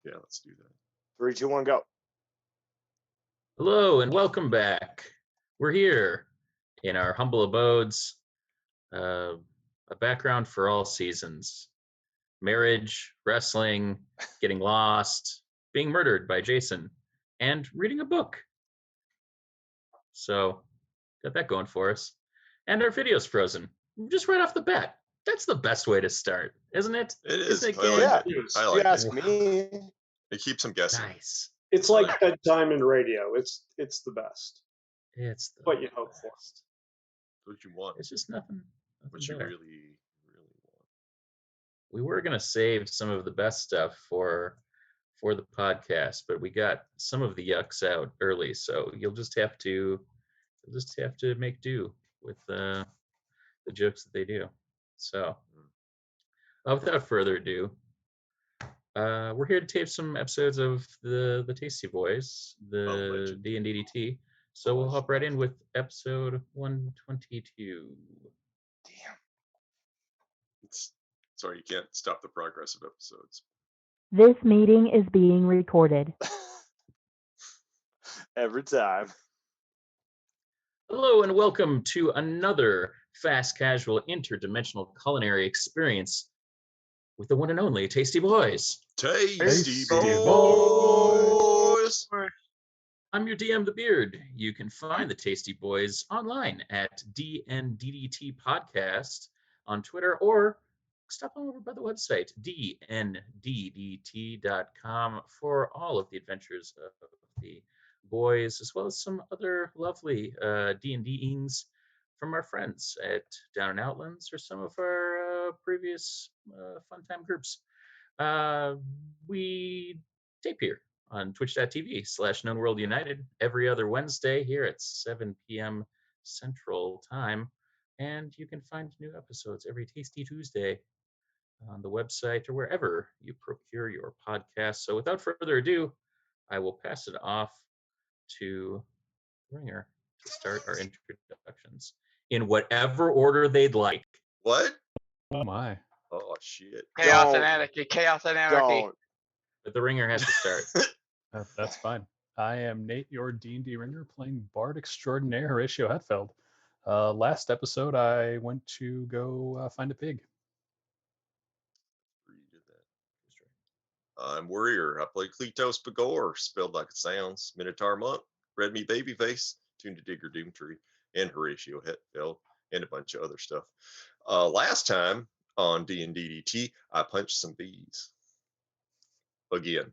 Yeah, let's do that. 3, 2, 1, go. Hello and welcome back. We're here in our humble abodes, a background for all seasons. Marriage, wrestling, getting lost, being murdered by Jason, and reading a book. So, got that going for us. And our video's frozen. Just right off the bat. That's the best way to start, isn't it? It is. Isn't it, I like Gabe? it. I You like ask it. me. It keeps them guessing. Nice. It's like bedtime in radio. It's the best. It's the What you hope for. best. What you want. It's just nothing What you better. really want. We were gonna save some of the best stuff for the podcast, but we got some of the yucks out early, so you'll just have to make do with the jokes that they do. So, without further ado, we're here to tape some episodes of the Tasty Boys, the D&DDT. So we'll hop right in with episode 122. Damn. Sorry, you can't stop the progress of episodes. This meeting is being recorded. Every time. Hello and welcome to another fast casual interdimensional culinary experience with the one and only Tasty Boys. Tasty Boys. Boys. I'm your DM, The Beard. You can find the Tasty Boys online at DNDDT Podcast on Twitter, or stop on over by the website, dnddt.com, for all of the adventures of the boys, as well as some other lovely D&D-ings from our friends at Down and Outlands, or some of our previous fun time groups. We tape here on twitch.tv/KnownWorldUnited every other Wednesday here at 7 p.m. Central Time. And you can find new episodes every Tasty Tuesday on the website or wherever you procure your podcast. So without further ado, I will pass it off to Ringer to start our introductions in whatever order they'd like. What? Oh my. Oh, shit. Chaos Don't. and anarchy. Chaos and anarchy. Don't. But the Ringer has to start. That's fine. I am Nate, your D&D ringer, playing Bard Extraordinaire Horatio Hetfeld. Last episode, I went to go find a pig. You did that. I'm Warrior. I play Kleatos B'Goar, spelled like it sounds. Minotaur Monk, Red Meat Babyface, Tune to Digger Doomtree, and Horatio Hetfeld, and a bunch of other stuff. Last time on D&DDT, I punched some bees. Again.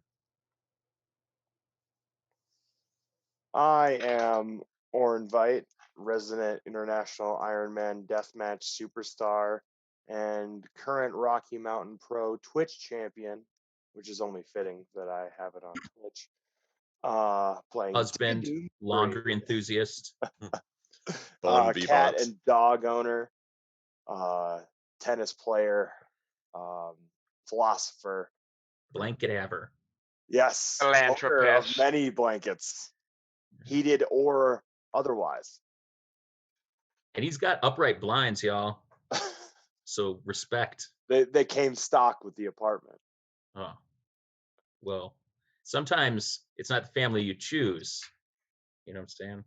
I am Veidt, resident international Ironman deathmatch superstar and current Rocky Mountain Pro Twitch champion, which is only fitting that I have it on Twitch. Playing Husband, Doomtree. laundry enthusiast. Cat and dog owner, tennis player, philosopher, Blanket haver. yes, Philanthropist. owner of many blankets, heated or otherwise. And he's got upright blinds, y'all. So respect. They came stock with the apartment. Oh. Well, sometimes it's not the family you choose. You know what I'm saying?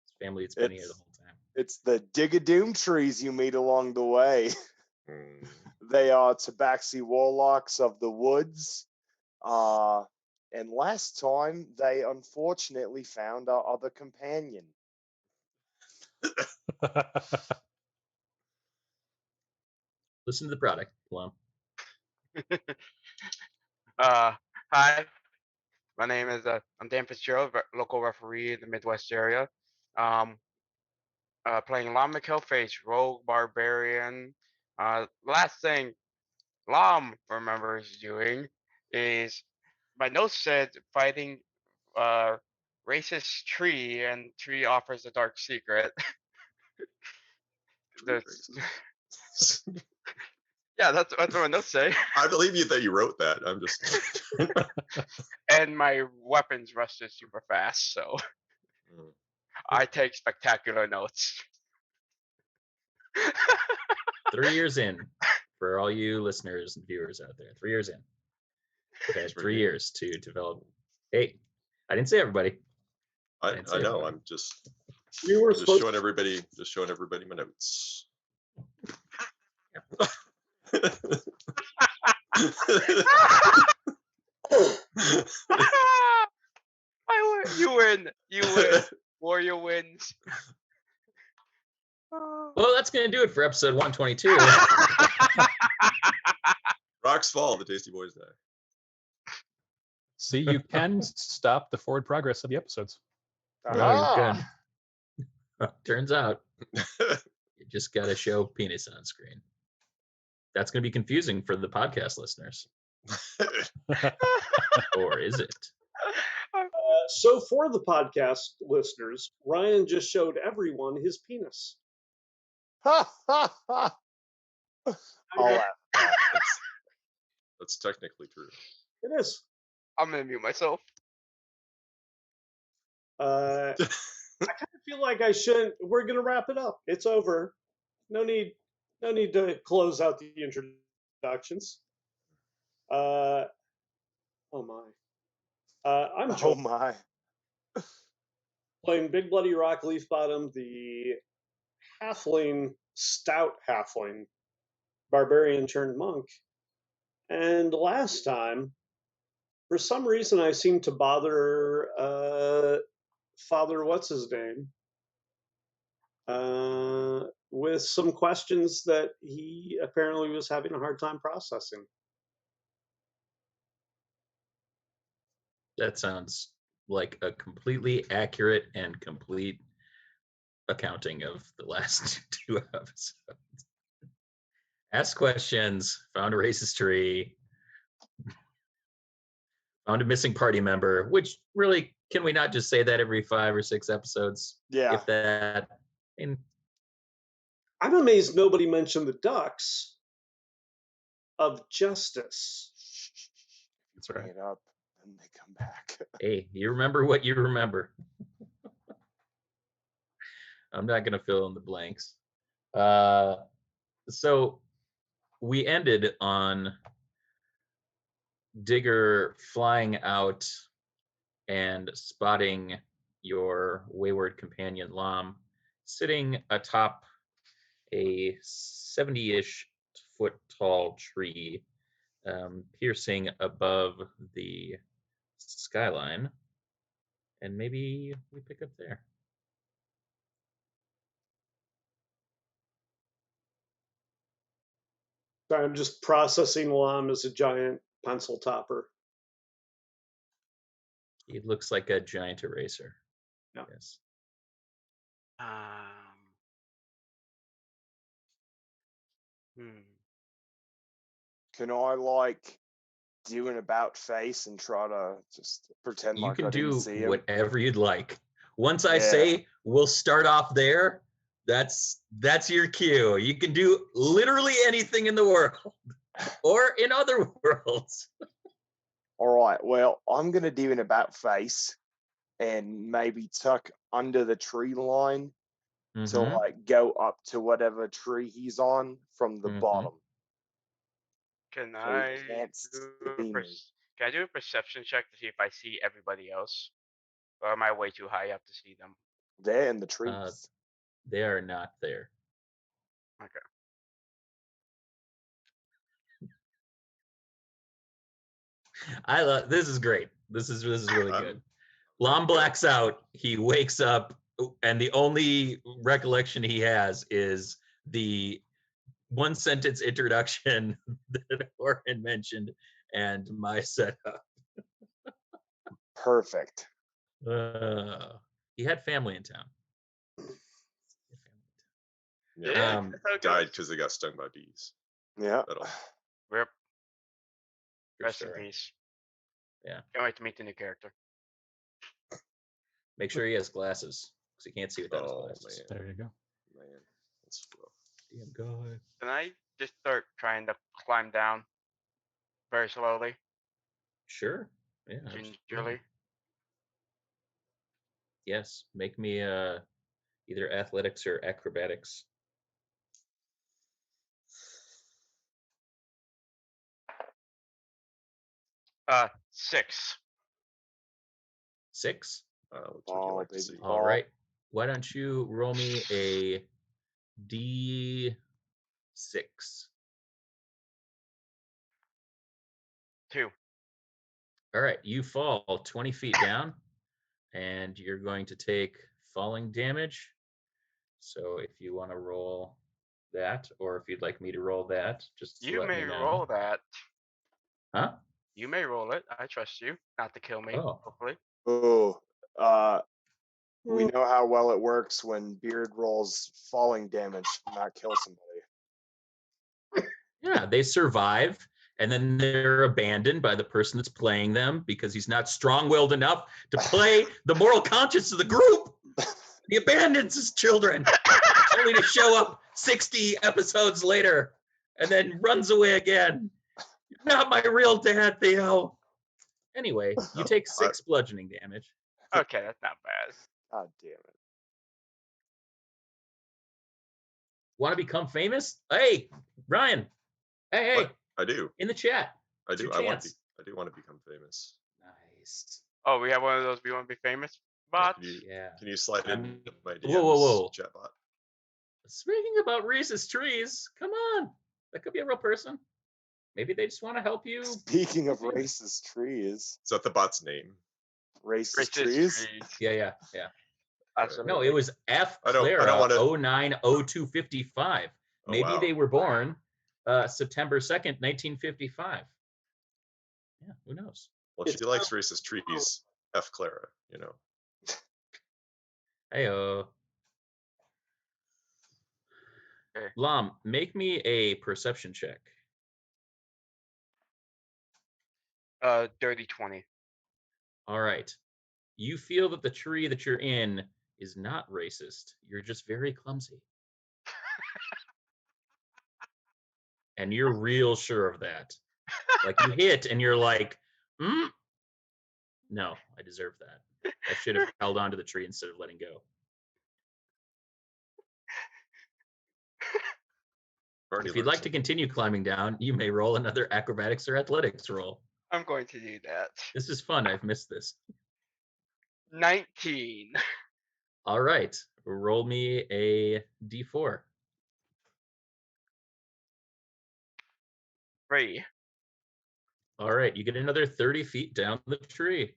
It's family that's been here the whole time. It's the Dig-a-Doom trees you meet along the way. They are Tabaxi Warlocks of the Woods. And last time, they unfortunately found our other companion. Listen to the product, Lom. Hi, my name is I'm Dan Fitzgerald, local referee in the Midwest area. Playing Lom McHillface, rogue barbarian. Last thing Lom remembers doing is, my notes said, fighting racist Tree, and Tree offers a dark secret. Yeah, that's what my notes say. I believe you that you wrote that. I'm just. And my weapons rusted super fast, so I take spectacular notes. 3 years in, for all you listeners and viewers out there. 3 years in. We've had That's 3 pretty good. years to develop. Hey, I didn't say everybody. I didn't say know. everybody. I'm just We were supposed showing everybody my notes. You win. You win. Warrior wins. Well, that's going to do it for episode 122. Rocks fall, the Tasty Boys die. See, you can stop the forward progress of the episodes. No, Ah, you can. Turns out you just got to show penis on screen. That's going to be confusing for the podcast listeners. Or is it? So for the podcast listeners, Ryan just showed everyone his penis. ha ha ha! I'll laugh at that. That's technically true. It is. I'm gonna mute myself. I kind of feel like I shouldn't. We're gonna wrap it up. It's over. No need to close out the introductions. Oh my. I'm Oh Joe, my! playing Big Bloody Rock Leafbottom, the stout halfling, barbarian turned monk. And last time, for some reason, I seemed to bother Father what's his name with some questions that he apparently was having a hard time processing. That sounds like a completely accurate and complete accounting of the last 2 episodes. Asked questions, found a racist tree, found a missing party member, which really, can we not just say that every 5 or 6 episodes? Yeah. If that, I'm amazed nobody mentioned the Ducks of Justice. that's Bring right. it up, and they come back. Hey, you remember what you remember. I'm not going to fill in the blanks. So we ended on Digger flying out and spotting your wayward companion Lom sitting atop a 70-ish foot tall tree, piercing above the skyline. And maybe we pick up there. I'm just processing Lom as a giant pencil topper. He looks like a giant eraser. Yeah. Yes. Can I do an about face and try to just pretend You like can I didn't do see him? whatever you'd like. Once I Yeah. say we'll start off there, that's your cue. You can do literally anything in the world or in other worlds. All right. Well, I'm gonna do an about face and maybe tuck under the tree line to Mhm. go up to whatever tree he's on from the Mhm. bottom. Can So I he can't do see me. can I do a perception check to see if I see everybody else? Or am I way too high up to see them? They're in the trees. They are not there. Okay. I love this. Is great. This is really good. Lom blacks out. He wakes up, and the only recollection he has is the 1-sentence introduction that Oren mentioned and my setup. Perfect. He had family in town. Yeah, that's how it died goes. because they got stung by bees. Yeah. That all. Rip. True Rest in story. peace. Yeah. Can't wait to meet the new character. Make sure he has glasses because he can't see without Oh his glasses. man, There you go. man, that's rough. Damn God. Can I just start trying to climb down very slowly, Sure. Yeah. absolutely. gingerly? Yes. Make me either athletics or acrobatics. 6. 6. Which would you Ball, like to baby, see? ball. All right. Why don't you roll me a D6? 2. All right. You fall 20 feet down, and you're going to take falling damage. So if you want to roll that, or if you'd like me to roll that, just You let may me know. roll that. Huh? You may roll it. I trust you. Not to kill me, Oh. hopefully. Ooh, we know how well it works when Beard rolls falling damage to not kill somebody. Yeah, they survive, and then they're abandoned by the person that's playing them because he's not strong-willed enough to play the moral conscience of the group. He abandons his children, only to show up 60 episodes later and then runs away again. You're not my real dad, Theo. Anyway, you take 6 bludgeoning damage. Okay, that's not bad. God damn it. Want to become famous? Hey, Ryan. Hey, What? I do. in the chat. I It's do. your I want to. chance. I do want to become famous. Nice. Oh, we have one of those we want to be famous bots? Yeah. Can you slide in my DMs, Whoa. chatbot? Speaking about Reese's Trees, come on. That could be a real person. Maybe they just want to help you. Speaking of famous. racist trees, Is that the bot's name? racist Racist trees. trees. Yeah. Absolutely. No, it was F. I don't Clara wanna- 090255. Oh, Maybe wow. they were born September 2nd, 1955. Yeah, who knows? Well, she likes racist trees. F. Clara, you know. Hey, Okay. Lom, make me a perception check. Dirty 20. All right. You feel that the tree that you're in is not racist. You're just very clumsy. And you're real sure of that. Like you hit and you're like, no, I deserve that. I should have held on to the tree instead of letting go. Already If you'd learned like to something. continue climbing down, you may roll another acrobatics or athletics roll. I'm going to do that. This is fun. I've missed this. 19. All right. Roll me a d4. 3. All right. You get another 30 feet down the tree.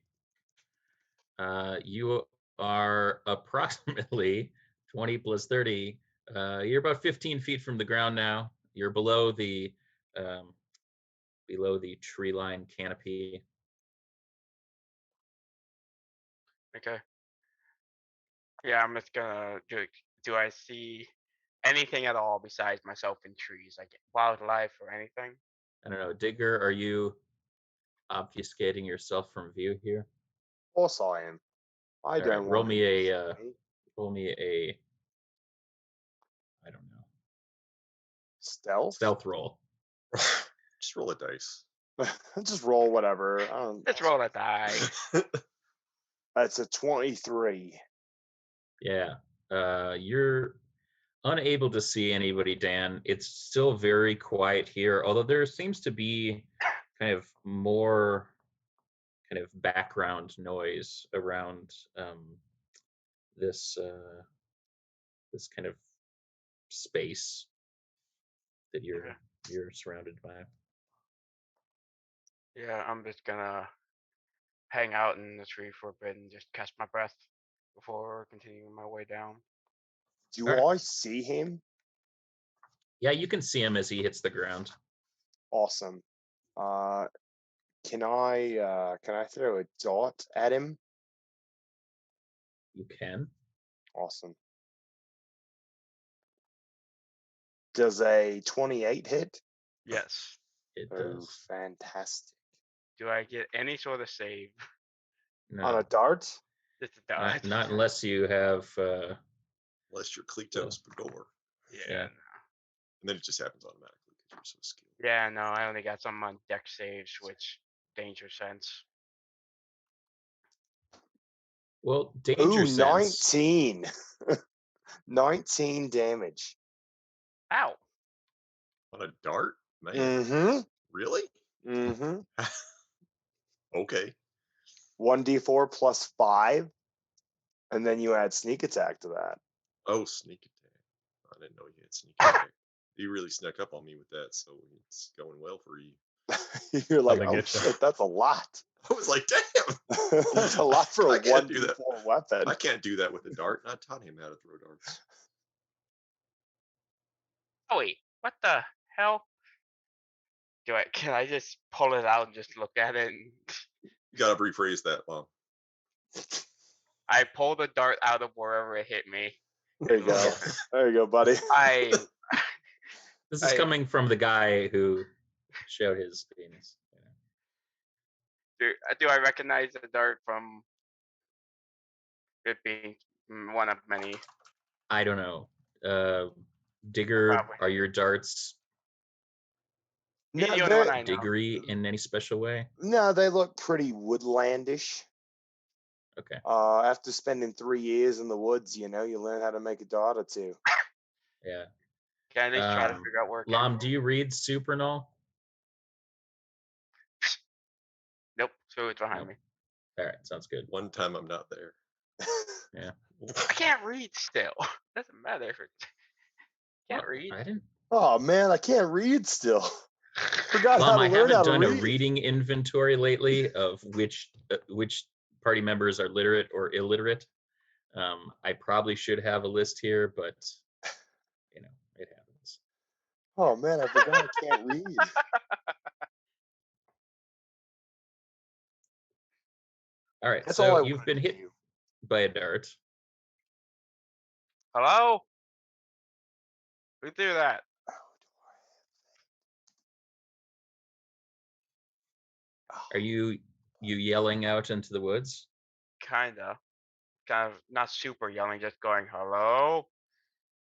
You are approximately 20 plus 30. You're about 15 feet from the ground now. You're below the tree line canopy. Okay. Yeah, I'm just gonna do I see anything at all besides myself in trees, like wildlife or anything? I don't know. Digger, are you obfuscating yourself from view here? Of course I am. I All don't right, roll want me to a I don't know, stealth roll. Just roll a dice. Just roll whatever. Let's roll a die. That's a 23. Yeah. You're unable to see anybody, Dan. It's still very quiet here, although there seems to be kind of more kind of background noise around this kind of space that you're surrounded by. Yeah, I'm just gonna hang out in the tree for a bit and just catch my breath before continuing my way down. Do All right. I see him? Yeah, you can see him as he hits the ground. Awesome. Can I throw a dart at him? You can. Awesome. Does a 28 hit? Yes. It Oh, does. fantastic. Do I get any sort of save? No, On a dart? Just a dot. not unless you have. Unless you're Kleatos B'Goar. Yeah. And then it just happens automatically because you're so skilled. Yeah, no, I only got some on deck saves, which danger sense. Well, danger Ooh, sense. 19. 19 damage. Ow. On a dart? Man. Mm-hmm. Really? Mm-hmm. Okay. 1d4 plus 5, and then you add sneak attack to that. Oh, sneak attack. I didn't know you had sneak attack. You really snuck up on me with that, so it's going well for you. You're like, they oh get ya. shit, that's a lot. I was like, damn. That's a lot for a I can't do 1d4 that. weapon. I can't do that with a dart. I taught him how to throw darts. Oh wait, what the hell? Can I just pull it out and just look at it? And You gotta rephrase that, Mom. I pull the dart out of wherever it hit me. There you go. There you go, buddy. This is coming from the guy who showed his penis. Do I recognize the dart from it being one of many? I don't know. Digger, Probably. are your darts No, He's the only one I know. diggery in any special way? no, they look pretty woodlandish. Okay. After spending 3 years in the woods, you learn how to make a dart or two. Yeah. Can I at least try to figure out where it came Lom, from? do you read Supernal? Nope, so it's behind me. All right, sounds good. One time I'm not there. Yeah. I can't read still. Doesn't matter. Can't read. I didn't. Oh man, I can't read still. Forgot how Lom, to I learn how haven't to done read. a reading inventory lately of which party members are literate or illiterate. I probably should have a list here, but it happens. Oh man, I forgot I can't read. All right, That's all so I you've wanted been to hit do. by a dart. Hello? Who threw that? Are you yelling out into the woods? Kinda. Kind of not super yelling, just going hello.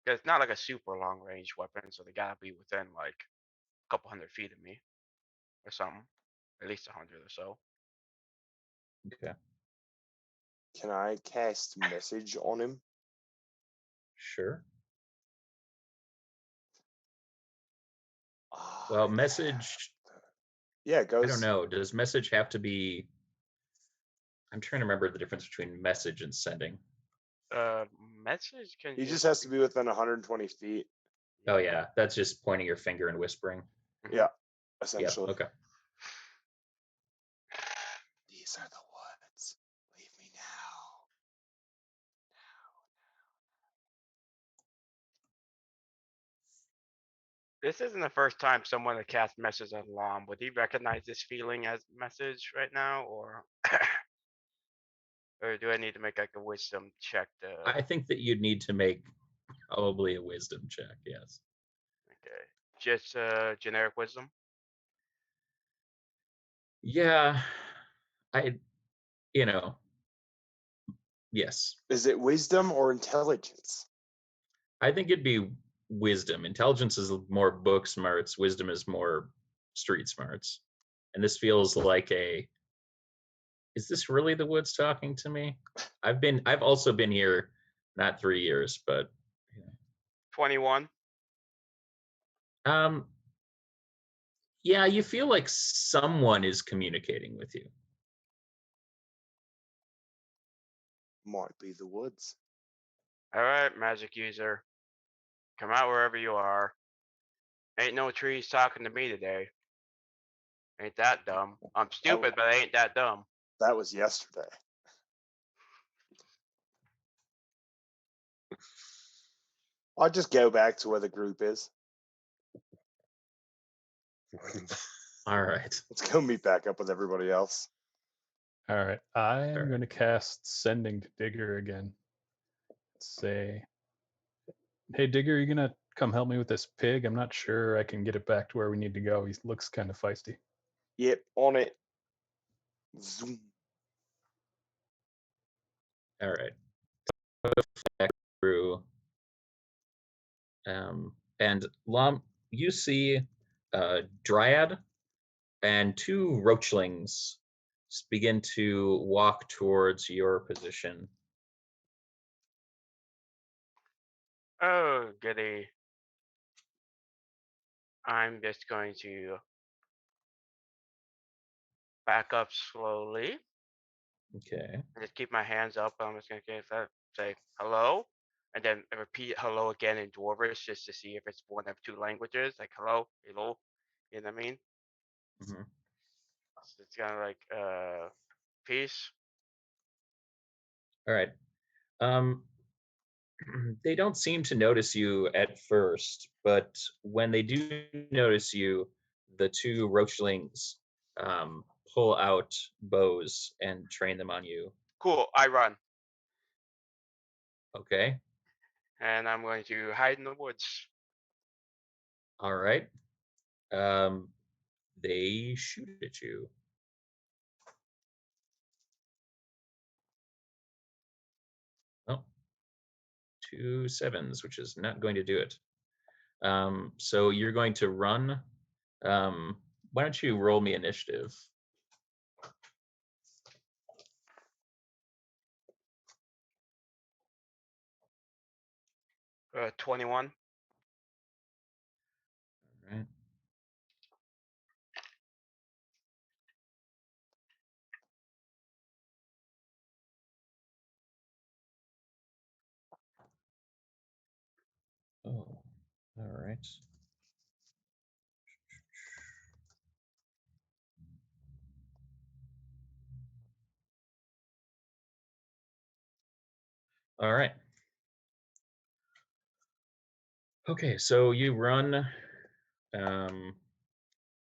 'Cause it's not like a super long range weapon, so they gotta be within like a couple 100 feet of me or something. At least 100 or so. Okay, Can I cast message on him? sure. Ah, Well, message. Yeah, it goes. I don't know. Does message have to be? I'm trying to remember the difference between message and sending. Message can He just has to be within 120 feet. Oh yeah, that's just pointing your finger and whispering. Mhm. Yeah, Yeah. essentially. Okay. These are the woods. Leave me now. This isn't the first time someone had cast message on Lom. Would he recognize this feeling as message right now, or or do I need to make like a wisdom check to? I think that you'd need to make probably a wisdom check. Yes. Okay, just generic wisdom. Yeah. You know. Yes. Is it wisdom or intelligence? I think it'd be wisdom. Intelligence is more book smarts. Wisdom is more street smarts. And this feels like is this really the woods talking to me? I've also been here not 3 years, but 21. Yeah, you feel like someone is communicating with you. Might be the woods. All right, magic user, come out wherever you are. Ain't no trees talking to me today. Ain't that dumb? I'm stupid, but I ain't that dumb. That was yesterday. I'll just go back to where the group is. All right. Let's go meet back up with everybody else. All right, I am Alright. going to cast Sending to Digger again. Say, hey Digger, you gonna come help me with this pig? I'm not sure I can get it back to where we need to go. He looks kind of feisty. Yep, on it. Zoom. All right. Back through. And Lom, you see Dryad and 2 roachlings begin to walk towards your position. Oh, goody. I'm just going to back up slowly. Okay. Just keep my hands up. I'm just gonna say hello, and then repeat hello again in Dwarvish just to see if it's one of two languages, like hello, hello. You know what I mean? hmm So it's kind of like peace. All right. Um, they don't seem to notice you at first, but when they do notice you, the two roachlings pull out bows and train them on you. Cool. I run, Okay. and I'm going to hide in the woods. All right. Um, they shoot at you. Oh, 2 7s, which is not going to do it. So you're going to run. Why don't you roll me initiative? 21. All right. Oh, all right. All right. Okay, so you run.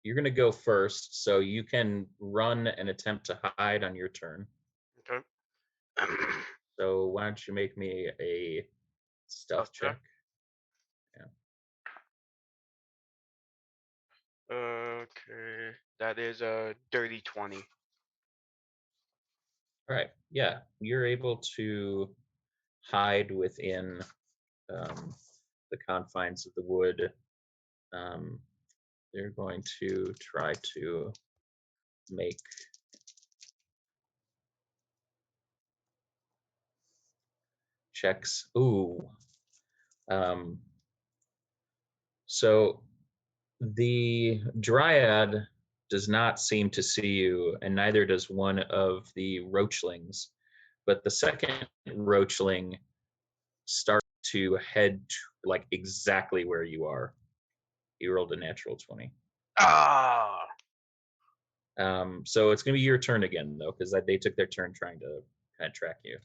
You're going to go first, so you can run and attempt to hide on your turn. Okay. So why don't you make me a stealth check? Okay. That is a dirty 20. All right. Yeah, you're able to hide within the confines of the wood. They're going to try to make checks. Ooh. So the dryad does not seem to see you, and neither does one of the roachlings. But the second roachling starts to head like exactly where you are. You rolled a natural 20. Ah. So it's going to be your turn again, though, because they took their turn trying to kind of track you.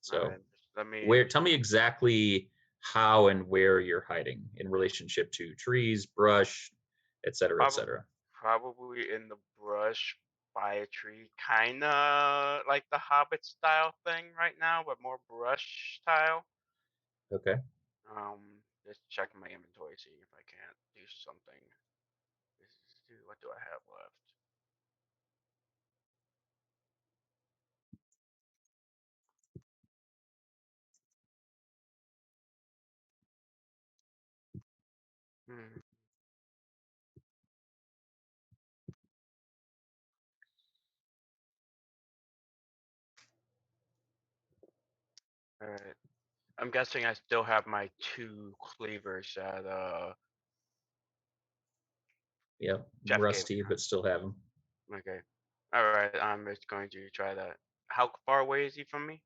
So, Alright, let me. tell me exactly how and where you're hiding in relationship to trees, brush, et cetera, et cetera. Probably in the brush by a tree, kind of like the Hobbit style thing right now, but more brush style. Okay. Just checking my inventory, seeing if I can't do something. What do I have left? Hmm. All right. I'm guessing I still have my 2 cleavers that Yep. Jeff gave Rusty, me. but still have them. Okay. All right. I'm just going to try that. How far away is he from me?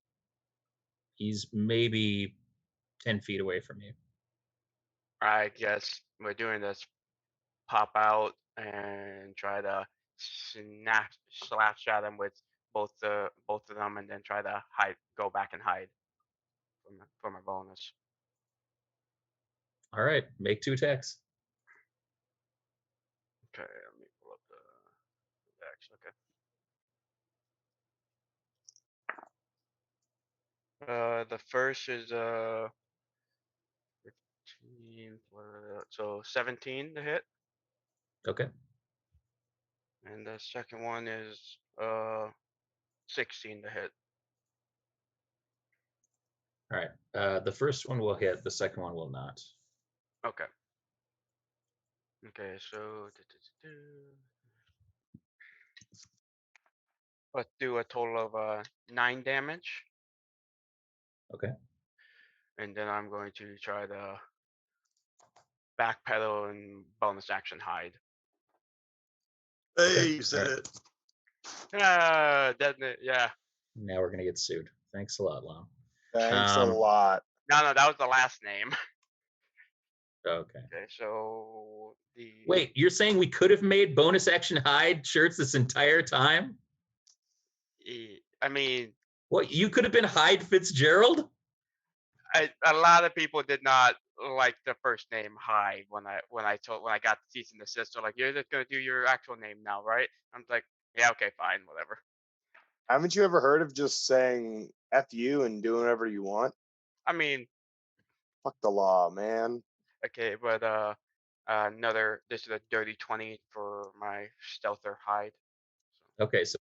He's maybe 10 feet away from you. I guess we're doing this. Pop out and try to slash at him with both of them, and then try to go back and hide from a bonus. All right. Make 2 attacks. Okay, let me pull up the decks. Okay. The first is 15, so 17 to hit, Okay. and the second one is 16 to hit. All right. The first one will hit. The second one will not. Okay. Okay, so let's do a total of 9 damage. Okay. And then I'm going to try to backpedal and bonus action hide. Hey, you said Alright. it. Yeah. Now we're gonna get sued. Thanks a lot, Lom. Thanks a Um, lot. No, that was the last name. Okay. Okay, so the Wait, you're saying we could have made bonus action hide shirts this entire time? I mean, What, you could have been Hyde Fitzgerald? a lot of people did not like the first name Hyde when I got the cease and desist. So like, you're just gonna do your actual name now, right? I'm like, yeah, okay, fine, whatever. Haven't you ever heard of just saying F you and doing whatever you want? I mean, Fuck the law, man. okay, but this is a dirty 20 for my stealther hide. Okay, so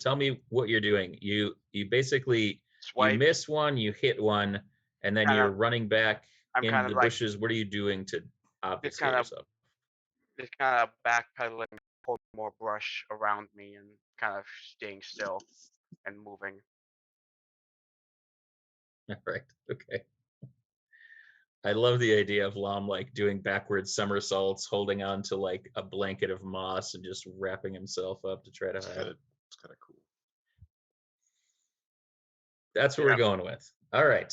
tell me what you're doing. You basically you Swipe, miss one, you hit one, and then kind you're of. running back I'm in kind the of like bushes. What are you doing to just obfuscate kind of yourself? backpedaling, pulling more brush around me, and kind of staying still and moving. Right. Okay. I love the idea of Lom like doing backwards somersaults, holding on to like a blanket of moss and just wrapping himself up to try to It's hide. kind of cool. That's what Yeah. we're going with. All right.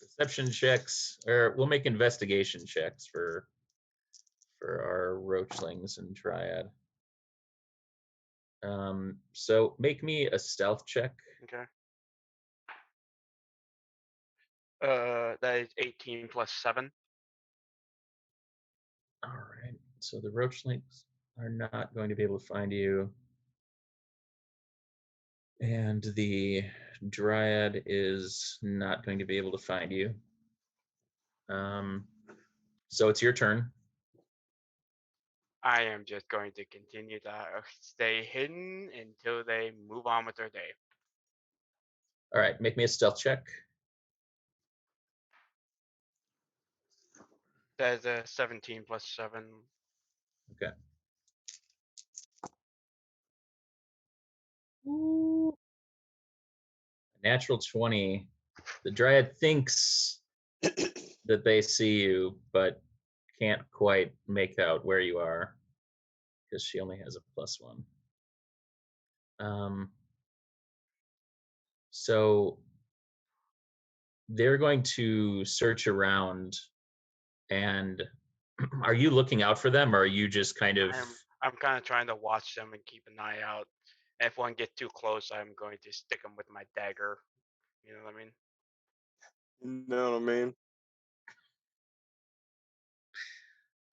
Perception checks, or we'll make investigation checks for our roachlings and Dryad. So make me a stealth check. Okay. That is 18 plus 7. All right. So the roachlings are not going to be able to find you. And the Dryad is not going to be able to find you. So it's your turn. I am just going to continue to stay hidden until they move on with their day. All right, make me a stealth check. That is a 17 plus 7. Okay. Ooh. Natural 20. The Dryad thinks that they see you, but can't quite make out where you are because she only has a +1. So they're going to search around, and are you looking out for them, or are you just kind of? I'm kind of trying to watch them and keep an eye out. If one gets too close, I'm going to stick them with my dagger. You know what I mean? You know what I mean?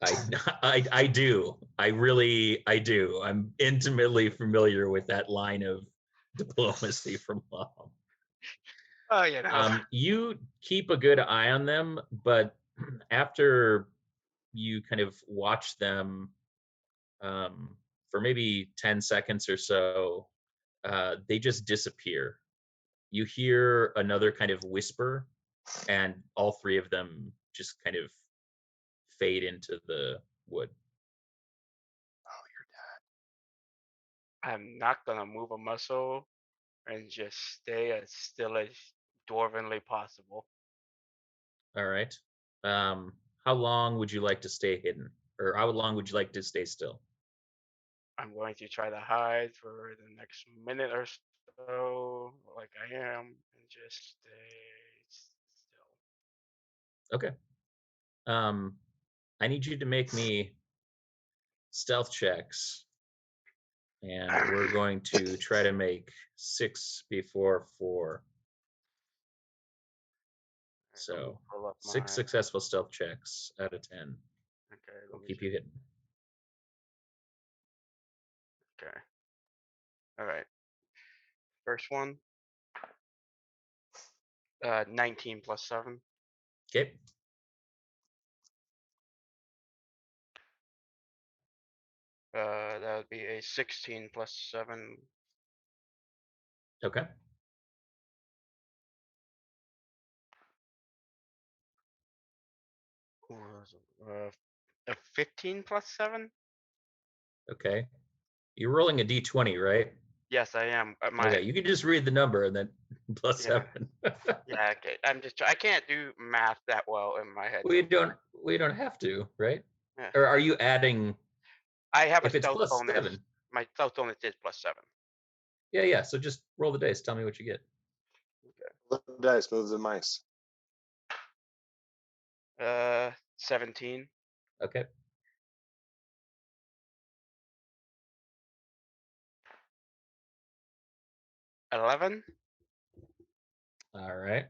I do. I do. I'm intimately familiar with that line of diplomacy from Lom. Oh, you know. You keep a good eye on them, but after you kind of watch them for maybe 10 seconds or so, they just disappear. You hear another kind of whisper, and all three of them just kind of fade into the wood. Oh, you're dead. I'm not gonna move a muscle and just stay as still as dwarvenly possible. All right. How long would you like to stay hidden? Or how long would you like to stay still? I'm going to try to hide for the next minute or so, like I am, and just stay still. Okay. I need you to make me stealth checks. And we're going to try to make 6 before 4. So 6 successful stealth checks out of 10. Okay, We'll keep you hidden. Okay. All right. First one. 19 plus 7. Okay. That would be a 16 plus 7. Okay. A 15 plus 7. Okay. You're rolling a d20, right? Yes, I am. Okay, you can just read the number and then plus Yeah. 7. Yeah, okay. I can't do math that well in my head. we don't have to, right? Yeah. Or are you adding I have If a it's stealth plus bonus. 7. My stealth bonus is +7. Yeah. So just roll the dice. Tell me what you get. Flip the dice, move the mice. 17. Okay. $11. All right.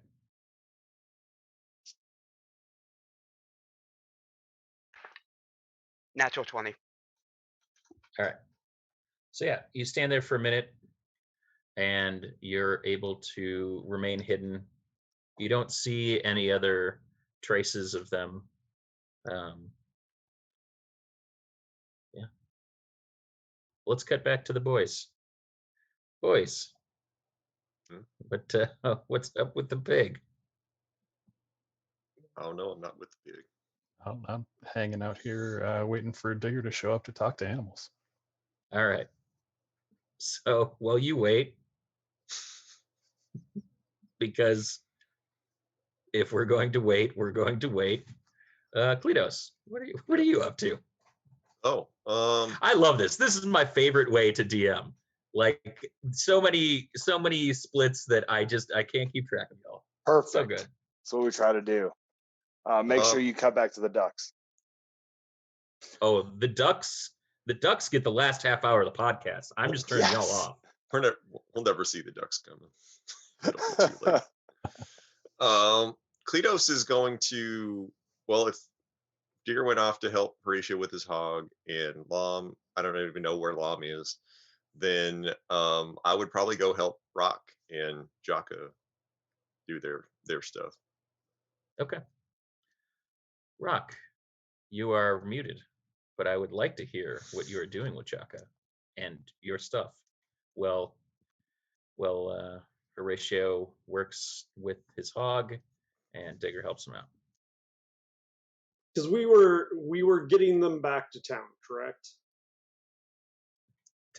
Natural 20. All right. So yeah, you stand there for a minute, and you're able to remain hidden. You don't see any other traces of them. Yeah. Let's cut back to the boys. Boys, but what's up with the pig? I don't know. I'm not with the pig. I'm hanging out here waiting for Digger to show up to talk to animals. All right. So while you wait, because if we're going to wait, we're going to wait. Kleatos, what are you up to? Oh, I love this. This is my favorite way to DM. Like so many splits that I can't keep track of y'all. Perfect. So good. That's what we try to do. Make sure you cut back to the ducks. Oh, the ducks get the last half hour of the podcast. I'm just turning y'all off. We'll never see the ducks coming. It'll be too late. Kleatos is going to, well, if Digger went off to help Horatio with his hog, and Lom, I don't even know where Lom is, then I would probably go help Rock and Jaka do their stuff. Okay. Rock, you are muted, but I would like to hear what you are doing with Jaka and your stuff. Well, Horatio works with his hog, and Digger helps him out. Because we were getting them back to town, correct?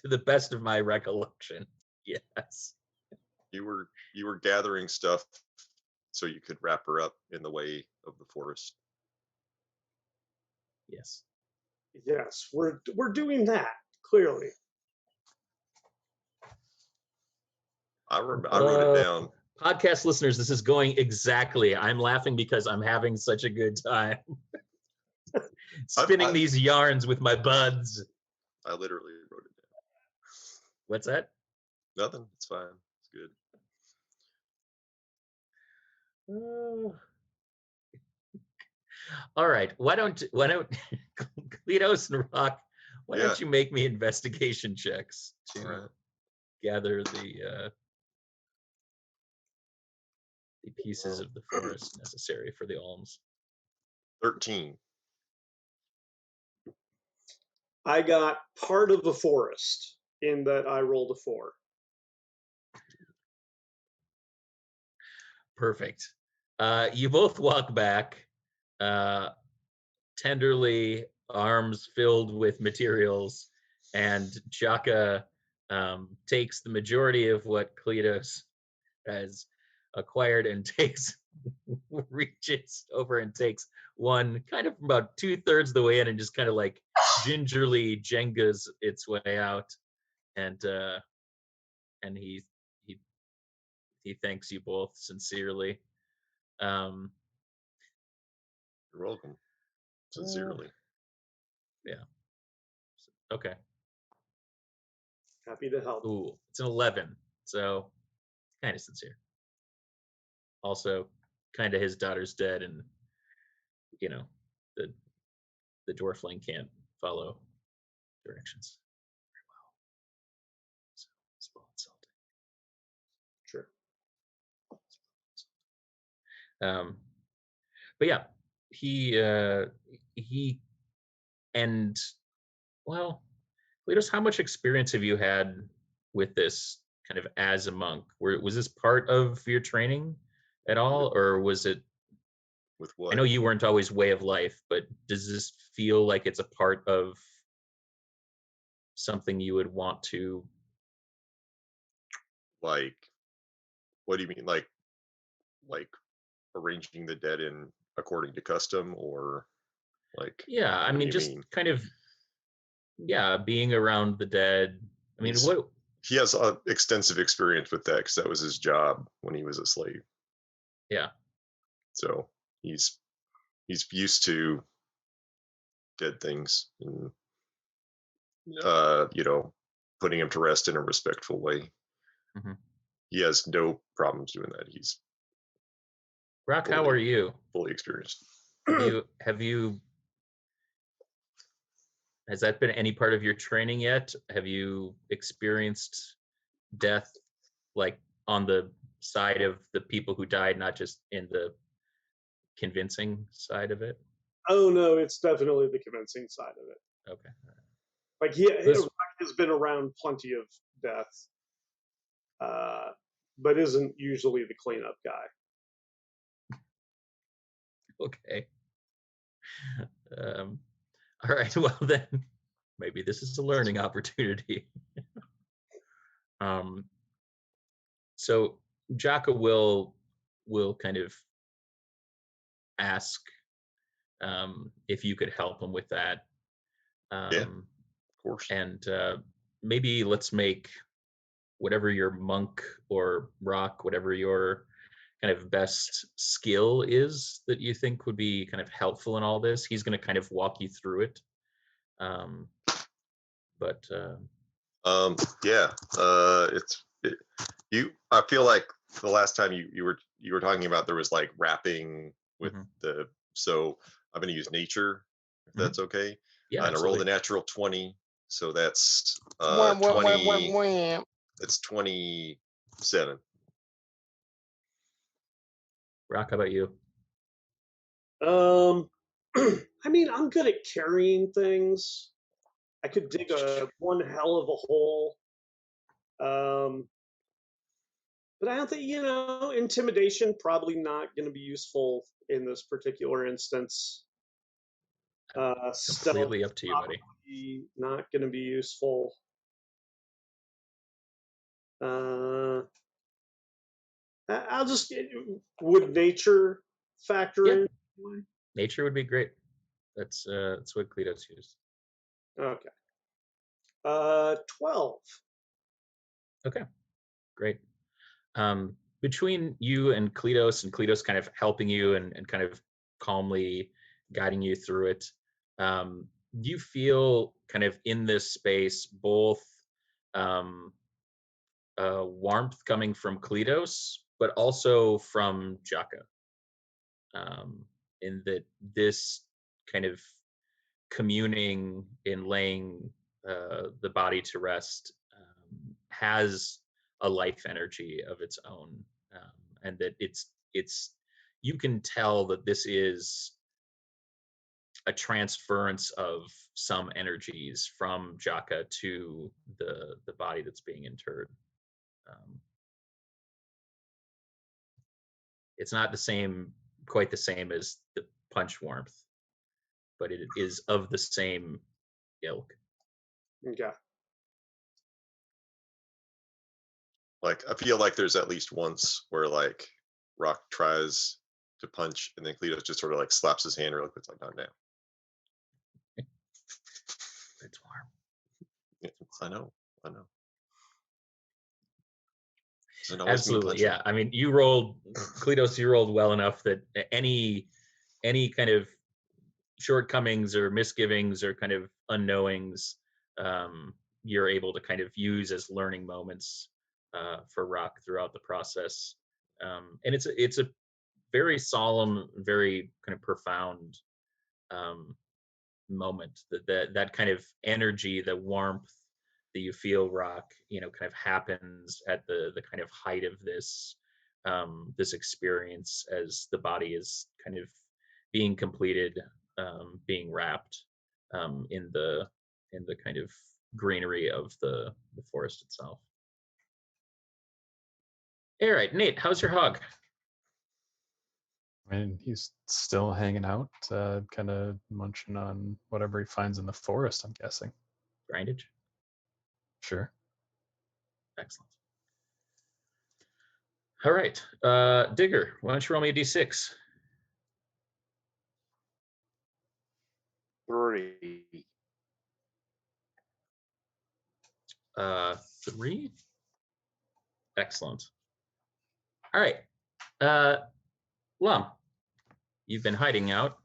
To the best of my recollection, yes. You were gathering stuff so you could wrap her up in the way of the forest. Yes. Yes, we're doing that, clearly. I wrote it down. Podcast listeners, this is going exactly. I'm laughing because I'm having such a good time. Spinning these yarns with my buds. I literally wrote it down. What's that? Nothing. It's fine. It's good. All right. Why don't Kleatos and Rock? Why don't you make me investigation checks to gather the pieces of the forest necessary for the alms? 13. I got part of the forest in that I rolled a 4. Perfect. You both walk back, tenderly, arms filled with materials, and Jaka takes the majority of what Kleatos has acquired and reaches over and takes one kind of about 2/3 of the way in and just kind of like gingerly Jengas its way out, and he thanks you both sincerely. You're welcome. Sincerely. Yeah. Okay. Happy to help. Ooh, it's an 11, so kind of sincere. Also, kind of his daughter's dead, and the dwarfling can't follow directions very well. So it's a little insulting. Sure. But yeah, he and well, Kleatos, how much experience have you had with this kind of as a monk? Was this part of your training at all, or was it? With what? I know you weren't always way of life, but does this feel like it's a part of something you would want to? Like, what do you mean? Like arranging the dead in according to custom, or like? Yeah, I mean, just kind of yeah, being around the dead. I mean, He's- He has extensive experience with that because that was his job when he was a slave. Yeah. So he's used to dead things and putting him to rest in a respectful way. Mhm. He has no problems doing that. He's Rock, how are you? fully experienced. Have you has that been any part of your training yet? Have you experienced death like on the side of the people who died, not just in the convincing side of it? Oh no, it's definitely the convincing side of it. Okay. Like Rock has been around plenty of death, but isn't usually the cleanup guy. Okay. All right. Well, then maybe this is a learning opportunity. So Jaka will kind of ask if you could help him with that. Yeah, of course. And maybe let's make whatever your monk or rock, whatever your kind of best skill is that you think would be kind of helpful in all this. He's going to kind of walk you through it. I feel like the last time you were talking about there was like rapping with so I'm going to use nature if that's okay. Yeah, and I rolled a natural 20, so that's 20. That's 27. Rock, how about you? I mean, I'm good at carrying things. I could dig one hell of a hole. But I don't think, intimidation probably not going to be useful in this particular instance. Completely up to you, buddy. Not going to be useful. I'll just would nature factor in? Nature would be great. That's what Kleatos used. Okay. 12. Okay, great. Between you and Kleatos kind of helping you and kind of calmly guiding you through it, do you feel kind of in this space both warmth coming from Kleatos, but also from Jaka? In that this kind of communing in laying the body to rest has a life energy of its own, and that it's you can tell that this is a transference of some energies from Jaka to the body that's being interred. It's not quite the same as the punch warmth, but it is of the same ilk. Okay. Like I feel like there's at least once where like Rock tries to punch and then Kleatos just sort of like slaps his hand really quick, like not now. It's warm. Yeah, I know. Absolutely, yeah. I mean, Kleatos, you rolled well enough that any kind of shortcomings or misgivings or kind of unknowings, you're able to kind of use as learning moments for Rock throughout the process. And it's a very solemn, very kind of profound moment. That kind of energy, the warmth that you feel, Rock, kind of happens at the kind of height of this this experience as the body is kind of being completed, being wrapped in the kind of greenery of the forest itself. All right, Nate, how's your hog? I mean, he's still hanging out, kind of munching on whatever he finds in the forest, I'm guessing. Grindage? Sure. Excellent. All right, Digger, why don't you roll me a d6? 3. 3. Excellent. All right. Lom, you've been hiding out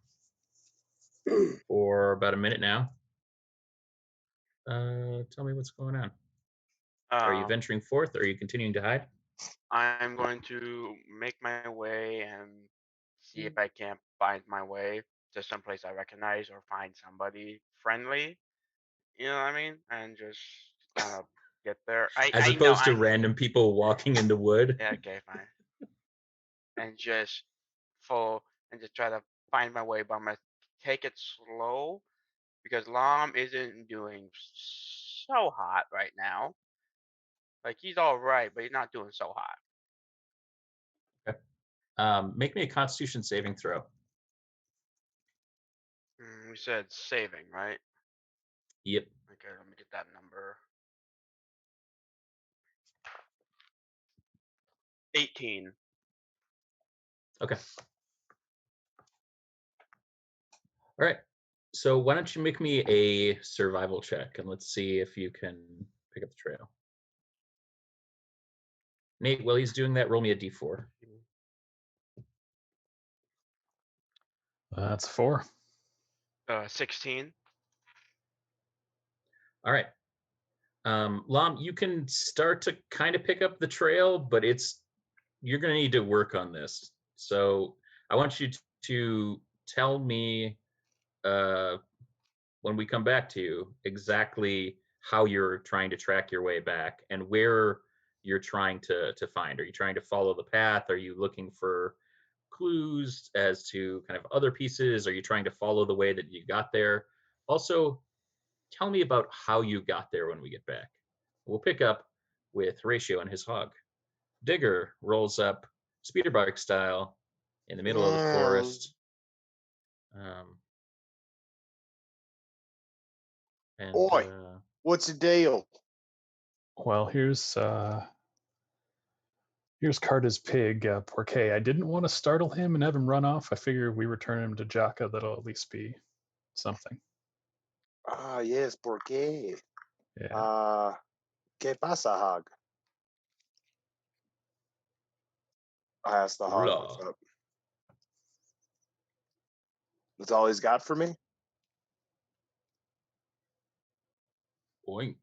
for about a minute now. Tell me what's going on. Are you venturing forth, or are you continuing to hide? I'm going to make my way and see if I can't find my way to someplace I recognize or find somebody friendly. You know what I mean? And just kind of get there. As I know opposed to random people walking in the wood. Yeah, okay, fine. And just try to find my way, but I'm gonna take it slow because Lom isn't doing so hot right now. Like he's all right, but he's not doing so hot. Okay. Make me a Constitution saving throw. We said saving, right? Yep. Okay, let me get that number. 18. Okay. All right. So why don't you make me a survival check, and let's see if you can pick up the trail. Nate, while he's doing that, roll me a d4. That's 4. 16. All right. Lom, you can start to kind of pick up the trail, but you're going to need to work on this. So I want you to tell me when we come back to you exactly how you're trying to track your way back and where you're trying to find. Are you trying to follow the path? Are you looking for clues as to kind of other pieces? Are you trying to follow the way that you got there? Also, tell me about how you got there when we get back. We'll pick up with Horatio and his hog. Digger rolls up speederbike style in the middle of the forest. Oi, what's the deal? Well, here's Carter's pig, Porquet. I didn't want to startle him and have him run off. I figure we return him to Jaka. That'll at least be something. Ah, yes, ¿por qué? Yeah. ¿Qué pasa, hog? I asked the hog what's up. That's all he's got for me? Oink.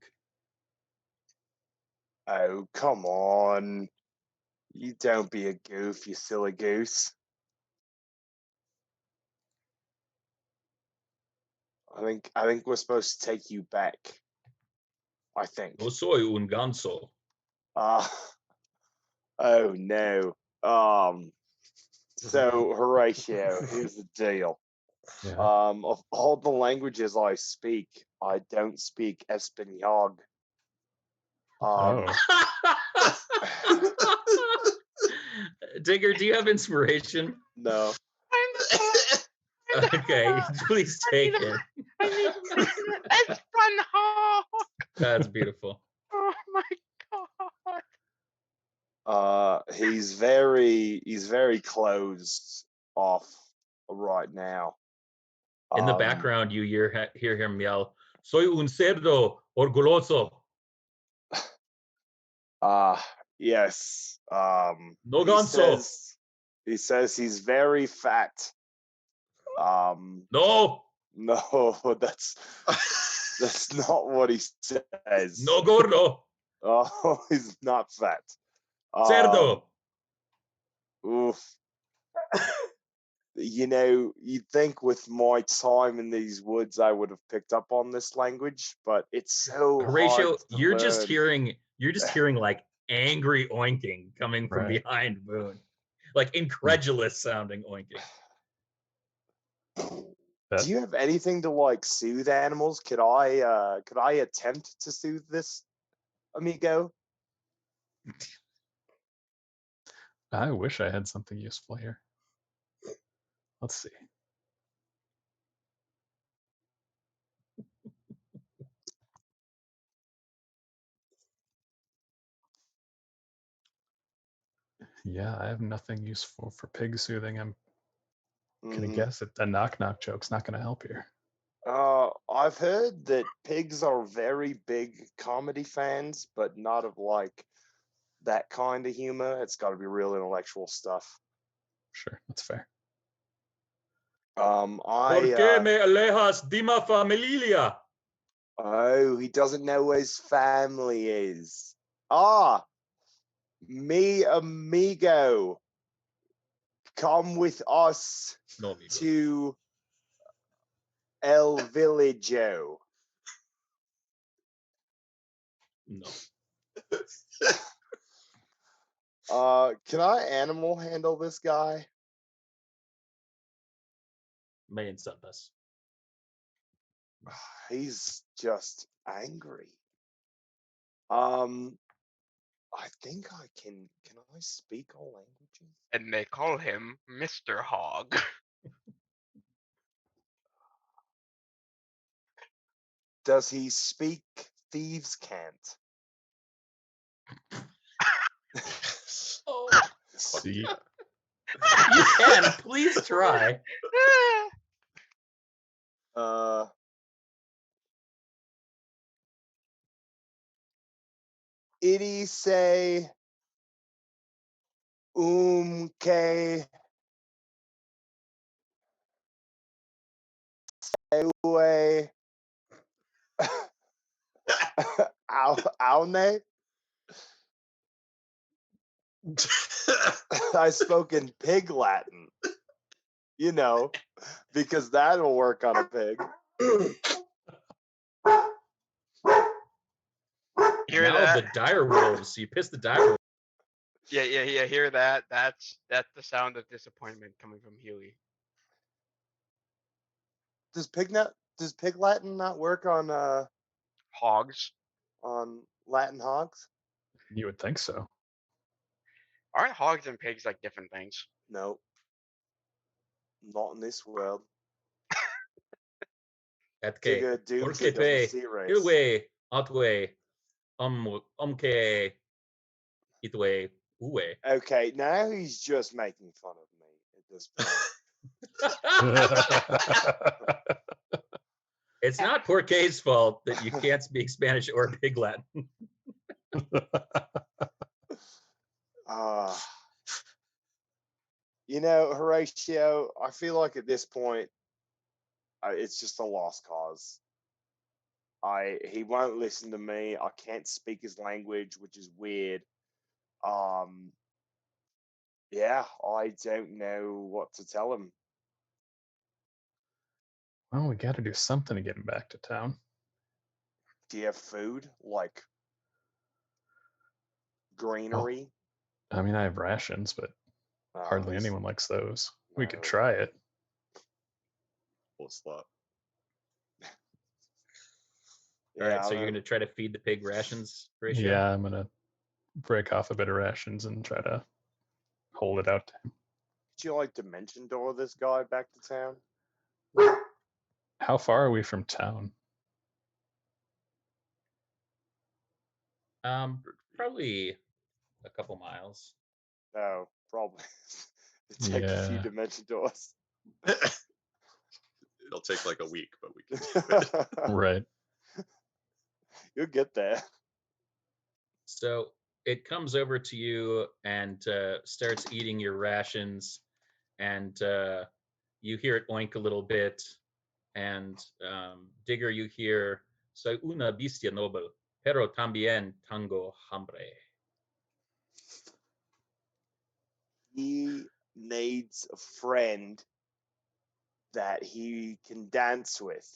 Oh, come on. You don't be a goof, you silly goose. I think we're supposed to take you back. I think. No soy un ganso. Oh no. So Horatio, here's the deal. Yeah. Of all the languages I speak, I don't speak Espanol. Digger, do you have inspiration? No. Okay, please take it. I need Espanol. That's beautiful. Oh my god. He's very closed off right now. In the background, you hear him yell, "Soy un cerdo orgulloso." Yes. No ganso. He says he's very fat. No. No, that's not what he says. No gordo. Oh, he's not fat. Cerdo. Oof. You know, you'd think with my time in these woods I would have picked up on this language, but it's so Horatio, hard to you're learn. just hearing like angry oinking coming from behind Boone. Like incredulous sounding oinking. Do you have anything to like soothe animals? Could I attempt to soothe this amigo? I wish I had something useful here. Let's see. Yeah, I have nothing useful for pig soothing. I'm gonna guess that the knock-knock joke's not gonna help here. I've heard that pigs are very big comedy fans, but not of like that kind of humor. It's got to be real intellectual stuff. Sure, that's fair. ¿Por qué me alejas de mi familia? Oh, he doesn't know where his family is. Mi amigo, come with us No, amigo. to El Villaggio. No. Can I animal handle this guy? Me enchantas. He's just angry. I think I can. Can I speak all languages? And they call him Mr. Hog. Does he speak thieves' cant? Oh, See, you can. Please try. Iti say ke ewe aune. I spoke in pig Latin, you know, because that'll work on a pig. Hear Now that? the dire wolves. You pissed the dire wolves. Yeah. Hear that? That's the sound of disappointment coming from Huey. Does pig Latin not work on Hogs. Latin hogs? you would think so. Aren't hogs and pigs like different things? No, not in this world. Okay. Digga Doomtree Porque doesn't pe. see race. Ilwe. Atwe. Umke. Itwe. Uwe. Okay, now he's just making fun of me at this point. It's not Porque's fault that you can't speak Spanish or Pig Latin. You know, Horatio, I feel like at this point, it's just a lost cause. He won't listen to me. I can't speak his language, which is weird. Yeah, I don't know what to tell him. Well, we got to do something to get him back to town. Do you have food? Like greenery? I mean, I have rations, but hardly he's- anyone likes those. We could no. try it. Full slot. All right, Yeah, so you're going to try to feed the pig rations ratio? Yeah, I'm going to break off a bit of rations and try to hold it out to him. Could you like dimension door this guy back to town? How far are we from town? Probably a couple miles. No, probably. It'd take a few Yeah. dimension doors. It'll take like a week, but we can do it. Right. You'll get there. So it comes over to you and starts eating your rations, and you hear it oink a little bit. And Digger, you hear, soy una bestia noble, pero también tengo hambre. He needs a friend that he can dance with.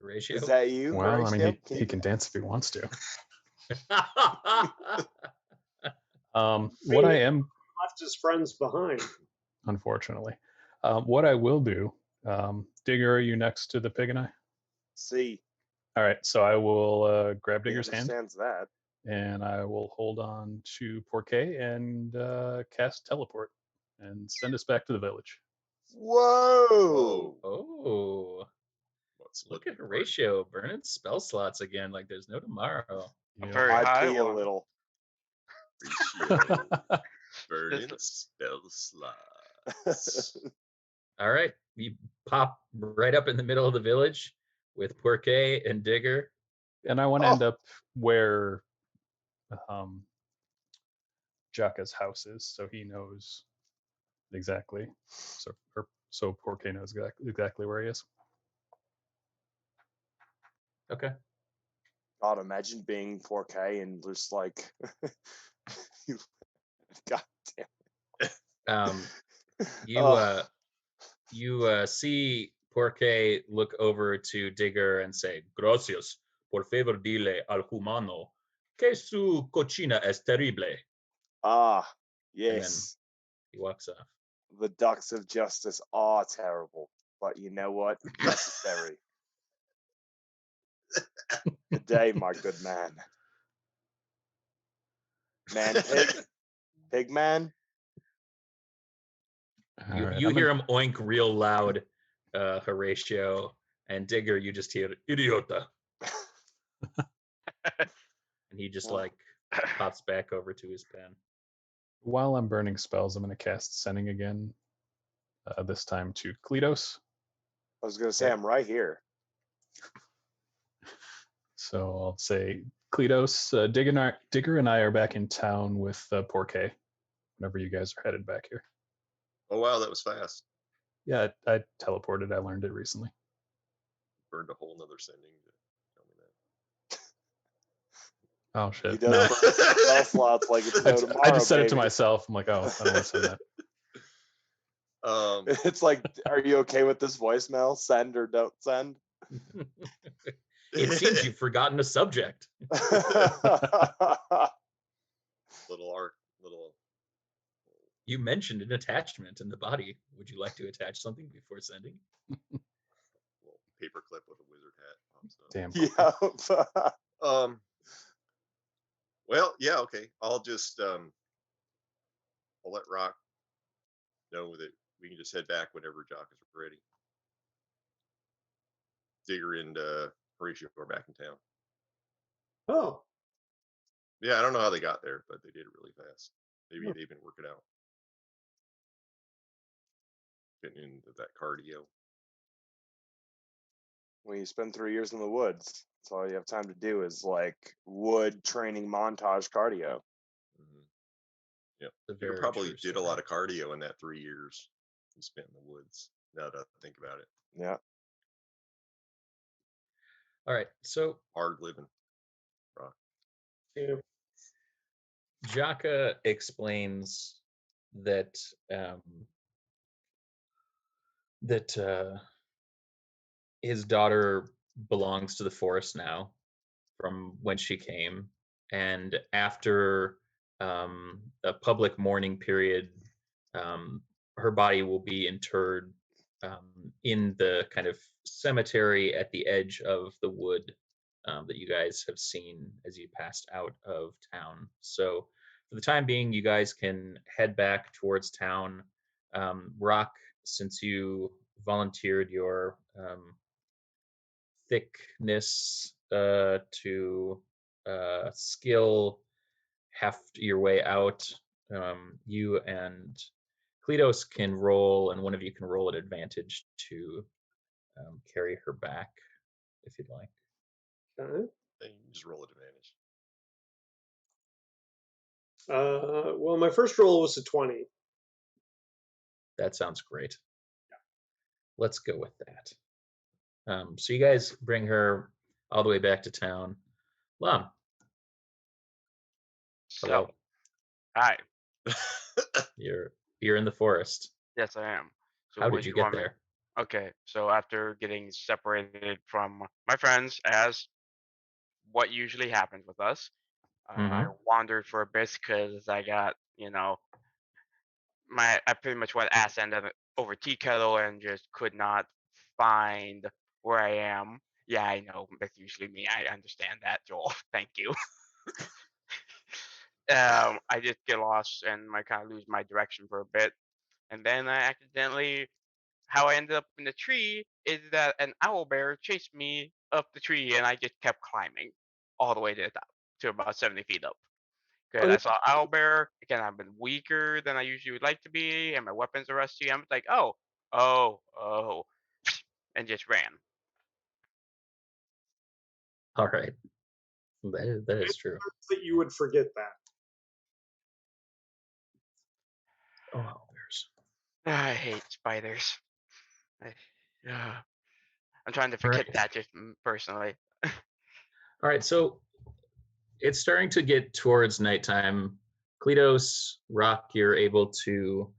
Horatio? Is that you? Well, I mean, Horatio? he can dance if he wants to. What What I am, left his friends behind. unfortunately, what I will do, Digger, are you next to the pig and I? See, All right, so I will grab he Digger's hand understands that. and I will hold on to Porquet and cast teleport and send us back to the village. Whoa! Oh, What's look looking at for? Horatio burning spell slots again like there's no tomorrow. A Yeah. very I high pee a one. little. Ratio. Burning the spell slots. All right, you pop right up in the middle of the village with Porquet and Digger. And I want to end up where Jaka's house is, so he knows exactly. So Porquet knows exactly where he is. Okay. God, imagine being 4K and just like, God damn. You see Porquet look over to Digger and say, "Gracias, por favor dile al humano que su cochina es terrible." Yes. He walks off. The ducks of justice are terrible, but you know what? Necessary. Good day, my good man. Man pig? Pig man? You hear him oink real loud, Horatio, and Digger, you just hear idiota. And he just like pops back over to his pen. While I'm burning spells, I'm going to cast Sending again, this time to Kleatos. I was going to say, I'm right here. So I'll say, Kleatos, Digger and I are back in town with Porquet, whenever you guys are headed back here. Oh, wow, that was fast. Yeah, I teleported. I learned it recently. Burned a whole nother sending to tell me that. Oh, shit. He does spell slots like it's no tomorrow, I just said it to baby. myself. I'm like, oh, I don't want to send that. It's like, are you okay with this voicemail? Send or don't send? It seems you've forgotten a subject. Little. You mentioned an attachment in the body. Would you like to attach something before sending? Little paperclip with a wizard hat. Damn. Yeah. Well, yeah, okay. I'll just I'll let Rock know that we can just head back whenever Jock is ready. Digger and Horatio are back in town. Oh. Yeah, I don't know how they got there, but they did it really fast. Maybe they've been working out. Getting into that cardio. When you spend 3 years in the woods, that's all you have time to do is like wood training montage cardio. Mm-hmm. Yeah, you probably did a lot of cardio in that 3 years you spent in the woods. Now that I think about it. Yeah. All right, so hard living. Rock. Yeah. Jaka explains that his daughter belongs to the forest now from when she came, and after a public mourning period, her body will be interred in the kind of cemetery at the edge of the wood that you guys have seen as you passed out of town. So for the time being, you guys can head back towards town. Rock, since you volunteered your thickness to skill heft your way out, you and Kleatos can roll, and one of you can roll at advantage to carry her back, if you'd like. Okay. Then you just roll advantage. Well, my first roll was a 20. That sounds great. Yeah. Let's go with that. So you guys bring her all the way back to town. Lom. Hello. Hi. You're in the forest. Yes, I am. So how did you get there? Okay, so after getting separated from my friends, as what usually happens with us, I wandered for a bit because I got, I pretty much went ass end over tea kettle and just could not find where I am. Yeah, I know that's usually me. I understand that, Joel. Thank you. I just get lost and I kind of lose my direction for a bit, and then I accidentally. How I ended up in the tree is that an owl bear chased me up the tree, and I just kept climbing all the way to the top, to about 70 feet up. Because I saw Owlbear. Again, I've been weaker than I usually would like to be, and my weapons are rusty. I'm like, oh, and just ran. All right. That is true. That you would forget that. Oh, owlbears. I hate spiders. I'm trying to All right. forget that just personally. All right, so it's starting to get towards nighttime. Kleatos, Rock, you're able to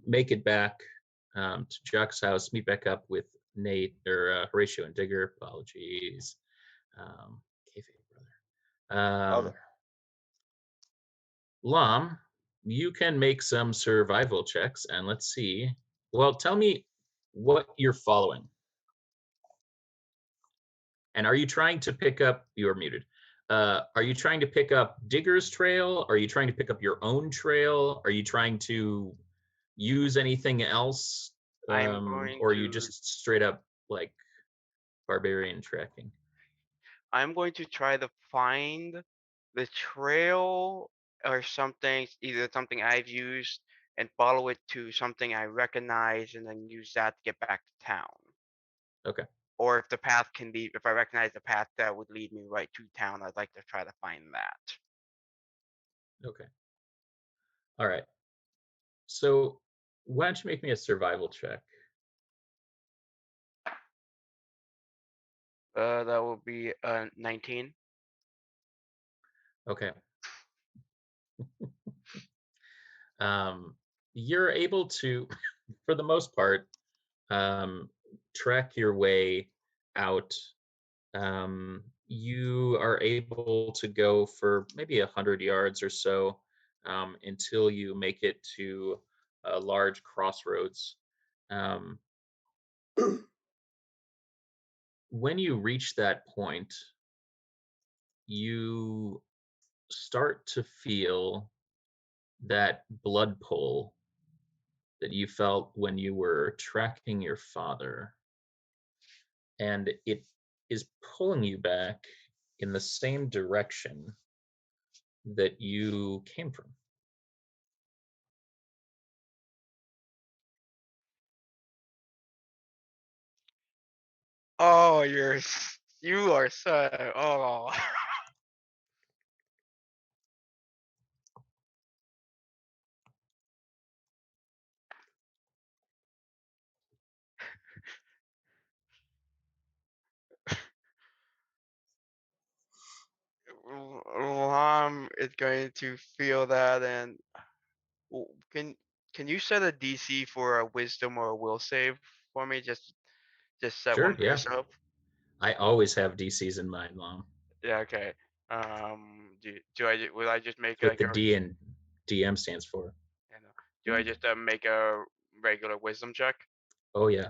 make it back to Jock's house, meet back up with Nate, or Horatio and Digger. Apologies. Kayfabe, brother. Lom, you can make some survival checks, and let's see. Well, tell me what you're following. And are you trying to pick up, you're muted. Are you trying to pick up Digger's trail? Are you trying to pick up your own trail? Are you trying to use anything else? I'm going or are you to- just straight up like barbarian tracking? I'm going to try to find the trail or something, either something I've used, and follow it to something I recognize, and then use that to get back to town. Okay. Or if the path can be, if I recognize the path that would lead me right to town, I'd like to try to find that. Okay. All right. So why don't you make me a survival check? That would be 19. Okay. You're able to, for the most part, track your way out. You are able to go for maybe 100 yards or so until you make it to a large crossroads. When you reach that point, you start to feel that blood pull that you felt when you were tracking your father. And it is pulling you back in the same direction that you came from. Oh, you are so, oh. Lom is going to feel that, and can you set a DC for a wisdom or a will save for me? Just set Sure, one for yeah. yourself. I always have DCs in mind, Lom. Yeah. Okay. Will I just make What like the a? D and DM stands for. I know. Do I just make a regular wisdom check? Oh yeah.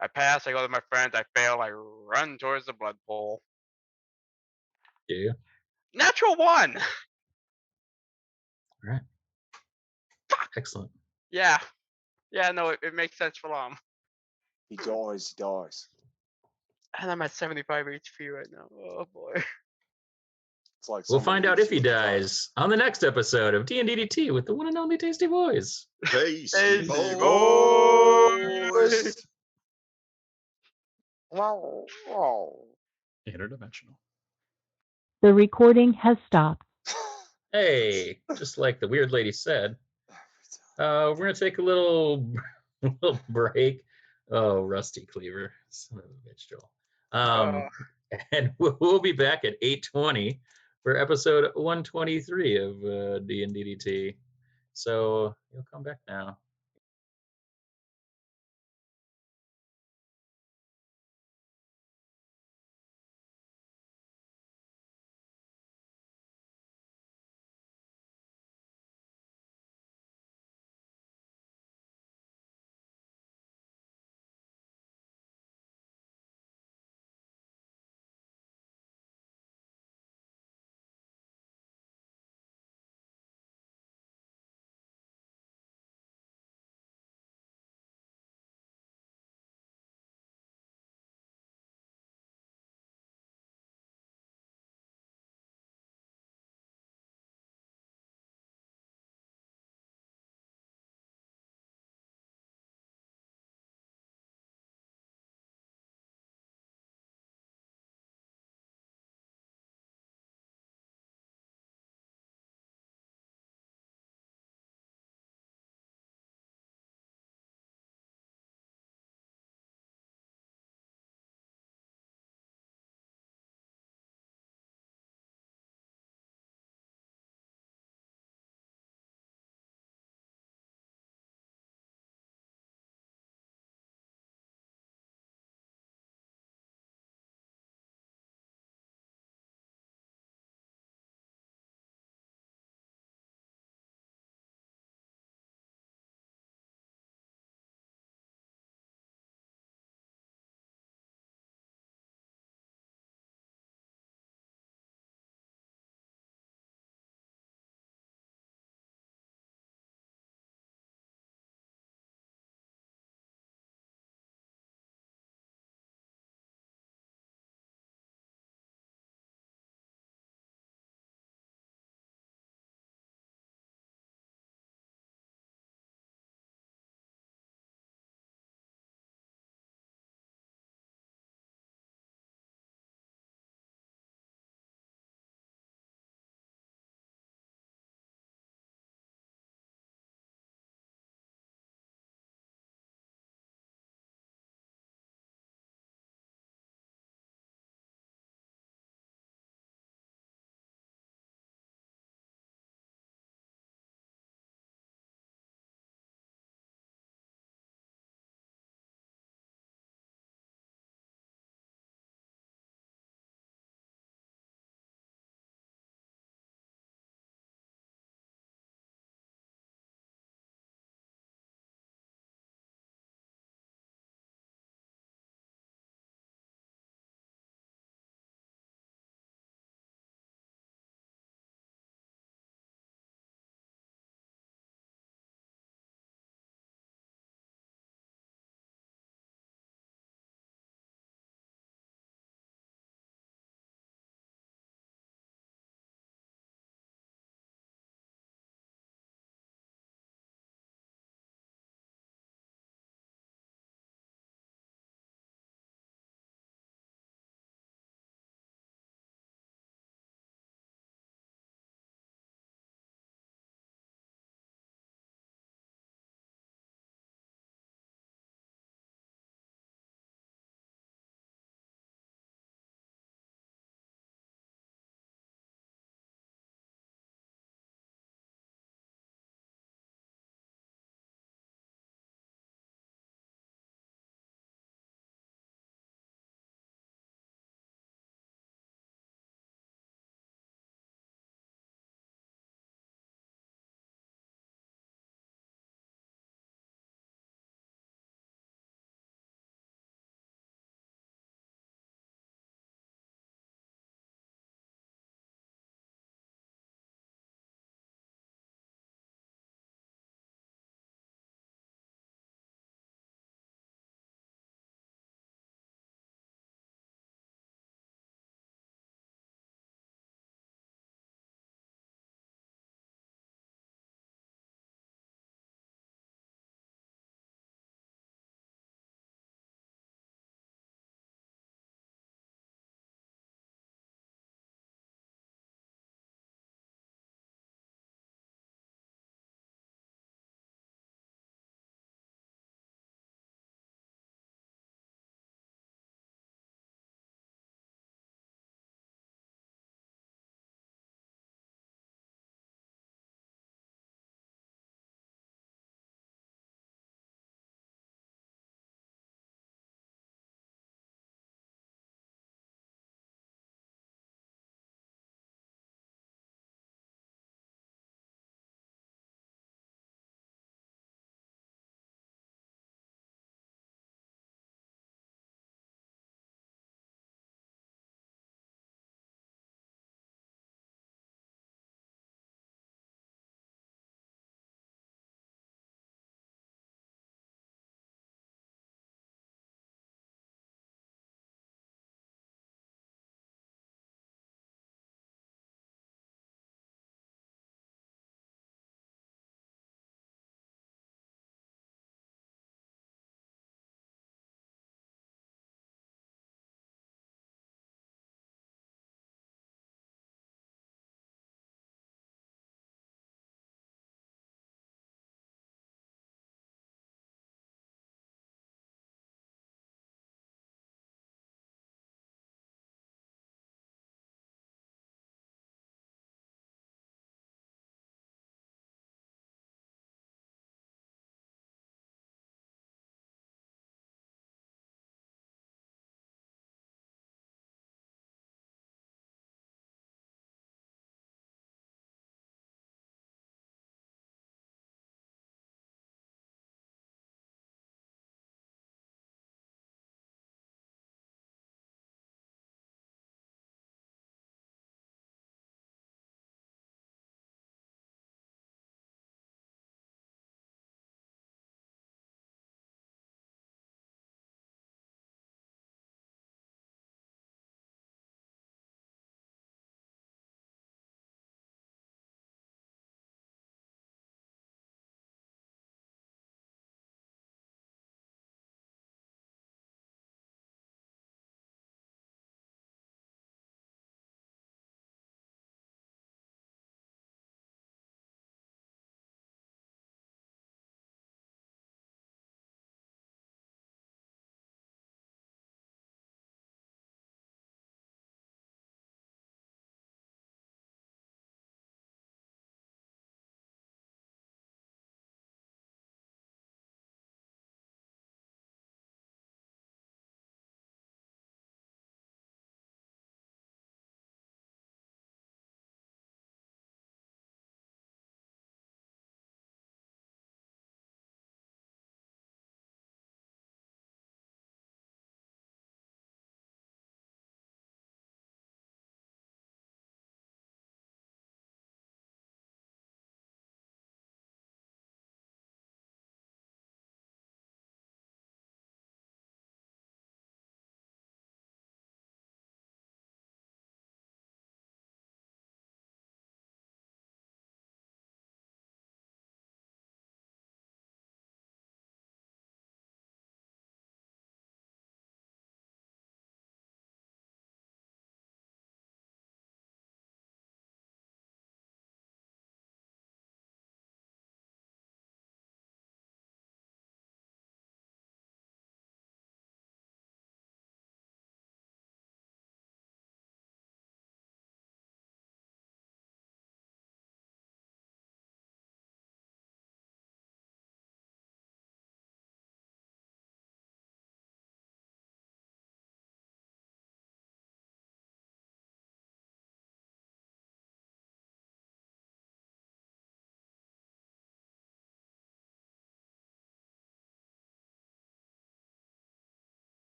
I pass. I go to my friends. I fail. I run towards the blood pool. Do you? Natural 1. All right. Excellent. Yeah. Yeah. No, it makes sense for Lom. He dies. And I'm at 75 HP right now. Oh boy. It's like We'll someone find out hits if he you with a car. dies on the next episode of D&DDT with the one and only Tasty Boys. Tasty Tasty boys. Wow. Wow. Interdimensional. The recording has stopped. Hey, just like the weird lady said, we're gonna take a little break. Oh, Rusty Cleaver, son of a bitch, Joel. And we'll be back at 8:20 for episode 123 of D&DDT. So you'll come back now.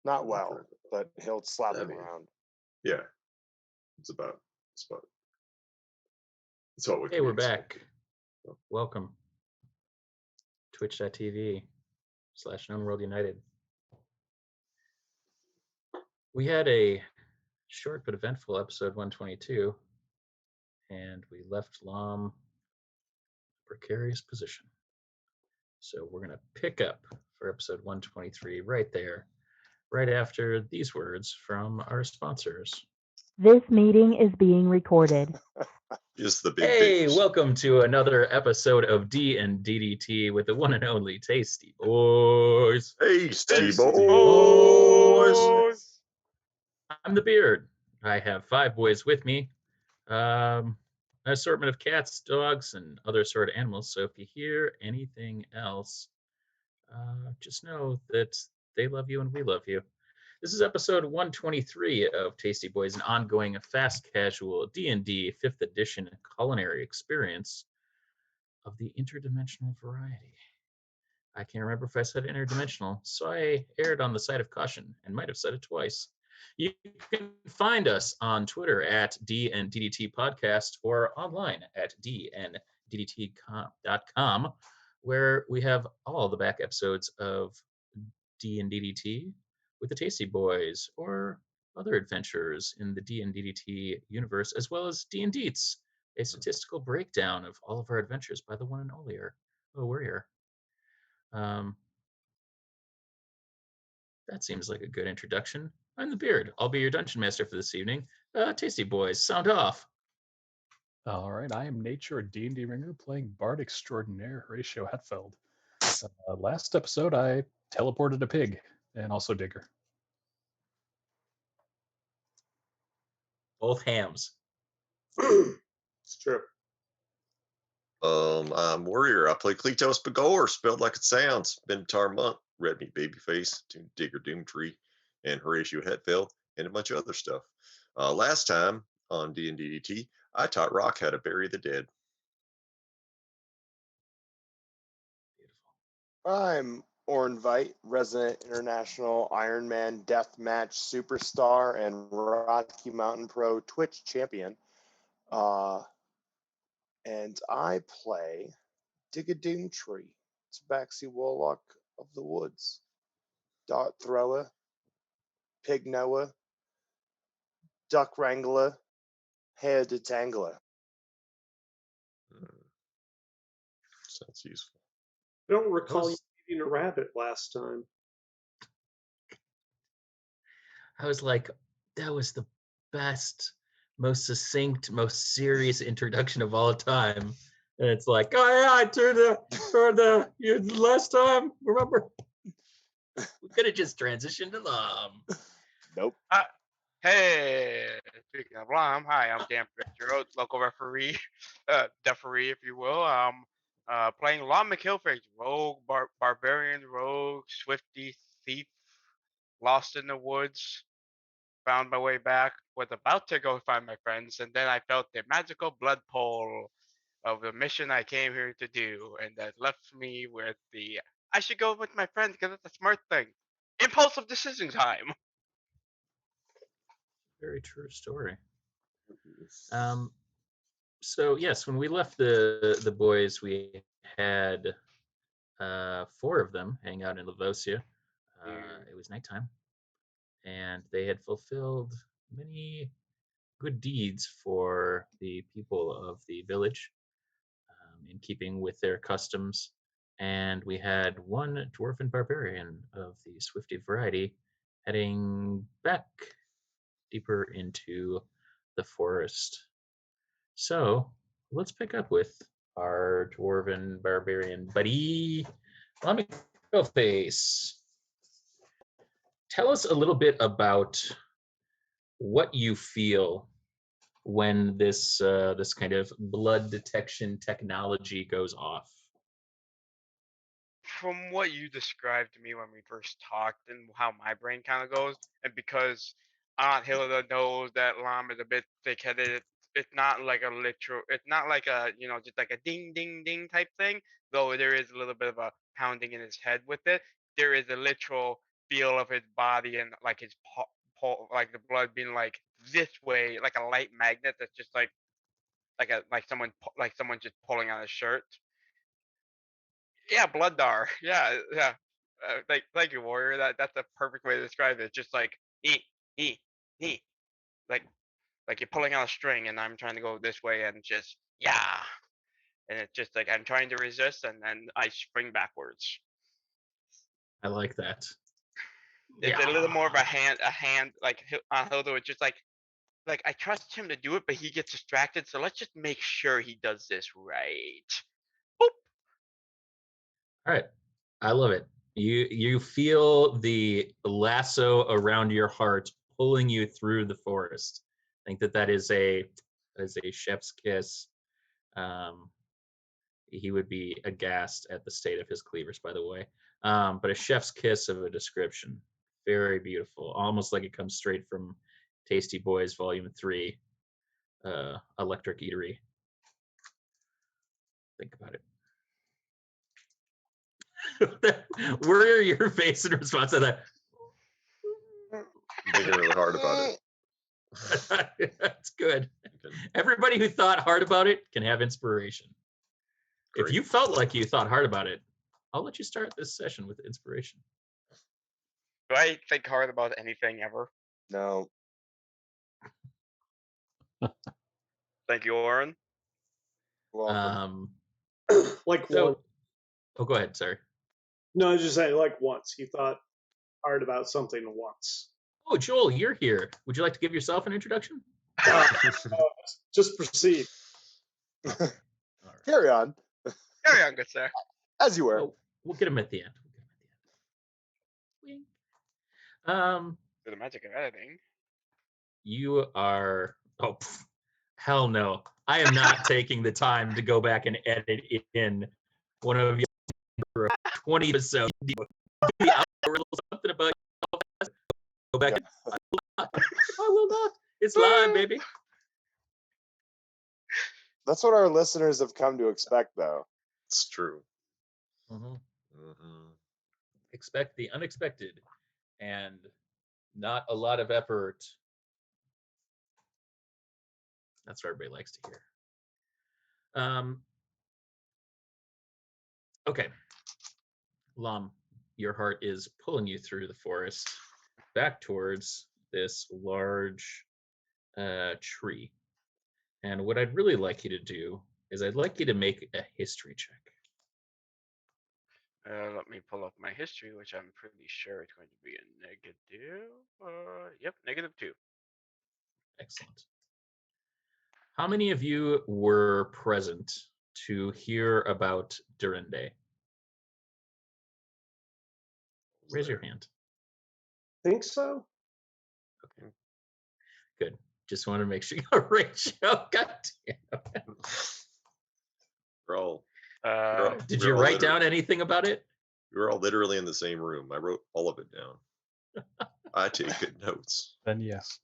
Not well, but he'll slap I him mean, around. Yeah, it's about that's all we Hey, can we're expect. back. Welcome. Twitch.tv/Known World United. We had a short but eventful episode 122, and we left Lom in a precarious position. So we're going to pick up for episode 123 right there, right after these words from our sponsors. This meeting is being recorded. Just the big Hey, bitch. welcome to another episode of D and DDT with the one and only Tasty Boys. Tasty Tasty boys. boys. I'm the Beard. I have 5 boys with me. An assortment of cats, dogs, and other sort of animals. So if you hear anything else, just know that they love you and we love you. This is episode 123 of Tasty Boys, an ongoing fast casual D&D 5th edition culinary experience of the interdimensional variety. I can't remember if I said interdimensional, so I erred on the side of caution and might have said it twice. You can find us on Twitter at DNDDT Podcast or online at dnddt.com, where we have all the back episodes of DNDDT with the Tasty Boys or other adventures in the DNDDT universe, as well as D&Deets, a statistical breakdown of all of our adventures by the one and only Warrior. That seems like a good introduction. I'm the Beard. I'll be your dungeon master for this evening. Tasty Boys, sound off. All right, I am Nature, a D&D ringer, playing Bard Extraordinaire Horatio Hetfeld. Last episode, I teleported a pig, and also Digger. Both hams. It's true. I'm Warrior. I play Kleatos B'Goar, spelled like it sounds. Minotaur Monk, Red Meat Babyface, Digger Doomtree, and Horatio Hetfeld, and a bunch of other stuff. Last time on D&DDT, I taught Rock how to bury the dead. I'm Veidt, resident international Ironman deathmatch superstar and Rocky Mountain Pro Twitch champion. And I play Digga Doomtree, Tabaxi Warlock of the Woods, Dart Thrower, Pig Knower, Duck Wrangler, Hair Detangler. Sounds useful. I don't recall you eating a rabbit last time. I was like, that was the best, most succinct, most serious introduction of all time. And it's like, oh yeah, I turned the last time, remember? We could have just transitioned to Lom. Nope. Hey, speaking of Lom, hi, I'm Dan Fitzgerald, local referee, deferee, if you will. Playing Lom McHillface, rogue, barbarian, rogue, swifty, thief, lost in the woods, found my way back, was about to go find my friends, and then I felt the magical blood pull of the mission I came here to do, and that left me with the, I should go with my friends because it's a smart thing. Impulsive decision time. Very true story. So yes, when we left the boys, we had 4 of them hang out in Lavosia. It was nighttime, and they had fulfilled many good deeds for the people of the village, in keeping with their customs. And we had one dwarven barbarian of the Swifty variety heading back deeper into the forest. So let's pick up with our dwarven barbarian buddy, Lom McHillface. Tell us a little bit about what you feel when this this kind of blood detection technology goes off. From what you described to me when we first talked and how my brain kind of goes, and because Aunt Hilda knows that Lom is a bit thick-headed, it's not like a literal, it's not like a, just like a ding, ding, ding type thing, though there is a little bit of a pounding in his head with it. There is a literal feel of his body and like his like the blood being like this way, like a light magnet that's just like someone just pulling on his shirt. Yeah, blood dar. Yeah, yeah. Thank you, warrior. That's a perfect way to describe it. Just like eat, eat, eat. Like you're pulling on a string, and I'm trying to go this way, and just yeah. And it's just like I'm trying to resist, and then I spring backwards. I like that. It's a little more of a hand like Hildo. It's just like I trust him to do it, but he gets distracted. So let's just make sure he does this right. Boop. All right, I love it. You feel the lasso around your heart pulling you through the forest. I think that is a chef's kiss. He would be aghast at the state of his cleavers, by the way. But a chef's kiss of a description. Very beautiful, almost like it comes straight from Tasty Boys Volume 3, Electric Eatery. Think about it. Where are your face in response to that? I'm thinking really hard about it. That's good. Everybody who thought hard about it can have inspiration. Great. If you felt like you thought hard about it, I'll let you start this session with inspiration. Do I think hard about anything ever? No. Thank you, Oren. Welcome. Like So, once. oh, go ahead. Sorry. No, I was just saying, like once. He thought hard about something once. Oh, Joel, you're here. Would you like to give yourself an introduction? Just proceed. All right. Carry on. Carry on, good sir. As you were. Oh, we'll get him at the end. Wink. To the magic of editing. You are. Oh, hell no! I am not taking the time to go back and edit in one of your 20 episodes. Something about go back. Yeah. I will not. It's live, baby. That's what our listeners have come to expect, though. It's true. Mm-hmm. Mm-hmm. Expect the unexpected, and not a lot of effort. That's what everybody likes to hear. Okay. Lom, your heart is pulling you through the forest back towards this large tree. And what I'd really like you to do is I'd like you to make a history check. Let me pull up my history, which I'm pretty sure it's going to be a negative. Yep, -2. Excellent. How many of you were present to hear about Durande? Raise your hand. Think so? Okay. Good. Just wanted to make sure you ratio. God damn. Did you write down anything about it? We were all literally in the same room. I wrote all of it down. I take good notes. Then yes.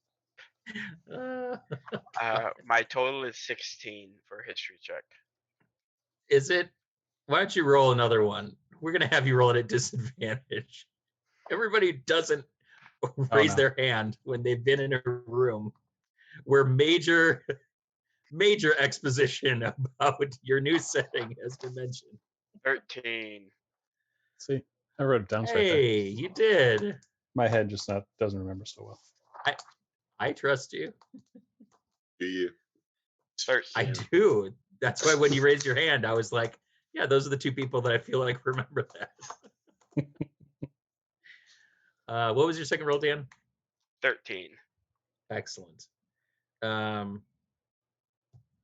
My total is 16 for history check. Is it? Why don't you roll another one? We're going to have you roll it at disadvantage. Everybody doesn't raise their hand when they've been in a room where major exposition about your new setting has been mentioned. 13. See, I wrote it down. Right there. Hey, you did. My head just doesn't remember so well. I trust you. Do you? 13. I do. That's why when you raised your hand, I was like, yeah, those are the two people that I feel like remember that. What was your second roll, Dan? 13. Excellent.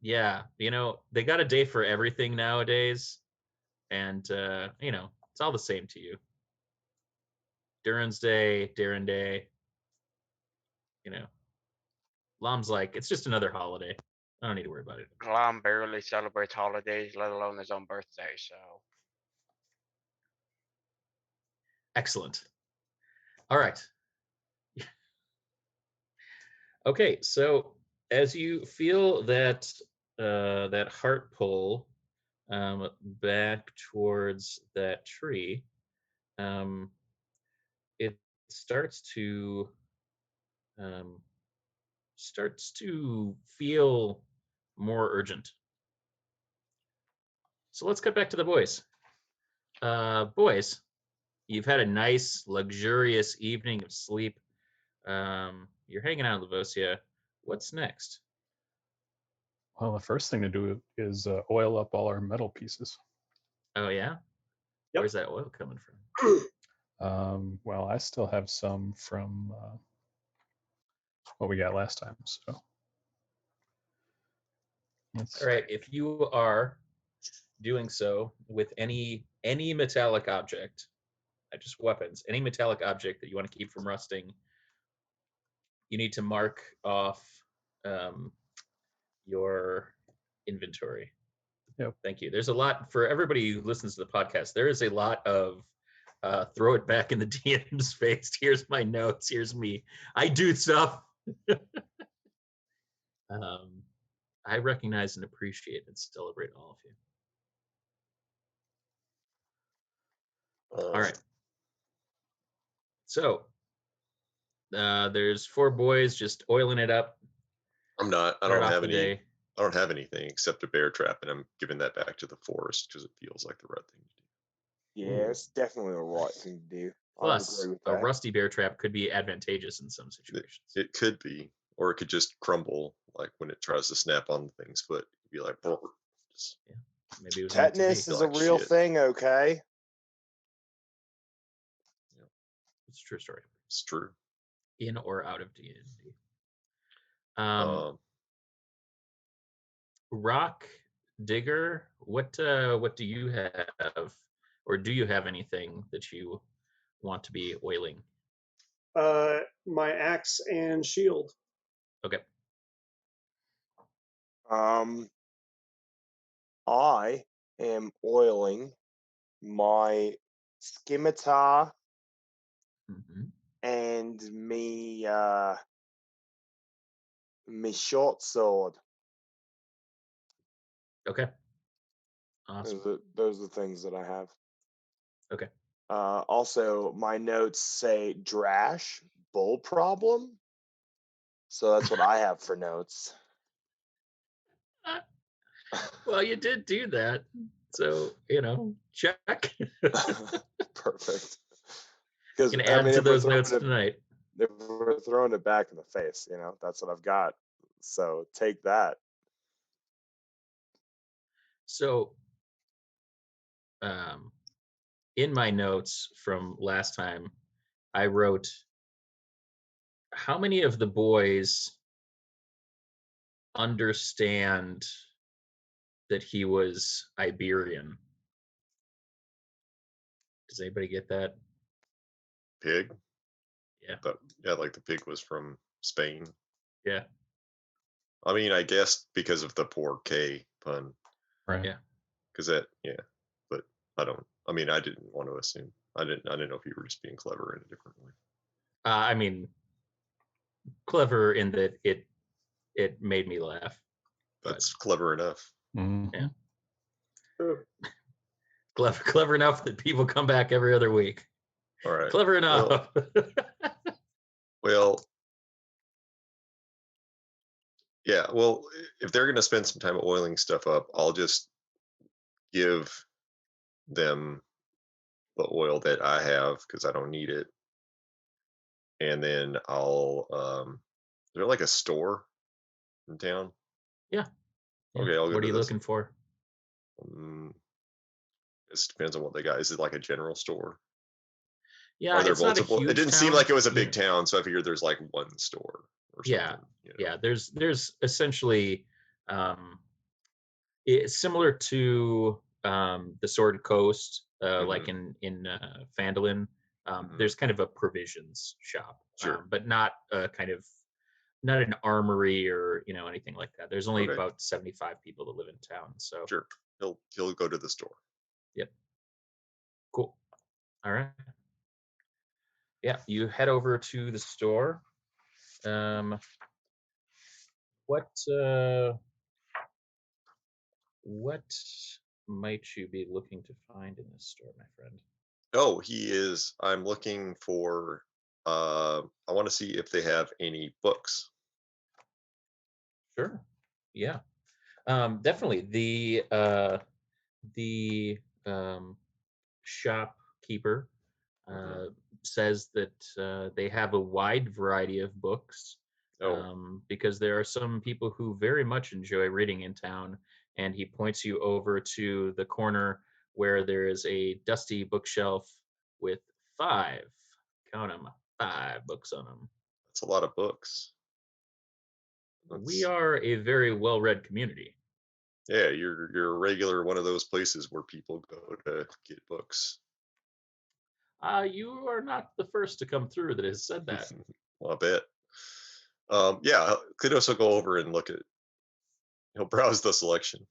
Yeah, they got a day for everything nowadays, and it's all the same to you. Duran's Day, Darren Day. Lom's like, it's just another holiday. I don't need to worry about it. Lom barely celebrates holidays, let alone his own birthday, so. Excellent. All right. Okay, so as you feel that that heart pull back towards that tree, starts to feel more urgent. So let's cut back to the boys. Boys, you've had a nice, luxurious evening of sleep. You're hanging out in Lavosia. What's next? Well, the first thing to do is oil up all our metal pieces. Oh yeah? Yep. Where's that oil coming from? Well, I still have some from what we got last time. So, All right. If you are doing so with any metallic object, not just weapons, any metallic object that you want to keep from rusting, you need to mark off your inventory. Yep. Thank you. There's a lot for everybody who listens to the podcast. There is a lot of throw it back in the DM's face. Here's my notes. Here's me. I do stuff. I recognize and appreciate and celebrate all of you. All right. So there's 4 boys just oiling it up. I'm not. I Start don't off have the any. day. I don't have anything except a bear trap, and I'm giving that back to the forest because it feels like the right thing to do. Yeah, it's definitely the right thing to do. I would Plus, agree with a that. rusty bear trap could be advantageous in some situations. It could be, or it could just crumble, like when it tries to snap on things. But it'd be like, just, Yeah, maybe it was meant to be. Tetanus is a like real shit. thing, okay? It's a true story. It's true. In or out of D&D. Rock Digger, what do you have, or do you have anything that you want to be oiling? My axe and shield. Okay. I am oiling my scimitar and me short sword. Okay. Awesome. Those are the things that I have. Okay. Also, my notes say Drash, bull problem. So that's what I have for notes. Well, you did do that. So, check. Perfect. You can add to those notes tonight. If we're throwing it back in the face, that's what I've got. So take that. So, in my notes from last time, I wrote, how many of the boys understand that he was Iberian? Does anybody get that? Pig? Yeah. Like the pig was from Spain. Yeah. I mean, I guess because of the poor K pun. Right. Yeah. Because but I didn't want to assume. I didn't know if you were just being clever in a different way. I mean, clever in that it made me laugh. That's clever enough. Mm-hmm. Yeah. Clever enough that people come back every other week. All right. Clever enough. Well, yeah. Well, if they're going to spend some time oiling stuff up, I'll just give them the oil that I have because I don't need it. And then I'll is there like a store in town? Yeah. Okay, I'll go what to are you this. looking for? This depends on what they got. Is it like a general store? Yeah, Are there it's not a multiple? huge It didn't seem town. like it was a big town, so I figured there's like one store or something. Yeah. There's essentially it's similar to the Sword Coast, like in Phandalin. There's kind of a provisions shop, Sure. but not not an armory or anything like that. There's only about 75 people that live in town, so sure, he'll go to the store. Yep. Cool. All right. Yeah, you head over to the store. What might you be looking to find in this store, my friend? Oh, I'm looking for I want to see if they have any books. Sure. Yeah. Definitely. The shopkeeper says that they have a wide variety of books. Because there are some people who very much enjoy reading in town, and he points you over to the corner where there is a dusty bookshelf with 5, count them, 5 books on them. That's a lot of books. We are a very well-read community. Yeah, you're a regular one of those places where people go to get books. You are not the first to come through that has said that. Well, I bet. Yeah, Kleatos will go over and he'll browse the selection.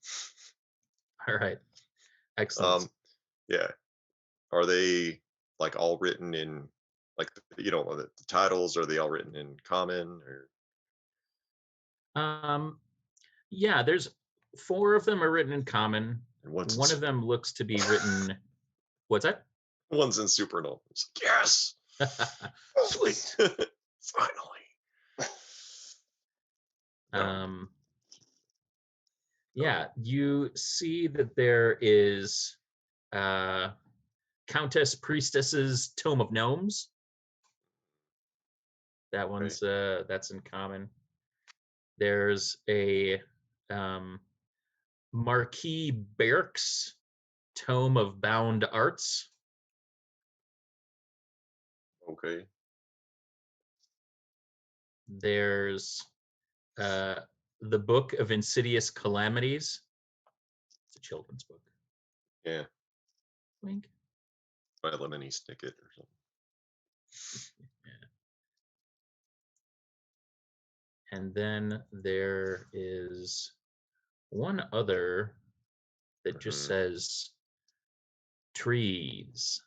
All right. Excellent. Yeah. Are they like all written in like the titles? Are they all written in common or? Yeah, there's 4 of them are written in common. And one's One of them looks to be written. What's that? One's in supernormal. It's like, yes. Sweet. Finally. Yeah, you see that there is Countess Priestess's Tome of Gnomes. That one's that's in common. There's a Marquis Berk's Tome of Bound Arts. Okay. There's the Book of Insidious Calamities. It's a children's book. Yeah. Wink. By Lemony Snicket or something. Yeah. And then there is one other that just says trees.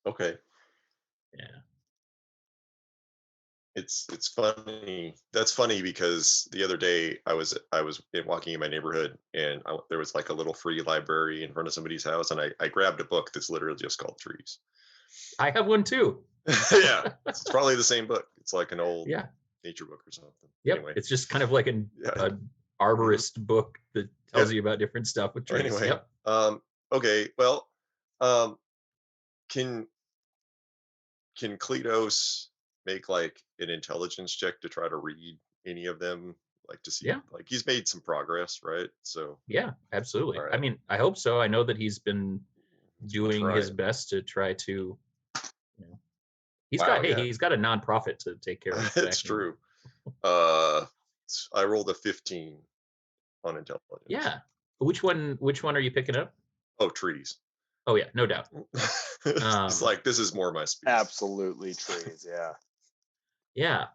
Okay. Yeah. It's funny. That's funny because the other day I was walking in my neighborhood and there was like a little free library in front of somebody's house, and I grabbed a book that's literally just called Trees. I have one too. Yeah, it's probably the same book. It's like an old nature book or something. Yep. Anyway. It's just kind of like an arborist book that tells you about different stuff with trees. Anyway, yep. Okay. Well, can Kleatos make like an intelligence check to try to read any of them, like to see like he's made some progress, right? So yeah, absolutely. Right. I mean, I hope so. I know that he's been doing his best to try to, he's got a nonprofit to take care of. It's true. I rolled a 15 on intelligence. Yeah. Which one are you picking up? Oh, trees. Oh yeah, no doubt. It's like, this is more my speed. Absolutely trees. Yeah. Yeah.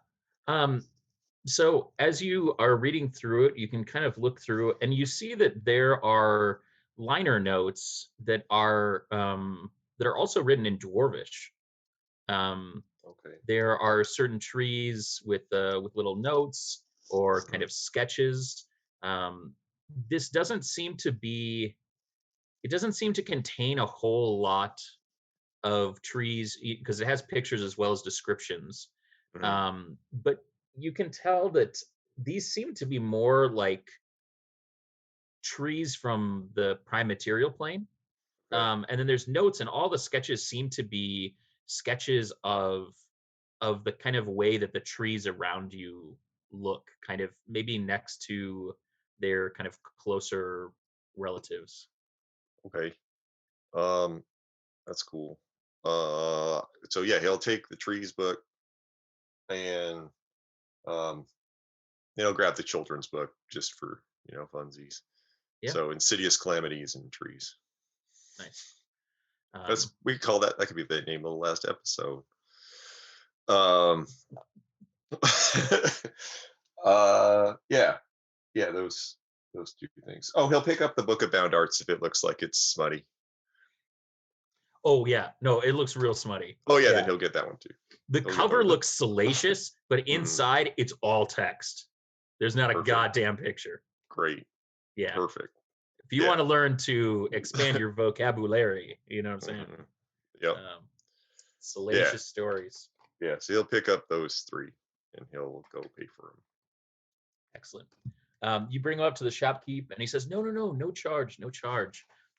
So as you are reading through it, you can kind of look through and you see that there are liner notes that are also written in Dwarvish. Okay. There are certain trees with little notes or kind of sketches. This doesn't seem to contain a whole lot of trees because it has pictures as well as descriptions. But you can tell that these seem to be more like trees from the prime material plane. And then there's notes, and all the sketches seem to be sketches of the kind of way that the trees around you look, kind of maybe next to their kind of closer relatives. Okay. That's cool. So yeah, he'll take the trees book and he'll grab the children's book just for funsies. Yeah. So Insidious Calamities and Trees. Nice. We call that could be the name of the last episode. Yeah, those 2 things. Oh, he'll pick up the Book of Bound Arts if it looks like it's smutty. Oh yeah, no, it looks real smutty. Oh yeah, then he'll get that one too. The cover looks salacious, but inside it's all text. There's not a goddamn picture. Great. Yeah. Perfect. If you want to learn to expand your vocabulary, you know what I'm saying? Yep. Salacious stories. Yeah, so he'll pick up those 3 and he'll go pay for them. Excellent. You bring them up to the shopkeep, and he says, no charge.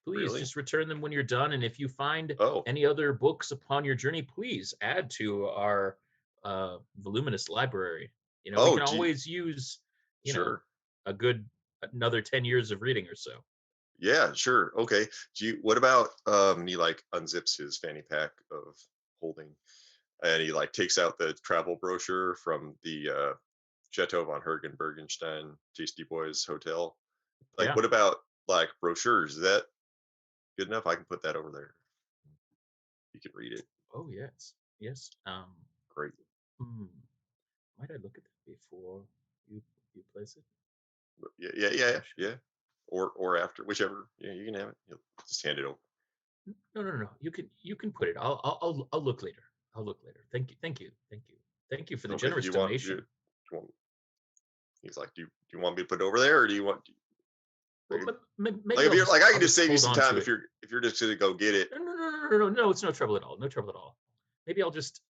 Please Really? just return them when you're done. And if you find Oh, any other books upon your journey, please add to our voluminous library. We can always use, sure. another 10 years of reading or so. Yeah, sure. Okay. What about he like unzips his fanny pack of holding and he like takes out the travel brochure from the Chateau von Hergenbergenstein Tasty Boys Hotel. Like, Yeah. what about like brochures? Is that good enough? I can put that over there. You can read it. Oh, yes. Great. Might I look at that before you place it? Yeah. Or after, whichever. Yeah, you can have it. You'll just hand it over. No. You can put it. I'll look later. Thank you for the Okay, generous donation. He's like, do you want me to put it over there, or do you want? Well, maybe Like, if you're like, I can just save you some time hold if you're just gonna go get it. No, it's no trouble at all. Maybe I'll just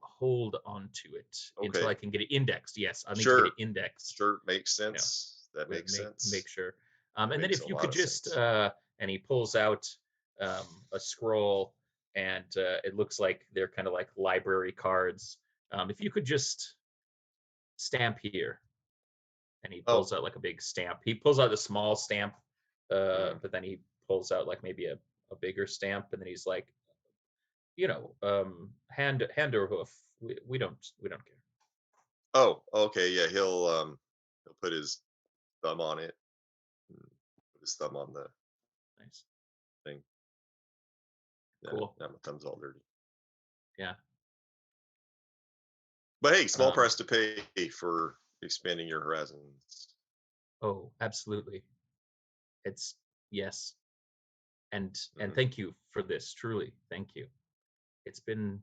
hold on to it until I can get it indexed. Yes, I'll need to get it indexed. Sure, makes sense. That makes sense. Make sure. And then if you could just and he pulls out a scroll, and it looks like they're kind of like library cards. If you could just stamp here. And he pulls out like a big stamp. He pulls out a small stamp, but then he pulls out like maybe a bigger stamp, and then he's like, hand or hoof. We don't care. Oh, okay, yeah. He'll put his thumb on it. Put his thumb on the nice thing. Cool. Now my thumb's all dirty. Yeah. But hey, small price to pay for expanding your horizons. Oh, absolutely. It's yes. And thank you for this. Truly, thank you. It's been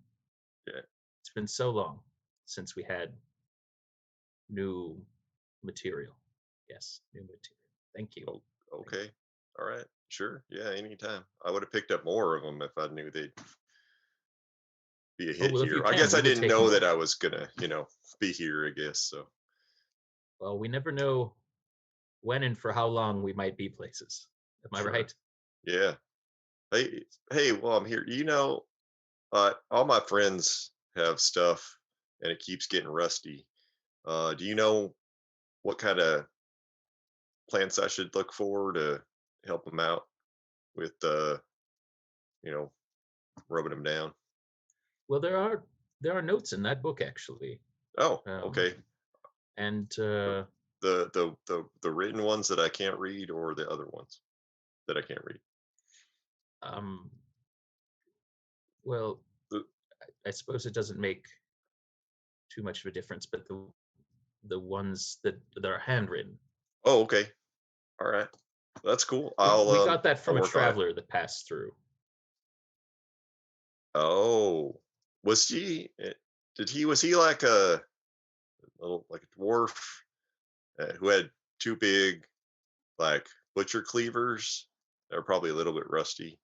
so long since we had new material. Yes, new material. Thank you. Oh, okay. All right. Sure. Yeah, anytime. I would have picked up more of them if I knew they'd be a hit here. I guess I didn't know that I was gonna, be here, I guess. So. Well, we never know when and for how long we might be places. Am I right? Yeah. Hey, well, I'm here. All my friends have stuff and it keeps getting rusty. Do you know what kind of plants I should look for to help them out with, rubbing them down? Well, there are notes in that book actually. Oh, okay. And the written ones that I can't read, or the other ones that I can't read? Well, I suppose it doesn't make too much of a difference, but the ones that are handwritten. Oh, okay. All right. That's cool. We got that from a traveler that passed through. Oh, was he like a dwarf who had two big like butcher cleavers that were probably a little bit rusty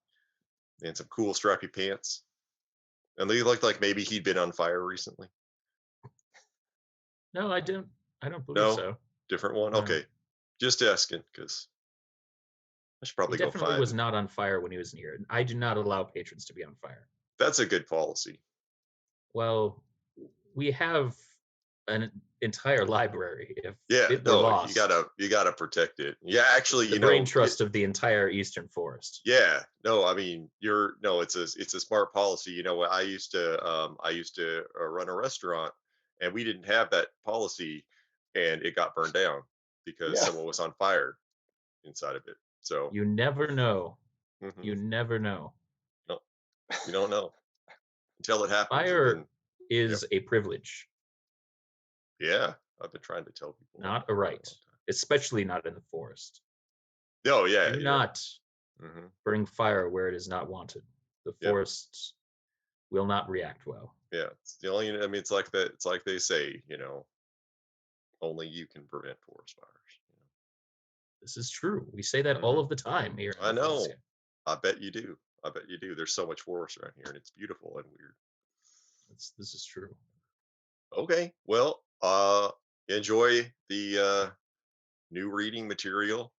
and some cool strappy pants? And they looked like maybe he'd been on fire recently. No, I don't believe so. Different one. Okay, just asking because I should probably go find. He definitely was not on fire when he was near. I do not allow patrons to be on fire. That's a good policy. Well, we have an entire library. If it were lost, you gotta protect it. Yeah, actually, the brain trust of the entire Eastern Forest. Yeah, no, I mean it's a smart policy. I used to run a restaurant, and we didn't have that policy, and it got burned down because someone was on fire inside of it. So you never know. Mm-hmm. You never know. No, you don't know until it happens. Fire is a privilege. Yeah, I've been trying to tell people. Not a right, especially not in the forest. Oh yeah. Do not bring fire where it is not wanted. The forests will not react well. Yeah, it's the only. I mean, it's like that. It's like they say, only you can prevent forest fires. This is true. We say that all of the time here. I know. I bet you do. There's so much forest around here, and it's beautiful and weird. This is true. Okay, well, enjoy the new reading material,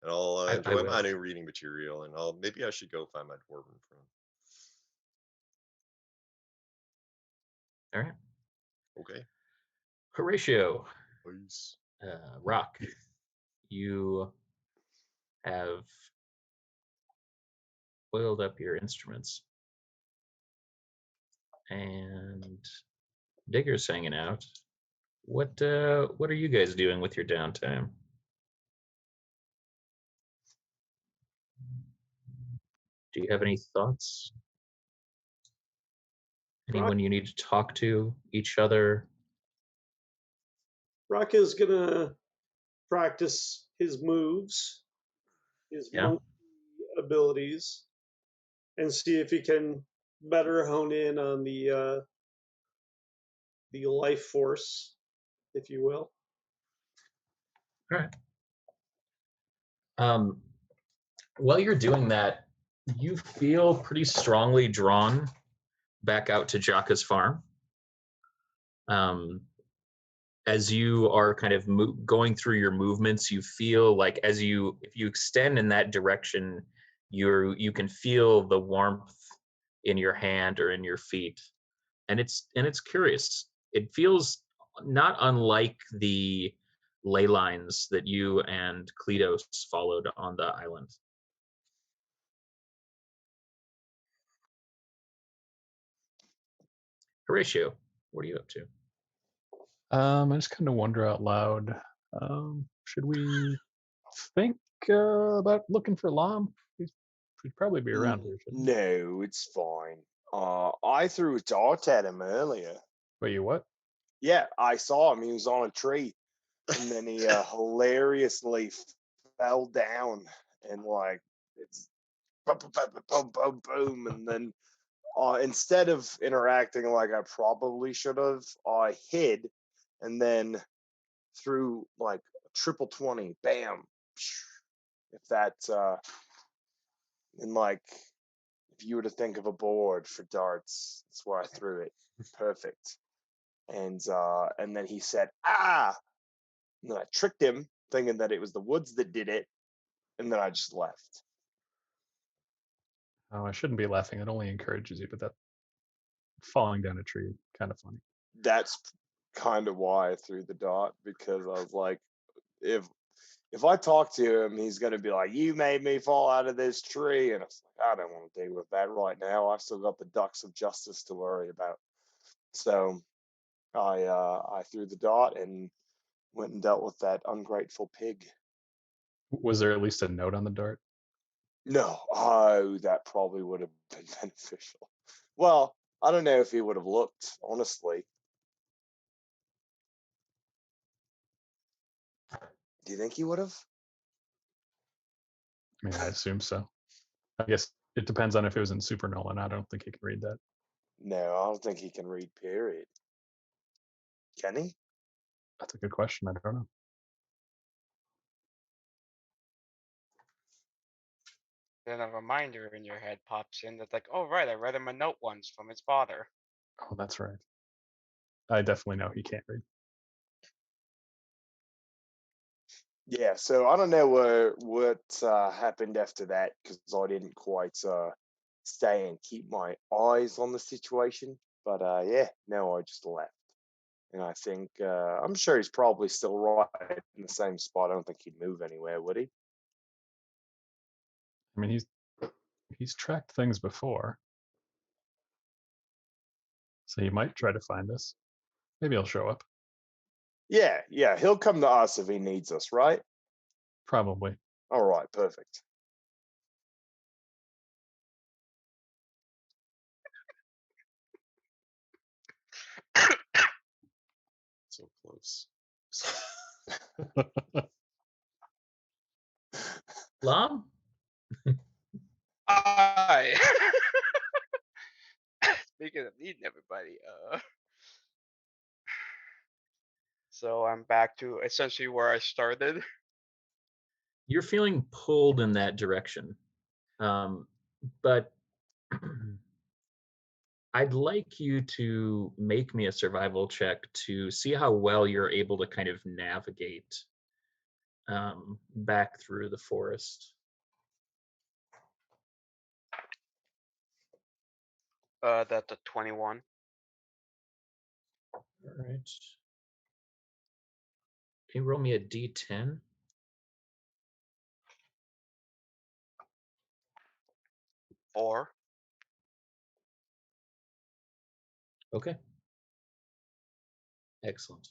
and I'll I enjoy my will. new reading material, and maybe I should go find my dwarven friend. All right. Okay, Horatio, peace. Rock, you have oiled up your instruments, and Digger's hanging out. What are you guys doing with your downtime? Do you have any thoughts? Anyone you need to talk to? Each other? Rock is gonna practice his moves, his Yeah. monkey abilities, and see if he can better hone in on the life force, if you will. All right. While you're doing that, you feel pretty strongly drawn back out to Jaka's farm. As you are kind of going through your movements, you feel like if you extend in that direction, you can feel the warmth in your hand or in your feet, and it's curious. It feels not unlike the ley lines that you and Kleatos followed on the island. Horatio, what are you up to? I just kind of wonder out loud. Should we think about looking for Lom? He'd probably be around here, shouldn't he? No, it's fine. I threw a dart at him earlier. Wait, you what? Yeah, I saw him. He was on a tree, and then he hilariously fell down, and like it's boom, boom, boom, boom, boom, and then instead of interacting like I probably should have, I hid, and then threw like triple 20, bam. If that's and like if you were to think of a board for darts, that's where I threw it. Perfect. And then he said, "Ah!" And then I tricked him, thinking that it was the woods that did it, and then I just left. Oh, I shouldn't be laughing. It only encourages you, but that falling down a tree, kind of funny. That's kind of why I threw the dart, because I was like, if I talk to him, he's going to be like, "You made me fall out of this tree," and I was like, I don't want to deal with that right now. I've still got the ducks of justice to worry about. So I threw the dart and went and dealt with that ungrateful pig. Was there at least a note on the dart? No, oh, that probably would have been beneficial. Well, I don't know if he would have looked, honestly. Do you think he would have? I mean, I assume so. I guess it depends on if it was in Supernolan. I don't think he can read that. No, I don't think he can read, period. Can he? That's a good question. I don't know. Then a reminder in your head pops in that's like, oh right, I read him a note once from his father. Oh, that's right. I definitely know he can't read. Yeah, so I don't know what happened after that, because I didn't quite stay and keep my eyes on the situation. But yeah, no, I just left. And I think, I'm sure he's probably still right in the same spot. I don't think he'd move anywhere, would he? I mean, he's tracked things before, so he might try to find us. Maybe he'll show up. Yeah, he'll come to us if he needs us, right? Probably. All right, perfect. So close. Lom? Hi. Speaking of needing everybody, so I'm back to essentially where I started. You're feeling pulled in that direction, but I'd like you to make me a survival check to see how well you're able to kind of navigate back through the forest. That's a 21. All right. Can you roll me a d10? 4. Okay. Excellent.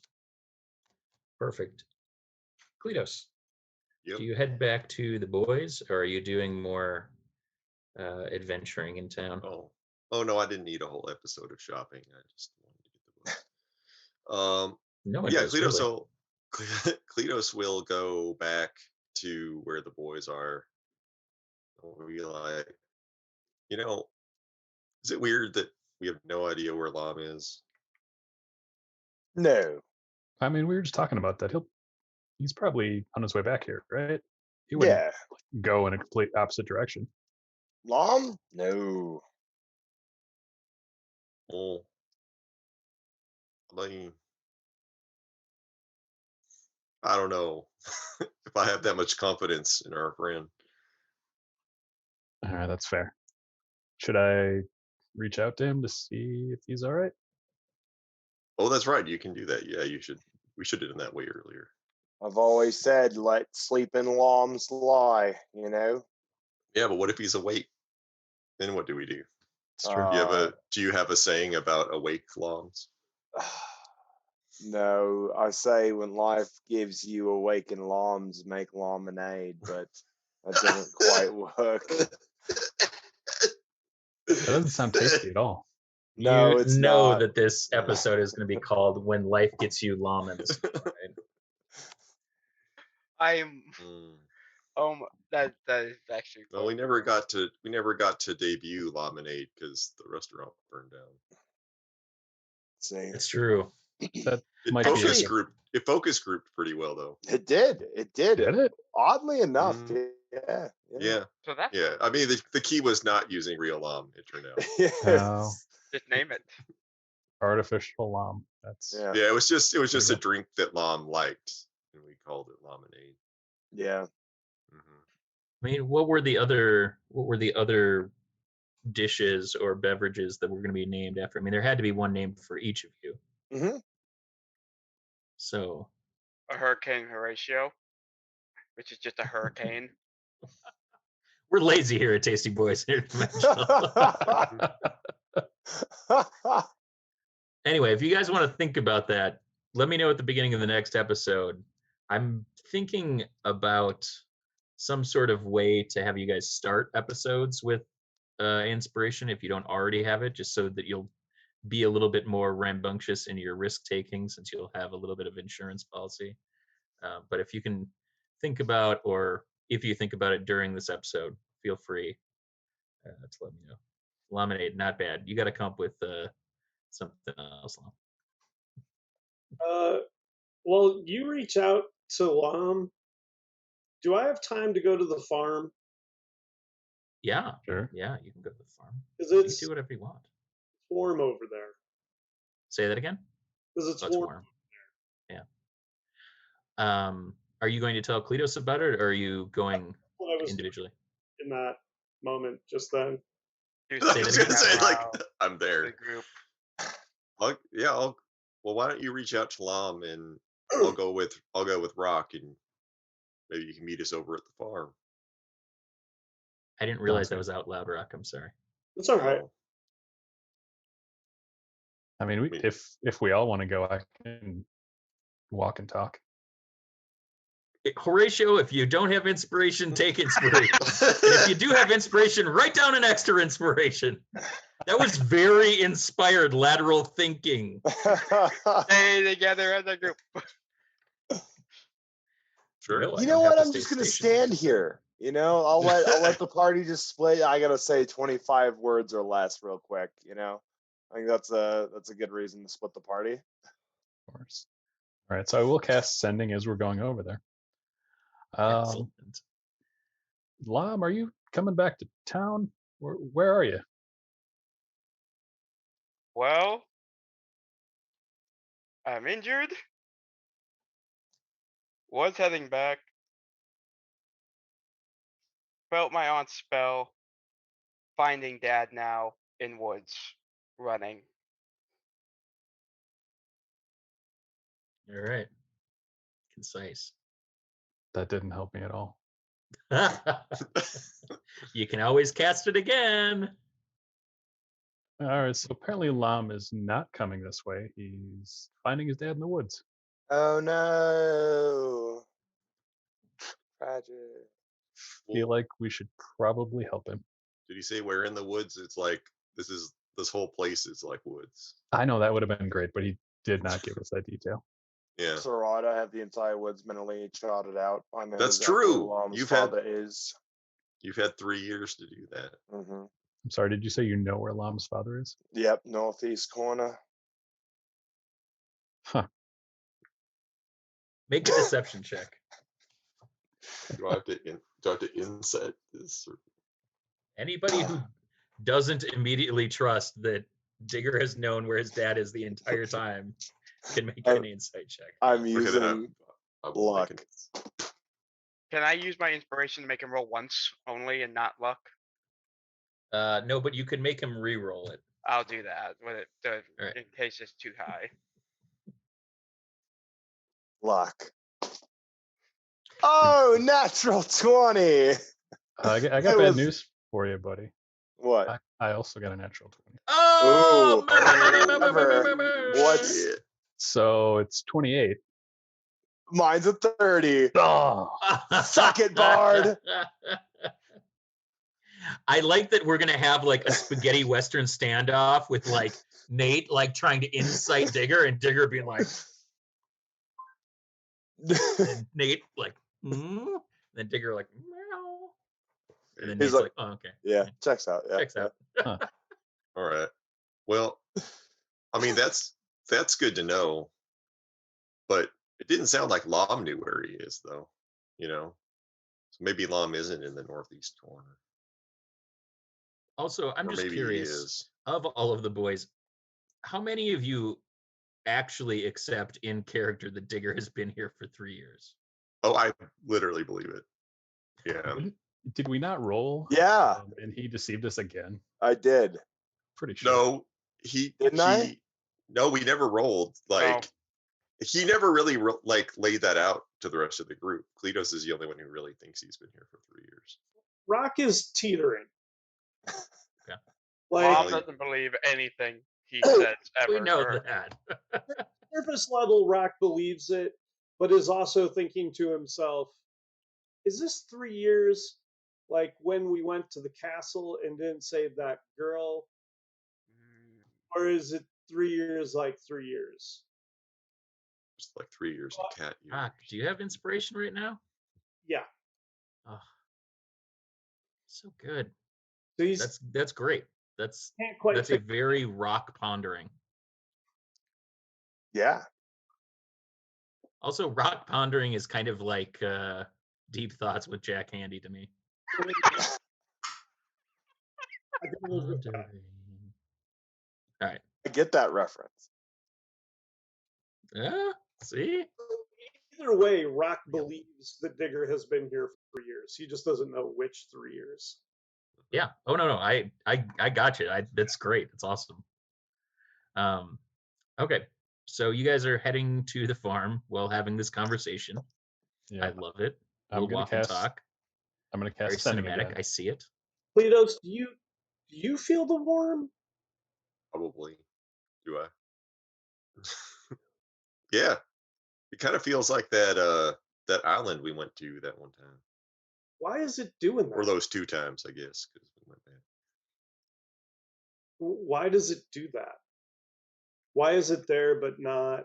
Perfect. Kleatos, Yep. do you head back to the Boyz, or are you doing more adventuring in town? Oh no, I didn't need a whole episode of shopping. I just wanted to get the book. No one Yeah, does, Kleatos. really. So Kleatos will go back to where the boys are. We'll be like, is it weird that we have no idea where Lom is? No. I mean, we were just talking about that. He's probably on his way back here, right? He wouldn't Yeah. go in a complete opposite direction. Lom? No. Well, I mean, I don't know if I have that much confidence in our friend. All right, that's fair. Should I reach out to him to see if he's all right? Oh, that's right. You can do that. Yeah, you should. We should have done that way earlier. I've always said, let sleeping Loms lie, you know? Yeah, but what if he's awake? Then what do we do? It's true. Do you have a saying about awake Loms? No, I say when life gives you awakened Loms, make lemonade, but that doesn't quite work. That doesn't sound tasty at all. No, you it's know not. that this episode is going to be called "When Life Gets You Lamans." Right? I'm Mm. that is actually Well, we funny. never got to debut Lemonade because the restaurant burned down. See, It's true. That It might be focus grouped pretty well though. it did. It did. Did it? Oddly enough, Mhm. yeah. Yeah. So that's Yeah. I mean, the key was not using real Lom, it turned out. Yes. Oh, just name it. artificial Lom. That's Yeah. Yeah, it was just Pretty a good. drink that Lom liked, and we called it Lemonade. Yeah. Hmm. I mean, what were the other dishes or beverages that were going to be named after? I mean, there had to be one name for each of you. Mm-hmm. So A Hurricane Horatio, which is just a hurricane. we're lazy here at Tasty Boys Interdimensional. Anyway, if you guys want to think about that, let me know at the beginning of the next episode. I'm thinking about some sort of way to have you guys start episodes with inspiration if you don't already have it, just so that you'll be a little bit more rambunctious in your risk taking, since you'll have a little bit of insurance policy. But if you can think about, or if you think about it during this episode, feel free to let me know. Lemonade, not bad. You got to come up with something else. Well, you reach out to Lom. Do I have time to go to the farm? Yeah, Sure. yeah, you can go to the farm. Because You it's can do whatever you want. warm over there. Say that again. Because it's Oh, it's warm. warm. Yeah. Are you going to tell Kleatos about it, or are you going What I was individually? in that moment just then. You I Say was that gonna again. say, like, Wow. I'm The there. group. Well, why don't you reach out to Lom, and I'll go with Rock, and maybe you can meet us over at the farm. I didn't realize Sounds that good. was out loud, Rock. I'm sorry. It's all right. Oh, I mean, Me- if we all want to go, I can walk and talk. Horatio, if you don't have inspiration, take inspiration. And if you do have inspiration, write down an extra inspiration. That was very inspired lateral thinking. Stay together as a group. Sure. No, I You don't know have what? to I'm stay just gonna stationary, stand just here. You know, I'll let the party just split. I gotta say 25 words or less real quick. You know, I think that's a good reason to split the party. Of course. All right, so I will cast sending as we're going over there. Excellent. Lom, are you coming back to town? Where are you? Well, I'm injured. Was heading back. Felt my aunt's spell. Finding dad now in woods. Running. All right. Concise. That didn't help me at all. You can always cast it again. All right, so apparently Lom is not coming this way. He's finding his dad in the woods. Oh no. Tragic. Feel like we should probably help him. Did he say where in the woods? It's like this whole place is like woods. I know that would have been great, but he did not give us that detail. Yeah, So right, I have the entire woods mentally charted out. I know That's exactly true. where Lom's You've had- father is. you've had 3 years to do that. Hmm. I'm sorry, did you say you know where Lom's father is? Yep, northeast corner. Huh. Make a deception check. Do I have to inset this? Or... Anybody who doesn't immediately trust that Digger has known where his dad is the entire time can make an insight check. I'm Okay, then using I will make luck. Can I use my inspiration to make him roll once only and not luck? No, but you can make him re-roll it. I'll do that with it Alright. in case it's too high. Luck. Oh, natural 20. I got It bad was- news for you, buddy. What? I also got a natural 20. Oh, Ooh, what's Shit. So it's 28. mine's a 30. Oh, Suck it, Bard. I like that we're gonna have like a spaghetti western standoff with like Nate like trying to incite Digger and Digger being like, and Nate like, then Digger like, meow. And then He's Nate's like, like, oh, okay. yeah, checks out. Yeah, Checks out. All right. Well, I mean that's good to know, but it didn't sound like Lom knew where he is, though. You know, so maybe Lom isn't in the northeast corner, Also, I'm or just maybe curious, he is. of all of the boys, how many of you actually accept in character that Digger has been here for 3 years? Oh, I literally believe it. Yeah. did we not roll? Yeah, And he deceived us again. I did. Pretty sure. No, he Didn't I? No, we never rolled. Like No. he never really like laid that out to the rest of the group. Kleatos is the only one who really thinks he's been here for 3 years. Rock is teetering. Okay. Like Mom doesn't believe anything he says ever. We know or- that. surface level, Rock believes it, but is also thinking to himself, is this 3 years like when we went to the castle and didn't save that girl? Or is it 3 years like 3 years? Just like 3 years of cat years. Ah, do you have inspiration right now? Yeah. Oh, so good. So he's That's great. That's can't quite a think. very Rock pondering. Yeah. Also, Rock pondering is kind of like Deep Thoughts with Jack Handy to me. Pondering. All right. I get that reference. Yeah. See. Either way, Rock believes that Digger has been here for 3 years. He just doesn't know which 3 years. Yeah. Oh no. I got you. That's great. That's awesome. Okay. So you guys are heading to the farm while having this conversation. Yeah. I love it. I'm We'll gonna walk and cast- talk. I'm going to Very cast sending cinematic. again. I see it. Kleatos, do you feel the worm? Probably. Do I? Yeah. It kind of feels like that island we went to that one time. Why is it doing that? Or those 2 times, I guess, because we went back. Why does it do that? Why is it there but not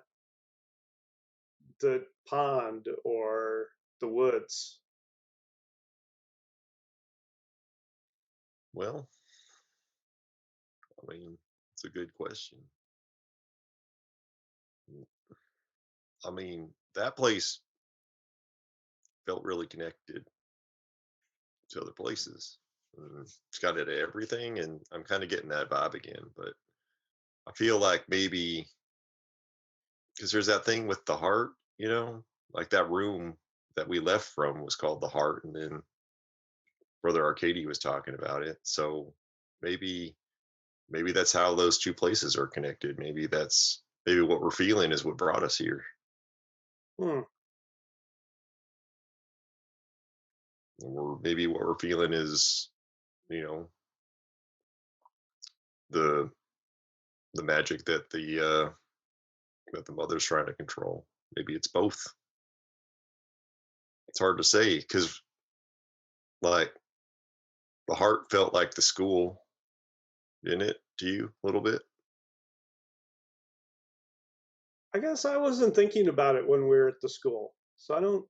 the pond or the woods? Well, I mean, it's a good question. I mean, that place felt really connected to other places. It's got it everything, and I'm kind of getting that vibe again. But I feel like maybe because there's that thing with the heart, like that room that we left from was called the heart, and then Brother Arcady was talking about it. So maybe that's how those two places are connected. Maybe what we're feeling is what brought us here. Or maybe what we're feeling is, the magic that the mother's trying to control. Maybe it's both. It's hard to say because, like, the heart felt like the school, didn't it, to you a little bit? I guess I wasn't thinking about it when we were at the school, so I don't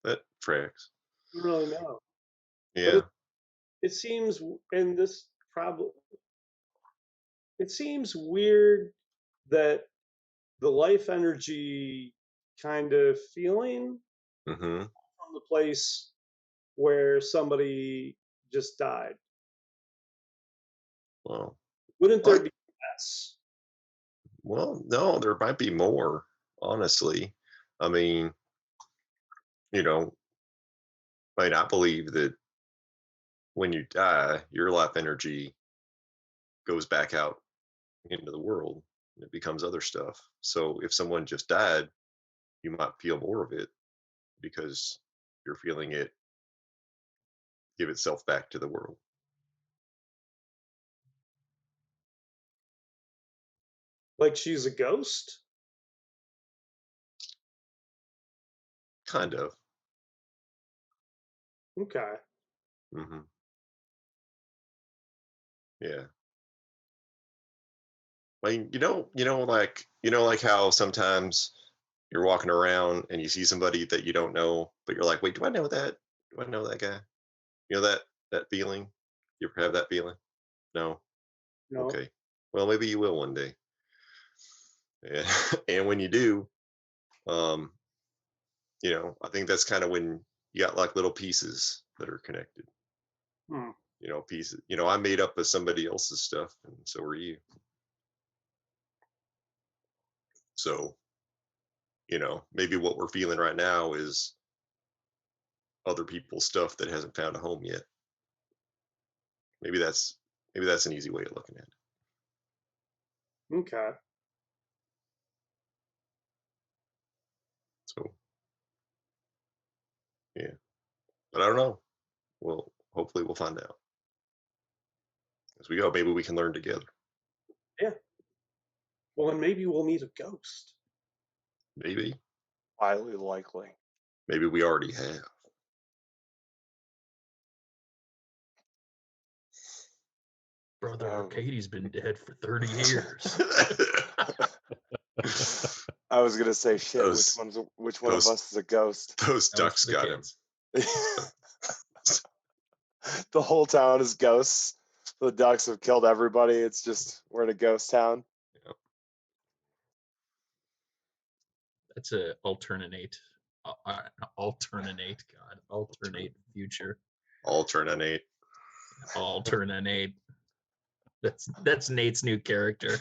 That tracks. really know. Yeah. But it seems, and this probably, it seems weird that the life energy kind of feeling Mm-hmm. from the place where somebody just died. Well, Wouldn't there be less? Well, no, there might be more, honestly. I mean, I believe that when you die, your life energy goes back out into the world and it becomes other stuff. So if someone just died, you might feel more of it because you're feeling it give itself back to the world. Like she's a ghost? Kind of. Okay. Mm-hmm. Yeah. I mean, like how sometimes you're walking around and you see somebody that you don't know, but you're like, wait, do I know that? Do I know that guy? You know that feeling? You ever have that feeling? No? No. Okay. Well, maybe you will one day. Yeah. And when you do, I think that's kind of when you got like little pieces that are connected. Pieces. I made up of somebody else's stuff, and so are you. So, maybe what we're feeling right now is other people's stuff that hasn't found a home yet. Maybe that's an easy way of looking at it. Okay. So, yeah, but I don't know. Well, hopefully we'll find out as we go. Maybe we can learn together. Yeah. Well, and maybe we'll meet a ghost. Maybe. Highly likely. Maybe we already have. Brother Arcady's been dead for 30 years. I was gonna say shit. Which one of us is a ghost? Those ducks got him. The whole town is ghosts. The ducks have killed everybody. It's just we're in a ghost town. Yep. That's a alternate future. Alternate. That's Nate's new character.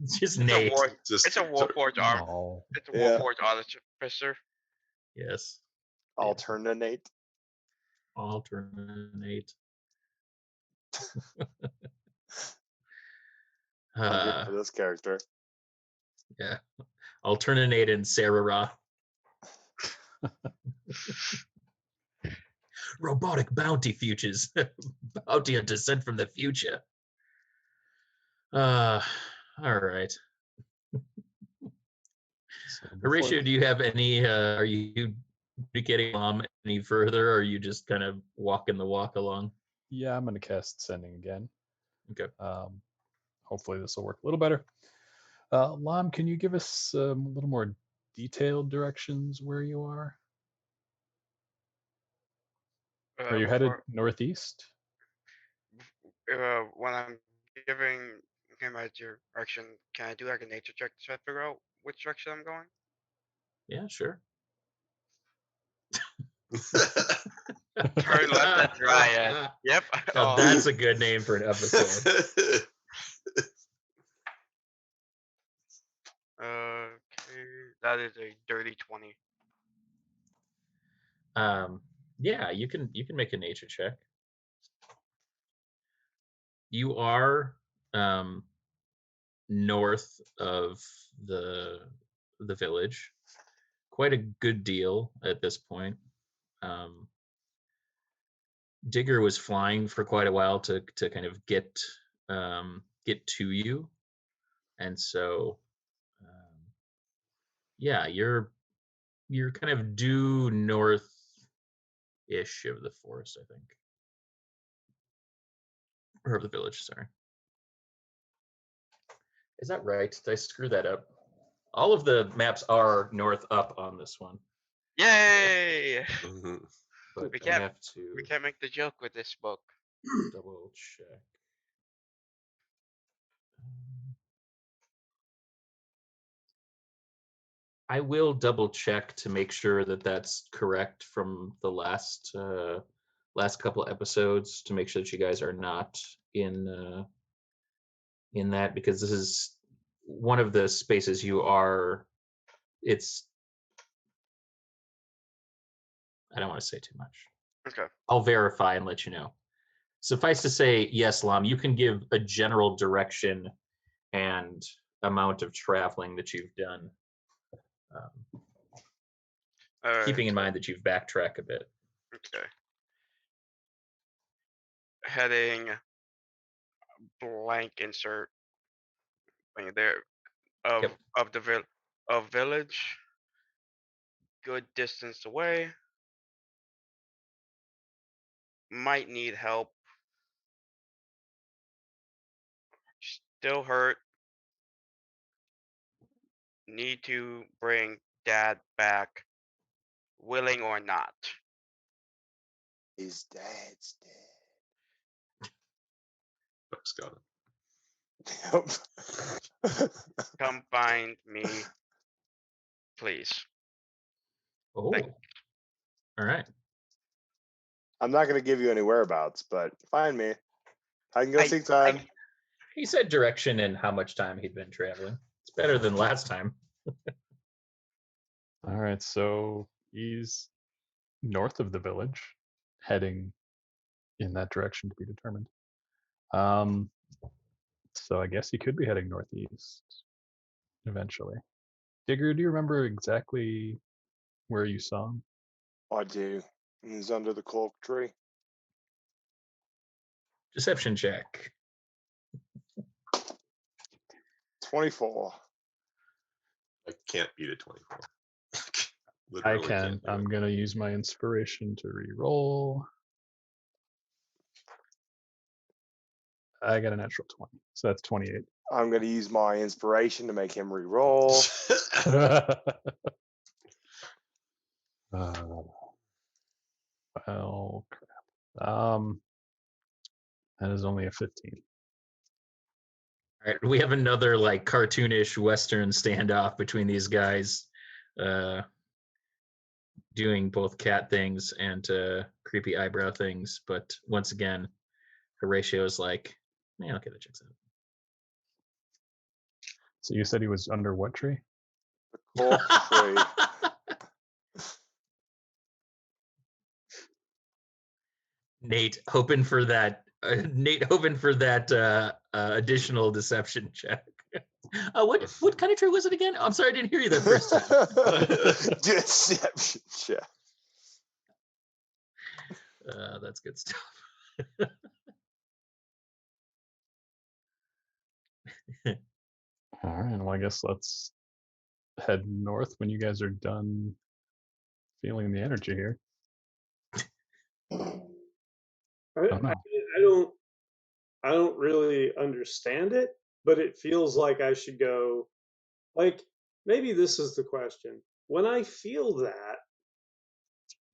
It's just Nate. It's a Warforged art. Oh. It's a Warforged artificer. Yes. Alternate. I'm good for this character. Yeah. Alternate and Sarah. Robotic bounty futures. Bounty hunters sent from the future. All right. Horatio, do you have any, are you getting Lom any further, or are you just kind of walking the walk along? Yeah, I'm going to cast Sending again. Okay. Hopefully this will work a little better. Lom, can you give us a little more detailed directions where you are? Are you headed northeast? When I'm giving my direction, can I do like a nature check to try to figure out which direction I'm going? Yeah, sure. Turn left at Dryad. Yep. Now that's a good name for an episode. That is a dirty 20. Yeah, you can make a nature check. You are north of the village, quite a good deal at this point. Digger was flying for quite a while to kind of get to you, and so yeah, you're kind of due north-ish of the forest, I think, or of the village. Sorry, is that right? Did I screw that up? All of the maps are north up on this one, Yay! but We I can't have to we can't make the joke with this book. double check. I will double check to make sure that that's correct from the last couple episodes, to make sure that you guys are not in that, because this is one of the spaces you are. It's, I don't want to say too much. Okay. I'll verify and let you know. Suffice to say, yes, Lom, you can give a general direction and amount of traveling that you've done, All right. keeping in mind that you've backtracked a bit. Okay. Heading blank insert thing there of Yep. of village. Good distance away. Might need help. Still hurt. Need to bring dad back, willing or not. His dad's Buck's got dead. Come find me, please. Oh, Thank- all right. I'm not going to give you any whereabouts, but find me. I can go seek time. He said direction and how much time he'd been traveling. It's better than last time. All right, so he's north of the village, heading in that direction to be determined. So I guess he could be heading northeast eventually. Digger, do you remember exactly where you saw him? I do. He's under the cloak tree. Deception check. 24. I can't beat a 24. I Literally can. can't do I'm it. gonna use my inspiration to re-roll. I got a natural 20, so that's 28. I'm going to use my inspiration to make him re-roll. Well, crap. That is only a 15. All right, we have another like cartoonish Western standoff between these guys, doing both cat things and creepy eyebrow things. But once again, Horatio's like, "Man, okay, that checks out." So you said he was under what tree? The cloak tree. Nate hoping for that. Nate hoping for that additional deception check. What kind of tree was it again? I'm sorry, I didn't hear you the first time. Deception check. That's good stuff. All right, well, I guess let's head north when you guys are done feeling the energy here. I don't really understand it, but it feels like I should go. Like, maybe this is the question. When I feel that,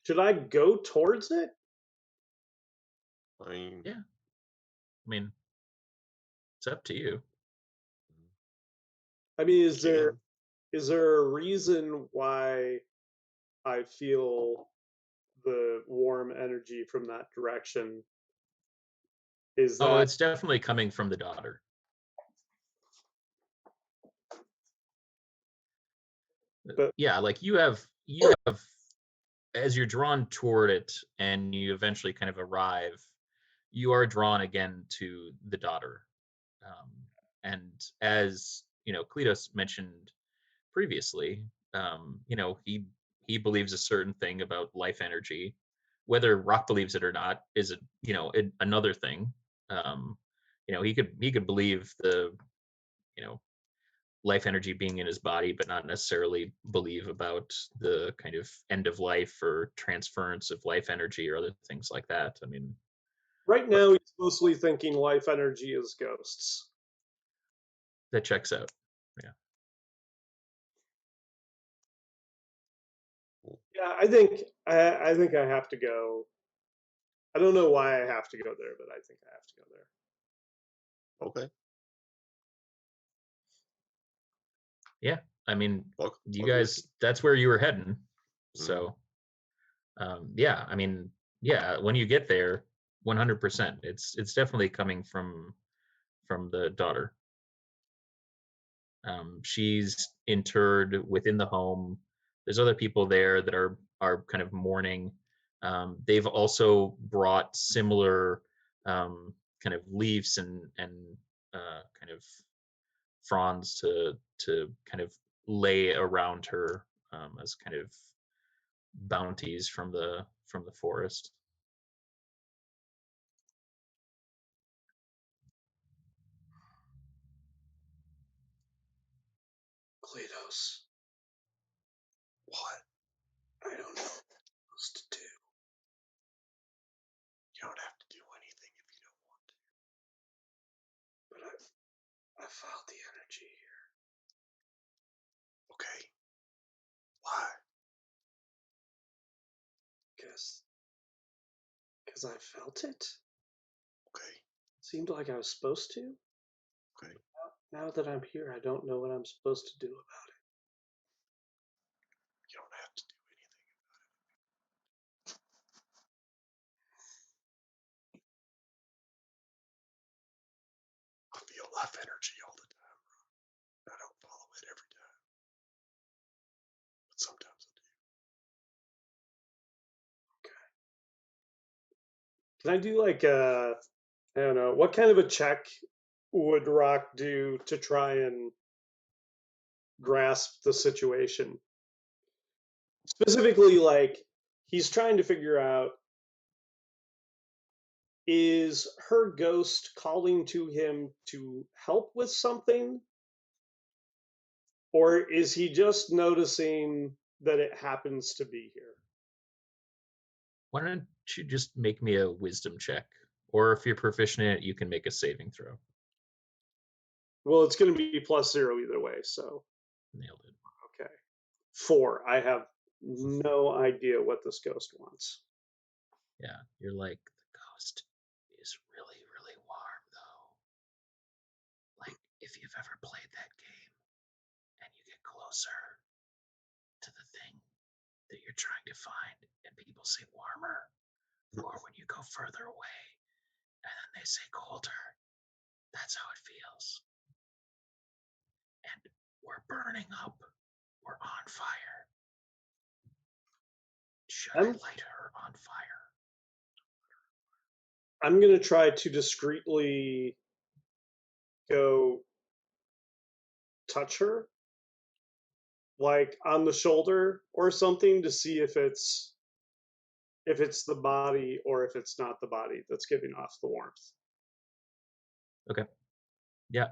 should I go towards it? I mean, Yeah. I mean, it's up to you. I mean, you is can. there a reason why I feel the warm energy from that direction? Is Oh, that it's definitely coming from the daughter. But Yeah, like you have as you're drawn toward it and you eventually kind of arrive, you are drawn again to the daughter. And as Kleatos mentioned previously, he believes a certain thing about life energy. Whether Rock believes it or not is another thing. He could believe the life energy being in his body, but not necessarily believe about the kind of end of life or transference of life energy or other things like that. I mean, right now, he's mostly thinking life energy is ghosts. that checks out. Yeah. Yeah, I think I have to go. I don't know why I have to go there, but I think I have to go there. Okay. Yeah. I mean, Welcome, you welcome guys, with that's where you were heading. Mhm. So, yeah, I mean, yeah, when you get there, 100%, it's definitely coming from the daughter. She's interred within the home. There's other people there that are kind of mourning. They've also brought similar kind of leaves and kind of fronds to kind of lay around her as kind of bounties from the forest. Kleatos, what? I don't know what I'm supposed to do. You don't have to do anything if you don't want to. But I felt the energy here. Okay. Why? Because I felt it. Okay. Seemed like I was supposed to. Okay. Now that I'm here, I don't know what I'm supposed to do about it. You don't have to do anything about it. I feel life energy all the time, bro. I don't follow it every time. But sometimes I do. Can I do like I don't know, what kind of a check would Rock do to try and grasp the situation? Specifically, like, he's trying to figure out, is her ghost calling to him to help with something? Or is he just noticing that it happens to be here? Why don't you just make me a wisdom check? Or if you're proficient in it, you can make a saving throw. Well, it's going to be +0 either way, so. Nailed it. Okay. 4. I have no idea what this ghost wants. Yeah, you're like, the ghost is really, really warm, though. Like, if you've ever played that game and you get closer to the thing that you're trying to find and people say warmer, or when you go further away and then they say colder, that's how it feels. And we're burning up. We're on fire. Should I light her on fire? I'm going to try to discreetly go touch her, like on the shoulder or something, to see if it's the body or if it's not the body that's giving off the warmth. Okay. Yeah.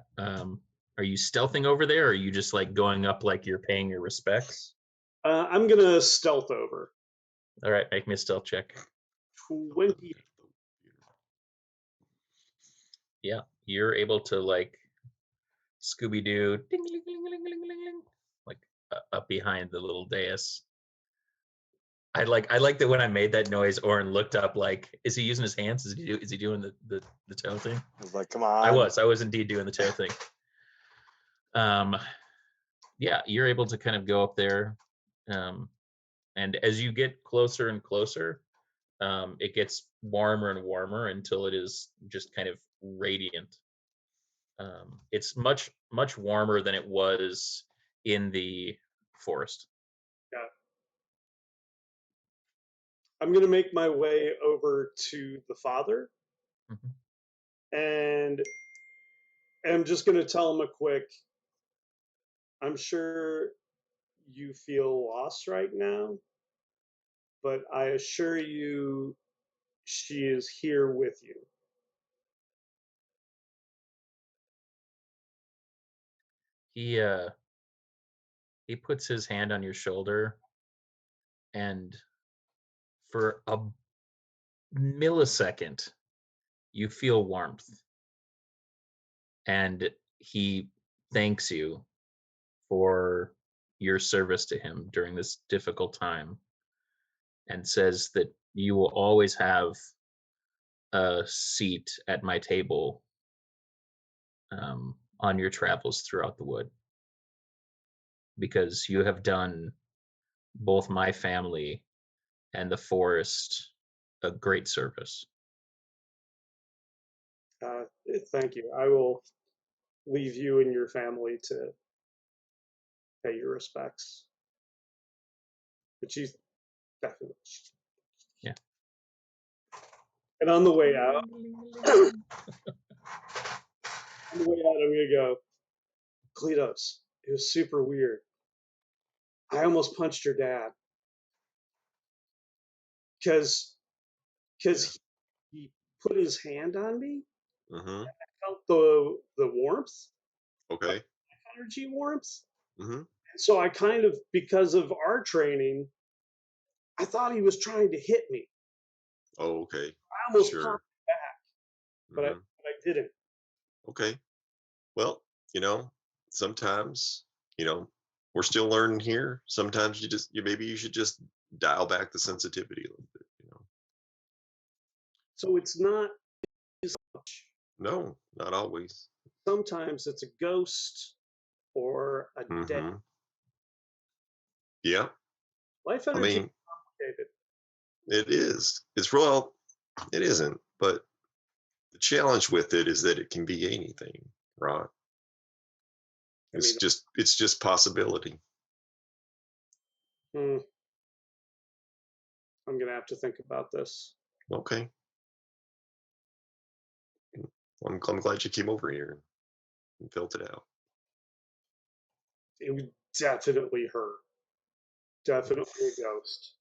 Are you stealthing over there, or are you just like going up like you're paying your respects? I'm going to stealth over. All right, make me a stealth check. 20. Yeah, you're able to like Scooby-Doo, like up behind the little dais. I like that when I made that noise, Oren looked up like, is he using his hands? Is he doing the toe thing? I was like, come on. I was indeed doing the toe thing. Yeah, you're able to kind of go up there, and as you get closer and closer, it gets warmer and warmer until it is just kind of radiant. It's much warmer than it was in the forest. Yeah. I'm going to make my way over to the father, and I'm just going to tell him a quick, I'm sure you feel lost right now, but I assure you she is here with you. He puts his hand on your shoulder, and for a millisecond you feel warmth, and he thanks you for your service to him during this difficult time, and says that you will always have a seat at my table on your travels throughout the wood, because you have done both my family and the forest a great service. Thank you. I will leave you and your family to pay your respects. But she's definitely. Yeah. And on the way out, I'm gonna go, Kleatos, it was super weird. I almost punched your dad because he put his hand on me. Mm-hmm. I felt the warmth, Okay. energy warmth. Mm-hmm. So I kind of, because of our training, I thought he was trying to hit me. Oh, okay. I almost Sure. popped back, but Mm-hmm. I didn't. Okay. Well, sometimes, we're still learning here. Sometimes maybe you should just dial back the sensitivity a little bit. So it's not as much. No, not always. Sometimes it's a ghost or a dead. Mm-hmm. Yeah. Life I energy mean, is complicated. it is. It isn't, but the challenge with it is that it can be anything, right? I mean, It's just possibility. I'm gonna have to think about this. Okay. I'm glad you came over here and felt it out. It would definitely hurt. Definitely a ghost.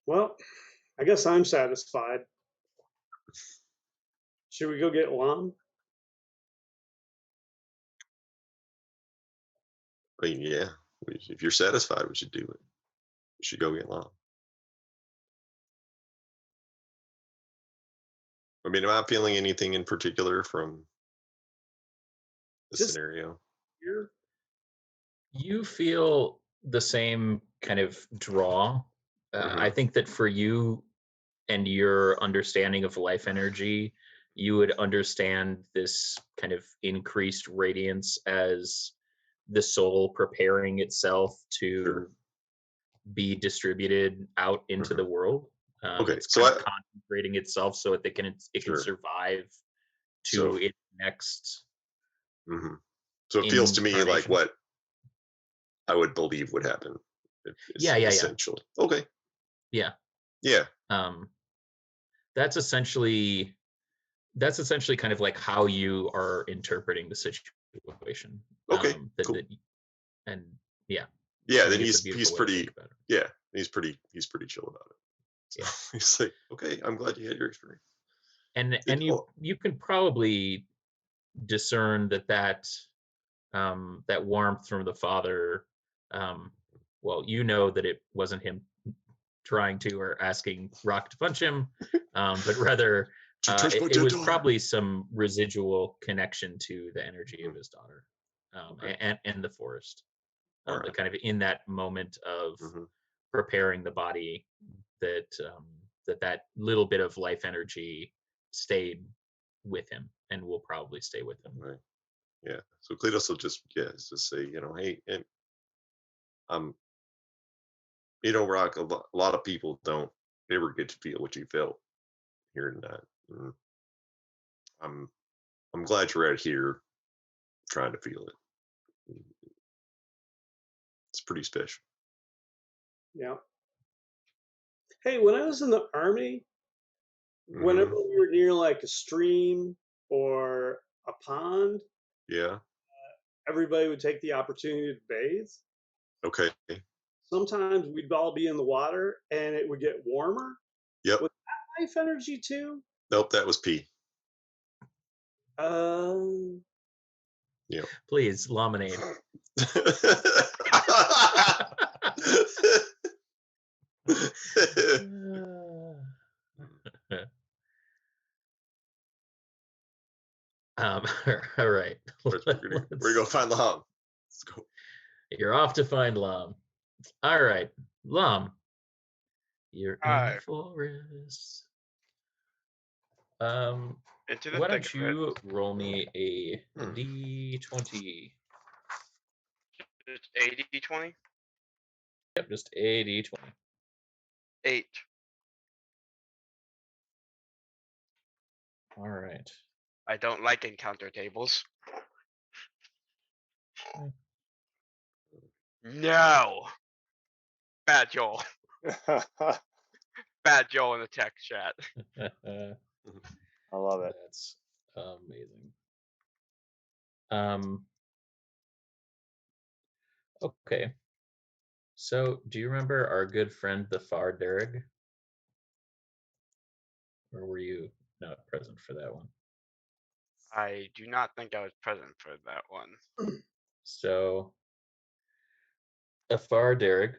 Well, I guess I'm satisfied. Should we go get Lom? I mean, yeah. If you're satisfied, we should do it. We should go get Lom. I mean, am I feeling anything in particular from the Just scenario? here. You feel the same kind of draw. I think that for you and your understanding of life energy, you would understand this kind of increased radiance as the soul preparing itself to Sure. be distributed out into the world. Okay, It's so kind of concentrating itself so that it can Sure. survive to So- its next. So it feels to me like incarnation. what I would believe would happen. Yeah. Essentially. Okay. Yeah. Yeah. That's essentially kind of like how you are interpreting the situation. Okay, cool. And yeah. Yeah, I then think it's a he's beautiful way to pretty. think about it. Yeah, he's pretty chill about it. So Yeah. he's like, okay, I'm glad you had your experience. And you can probably discern that warmth from the father. Well, you know that it wasn't him trying to or asking Rock to punch him, but rather it was probably some residual connection to the energy of his daughter, and the forest. The kind of in that moment of preparing the body, that little bit of life energy stayed with him and will probably stay with him. Right. Yeah. So Kleatos will just say, hey, and Rock, a lot of people don't ever get to feel what you felt hearing that. I'm glad you're out here trying to feel it. It's pretty special. Yeah. Hey, when I was in the Army, whenever we were near like a stream or a pond, Yeah. everybody would take the opportunity to bathe. Okay. Sometimes we'd all be in the water and it would get warmer. Yep. Was that life energy too? Nope, that was pee. Yeah. Please, laminate. All right. We're gonna find Lom. Let's go. You're off to find Lom. All right, Lom. You're in Hi. the forest. Into the Why thick don't of it. you roll me a d20? It's 80-20? Yep, just a d20. 8. All right. I don't like encounter tables. No. Bad Joel. Bad Joel in the text chat. I love it. That's amazing. Okay. So, do you remember our good friend the Far Derrig? Or were you not present for that one? I do not think I was present for that one. So, a Far Derrig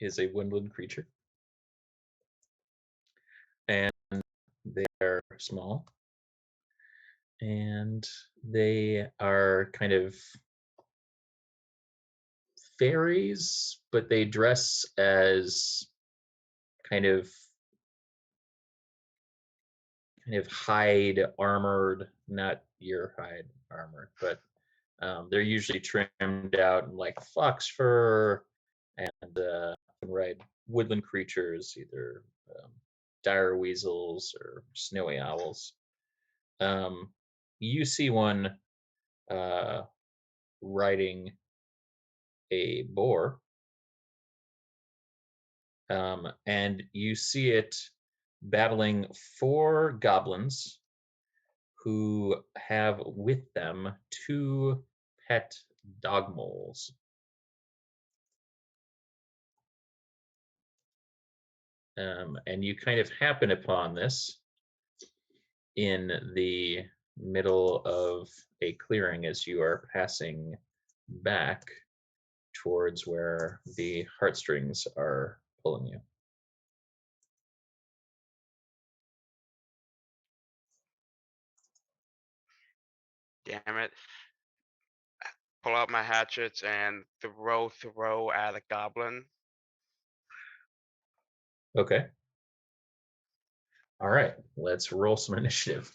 is a woodland creature, and they are small, and they are kind of fairies, but they dress as kind of hide armored, not your hide armored, but they're usually trimmed out in like fox fur, and can ride woodland creatures, either dire weasels or snowy owls. You see one riding a boar, and you see it battling 4 goblins who have with them 2 pet dog moles. And you kind of happen upon this in the middle of a clearing as you are passing back towards where the heartstrings are pulling you. Damn it. Pull out my hatchets and throw at a goblin. Okay. All right, let's roll some initiative.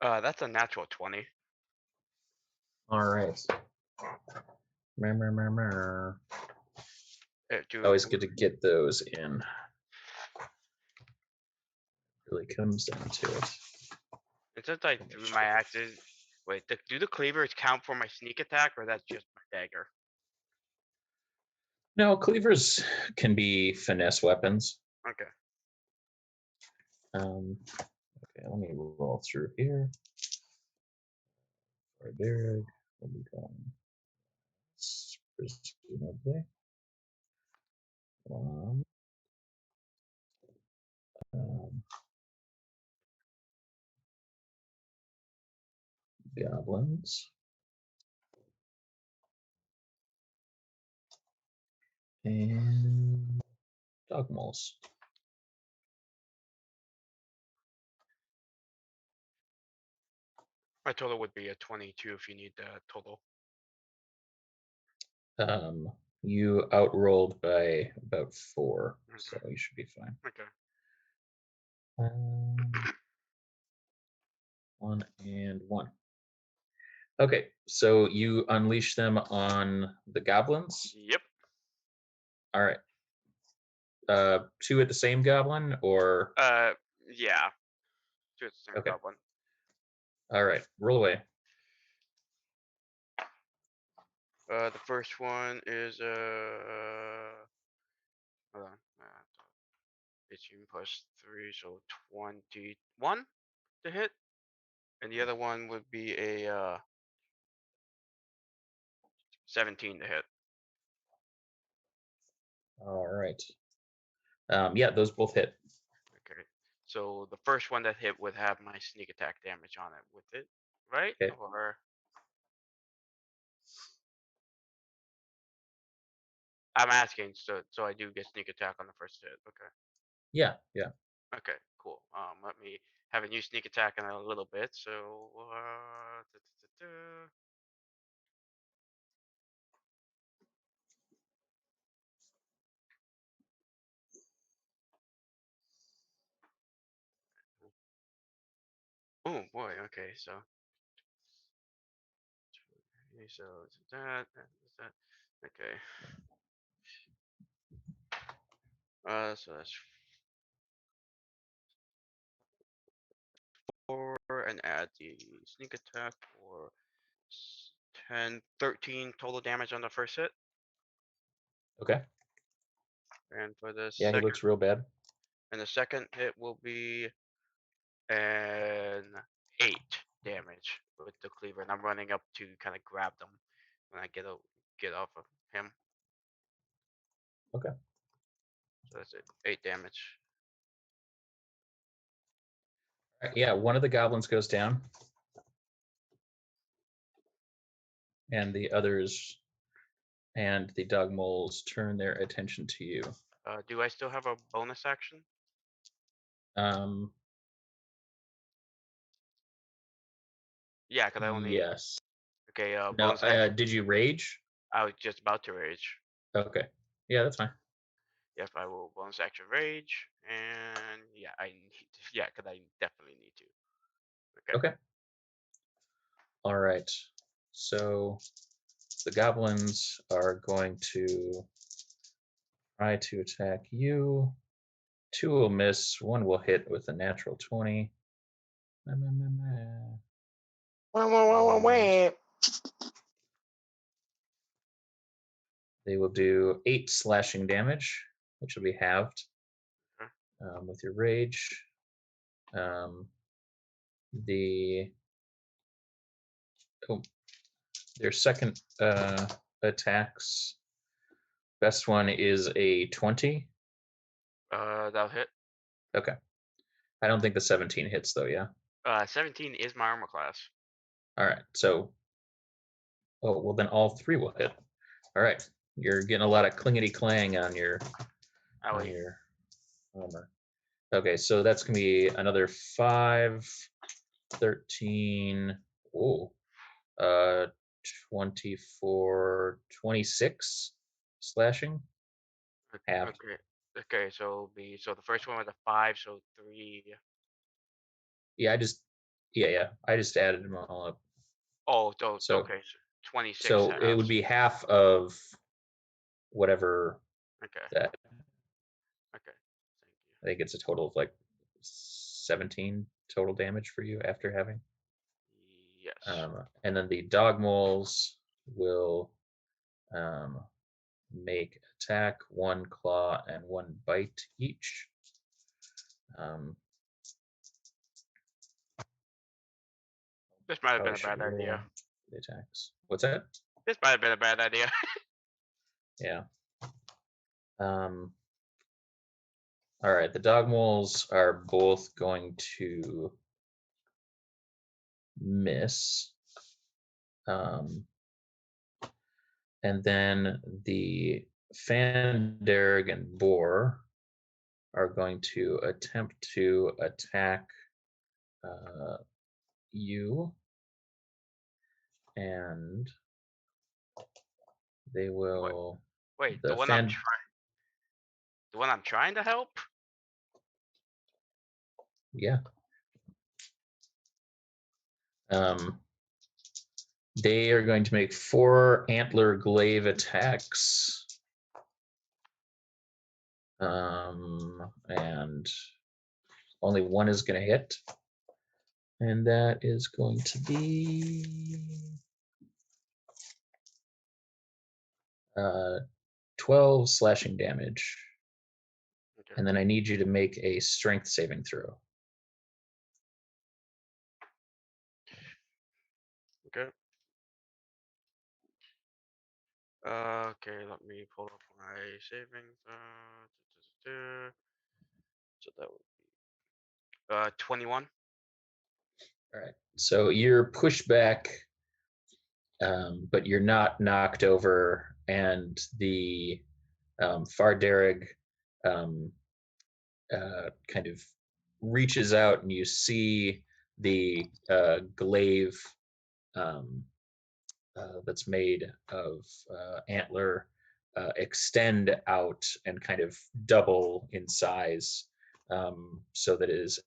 That's a natural 20. All right. Dude, Always good to get those in. Really comes down to it. and since I threw my axes, wait, do the cleavers count for my sneak attack, or that's just my dagger? No, cleavers can be finesse weapons. Okay. Okay, let me roll through here. Barbaric will be going presumably. Goblins. And dog moles. My total would be a 22 if you need the total. You outrolled by about 4, so you should be fine. Okay. 1 and 1. Okay, so you unleash them on the goblins. Yep. All right. 2 at the same goblin, or Yeah. 2 at the same Okay. goblin. all right, roll away. The first one is hold on. 18 plus 3, so 21 to hit, and the other one would be a 17 to hit. All right. Yeah, those both hit. Okay. So the first one that hit would have my sneak attack damage on it with it, right? Okay. Or I'm asking, so I do get sneak attack on the first hit. Okay. Yeah. Okay. Cool. Let me have a new sneak attack in a little bit. So oh boy. Okay. So that. Okay. So that's 4, and add the sneak attack for 10, 13 total damage on the first hit. Okay. And for the Yeah, he second, looks real bad. and the second hit will be an 8 damage with the cleaver, and I'm running up to kind of grab them when I get off of him. Okay. So that's it, 8 damage. Yeah, one of the goblins goes down, and the others and the dog moles turn their attention to you. Do I still have a bonus action? Yeah, because I only. Yes. Okay. No. Bonus action. Did you rage? I was just about to rage. Okay. Yeah, that's fine. Yep, I will bonus action rage, and yeah, I need to, yeah, because I definitely need to. Okay. All right. So the goblins are going to try to attack you. 2 will miss. 1 will hit with a natural 20. They will do 8 slashing damage, which will be halved with your rage. Their second attacks. Best one is a 20. That'll hit. Okay. I don't think the 17 hits though. Yeah. 17 is my armor class. All right. So, well then all 3 will hit. All right. You're getting a lot of clingety clang on your armor. Okay, so that's gonna be another 5, 13. 24, 26 slashing. Half. Okay. So the first one was a 5, so 3. Yeah, I just added them all up. Oh, so okay, so 26. So it would be half of whatever. Okay. That. Okay. Thank you. I think it's a total of like 17 total damage for you after having. Yes. And then the dog moles will make attack, 1 claw and 1 bite each. This might have been a bad idea. The attacks. What's that? This might have been a bad idea. Yeah. All right. The dog moles are both going to miss. And then the Fanderg and Boar are going to attempt to attack you, and they will. Wait, the one I'm trying to help? Yeah. They are going to make 4 antler glaive attacks. And only one is going to hit. And that is going to be 12 slashing damage. Okay. And then I need you to make a strength saving throw. Okay. Okay, let me pull up my savings. So that would be 21. All right. So you're pushed back, but you're not knocked over, and the Farderig kind of reaches out, and you see the glaive that's made of antler extend out and kind of double in size, so that it is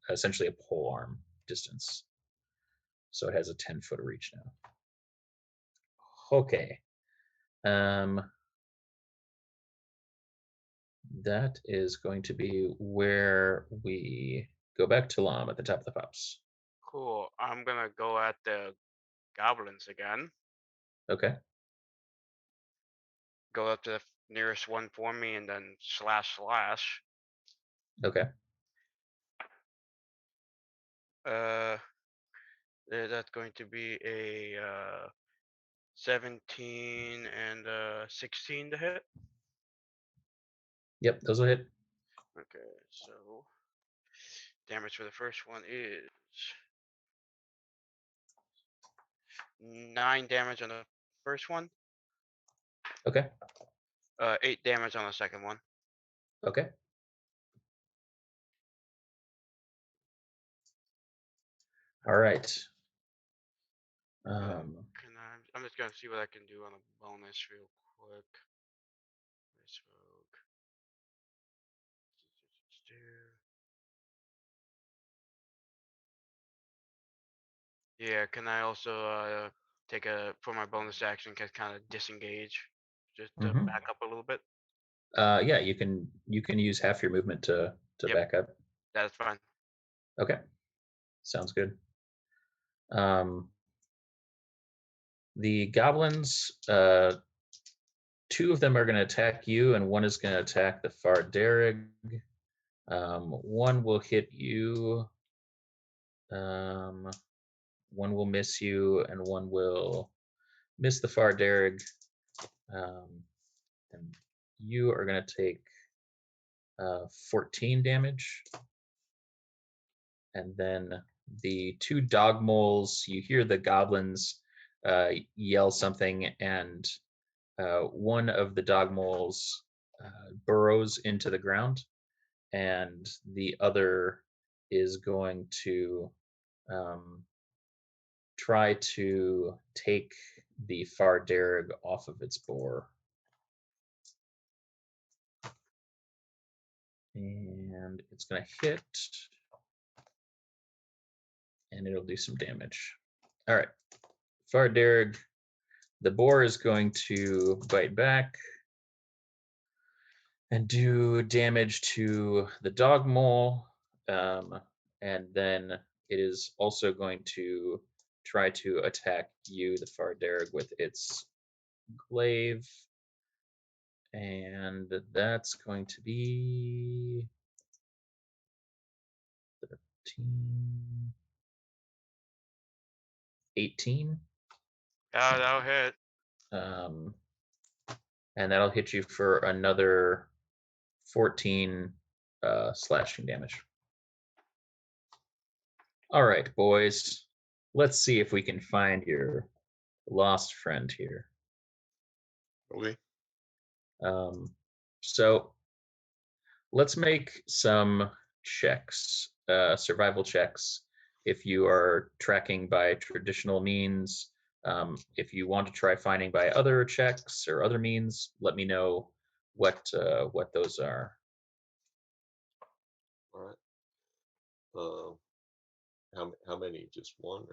essentially a pole arm distance. So it has a 10-foot reach now. Okay. That is going to be where we go back to Lom at the top of the pops. Cool. I'm gonna go at the goblins again. Okay. Go up to the nearest one for me and then slash. Okay. That's going to be a 17 and 16 to hit. Yep, those will hit. Okay, so damage for the first one is 9 damage on the first one. Okay. 8 damage on the second one. Okay. All right. I'm just gonna see what I can do on a bonus real quick. Smoke. Yeah, can I also take for my bonus action, can kind of disengage, just to back up a little bit? Yeah, you can use half your movement to Yep. back up. That's fine. Okay. Sounds good. The goblins, 2 of them are going to attack you, and 1 is going to attack the Farderig. 1 will hit you. 1 will miss you, and 1 will miss the Farderig. And you are going to take 14 damage. And then the 2 dog moles, you hear the goblins yell something, and one of the dog moles burrows into the ground, and the other is going to try to take the Farderig off of its boar. And it's going to hit, and it'll do some damage. All right. Farderig, the boar is going to bite back and do damage to the dog mole. And then it is also going to try to attack you, the Farderig, with its glaive. And that's going to be 13, 18. Yeah, that'll hit. And that'll hit you for another 14 slashing damage. All right, boys. Let's see if we can find your lost friend here. Okay. So let's make some checks, survival checks. If you are tracking by traditional means, if you want to try finding by other checks or other means, let me know what those are. All right. How many? Just one,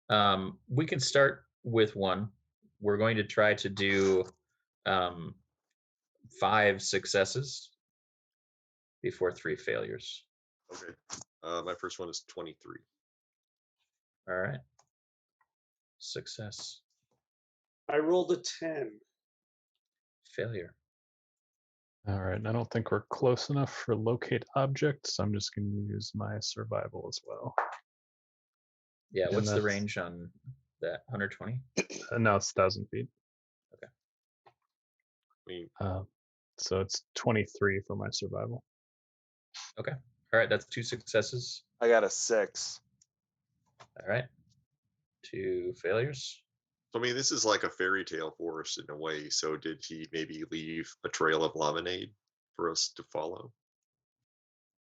or? We can start with one. We're going to try to do 5 successes before 3 failures. Okay. My first one is 23. All right. Success. I rolled a 10. Failure. All right. I don't think we're close enough for locate objects. I'm just going to use my survival as well. Yeah, And what's the that's- range on that? 120? No, it's 1,000 feet. I mean, So it's 23 for my survival. Okay. All right, that's 2 successes. I got a 6. All right. 2 failures. so I mean, this is like a fairy tale forest in a way. So did he maybe leave a trail of lemonade for us to follow?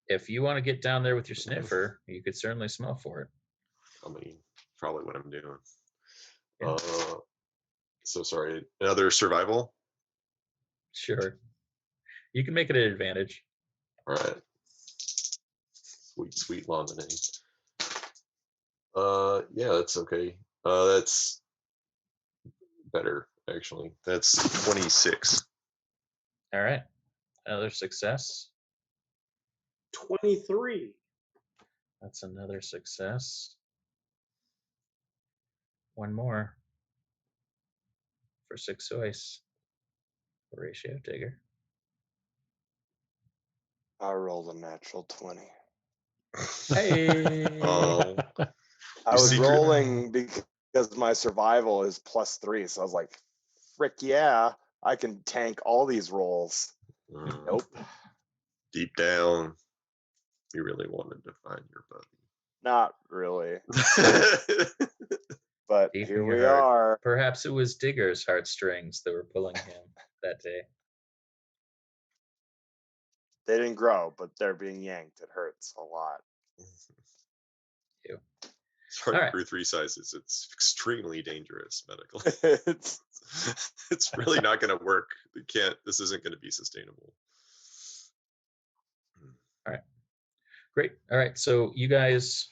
If you want to get down there with your sniffer, you could certainly smell for it. I mean, probably what I'm doing. Yeah. So sorry. Another survival. Sure. You can make it an advantage. All right. Sweet lemonade. Yeah, that's okay. That's better actually. That's 26. All right. Another success. 23. That's another success. One more for 6 choice. Horatio Digger. I rolled a natural 20. Hey. Oh, I Your was secret- rolling because my survival is +3, so I was like, frick yeah, I can tank all these rolls. Nope. Deep down, you really wanted to find your Not really. buddy. But Deep here in your we heart. are. Perhaps it was Digger's heartstrings that were pulling him that day. They didn't grow, but they're being yanked. It hurts a lot. Ew. Heart All right. grew 3 sizes. It's extremely dangerous medically. It's It's really not going to work. This isn't going to be sustainable. Great. All right. So you guys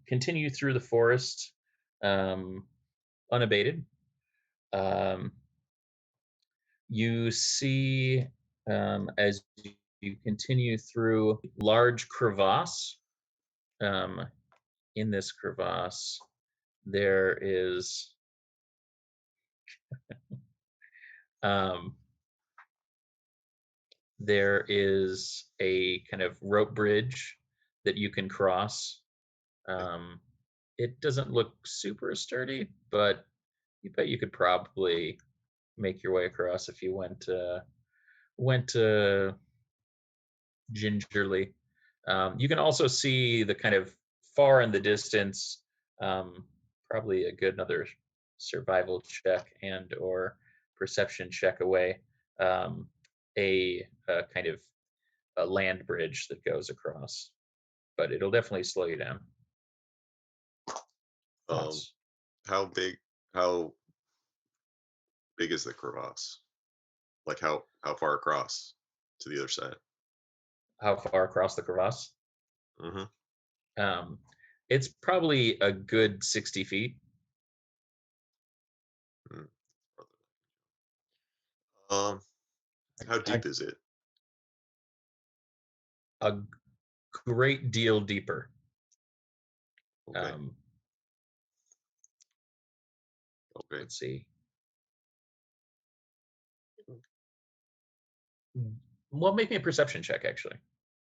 continue through the forest unabated. You see, as you continue through, large crevasse. In this crevasse, there is a kind of rope bridge that you can cross. It doesn't look super sturdy, but you bet you could probably make your way across if you went gingerly. You can also see the kind of far in the distance, probably a good another survival check and or perception check away, a kind of a land bridge that goes across, but it'll definitely slow you down. Thoughts? How big is the crevasse? Like how far across to the other side? How far across the crevasse? Mm-hmm. It's probably a good 60 feet. How deep is it? A great deal deeper. Okay. Okay. Let's see. Well, make me a perception check, actually.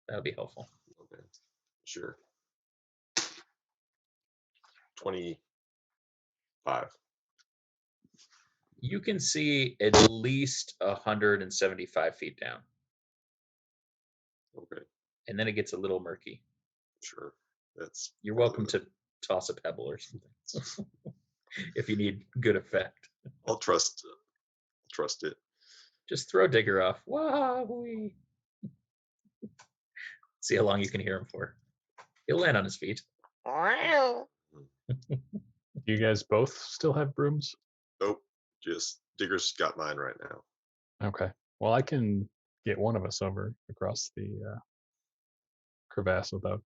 That would be helpful. Okay. Sure. 25. You can see at least 175 feet down, Okay. and then it gets a little murky. Sure. You're welcome to toss a pebble or something if you need good effect. I'll trust it. Just throw Digger off. Wah-wee. See how long you can hear him for. He'll land on his feet. Do you guys both still have brooms? Nope. Just Digger's got mine right now. Okay. Well, I can get one of us over across the crevasse without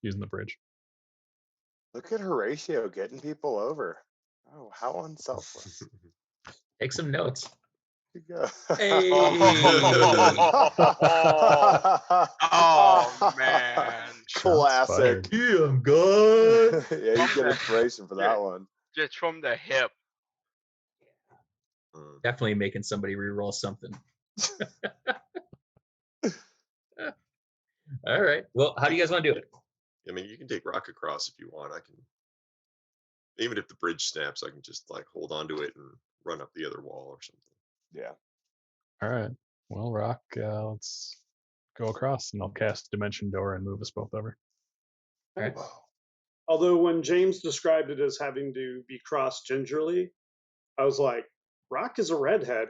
using the bridge. Look at Horatio getting people over. Oh, how unselfless. Take some notes. Hey. Oh man. Shots Classic. fired. Yeah, I'm good. Yeah, you get inspiration for that one. Just from the hip. Definitely making somebody re-roll something. All right. Well, how do you guys want to do it? I mean, you can take rock across if you want. I can, even if the bridge snaps, I can just like hold onto it and run up the other wall or something. Yeah. All right. Well, Rock, let's go across, and I'll cast Dimension Door and move us both over. All right. Although when James described it as having to be crossed gingerly, I was like, Rock is a redhead.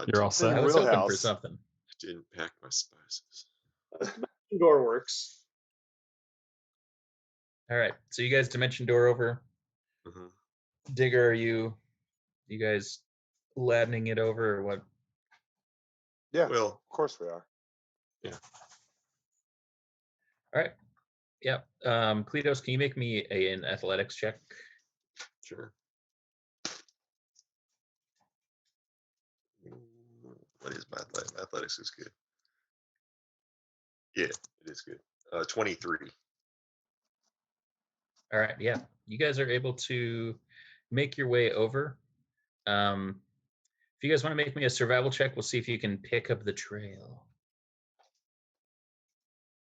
You're all It's in set. I was hoping for Wheelhouse. something. I didn't pack my spices. Dimension Door works. All right. So you guys Dimension Door over. Mhm. Digger, are you guys laddening it over or what? Yeah, Well, of course we are. All right. Yeah. Kleatos, can you make me an athletics check? sure. What is my athletics? My athletics is good. Yeah, it is good. 23. All right. Yeah. You guys are able to make your way over. If you guys want to make me a survival check, we'll see if you can pick up the trail.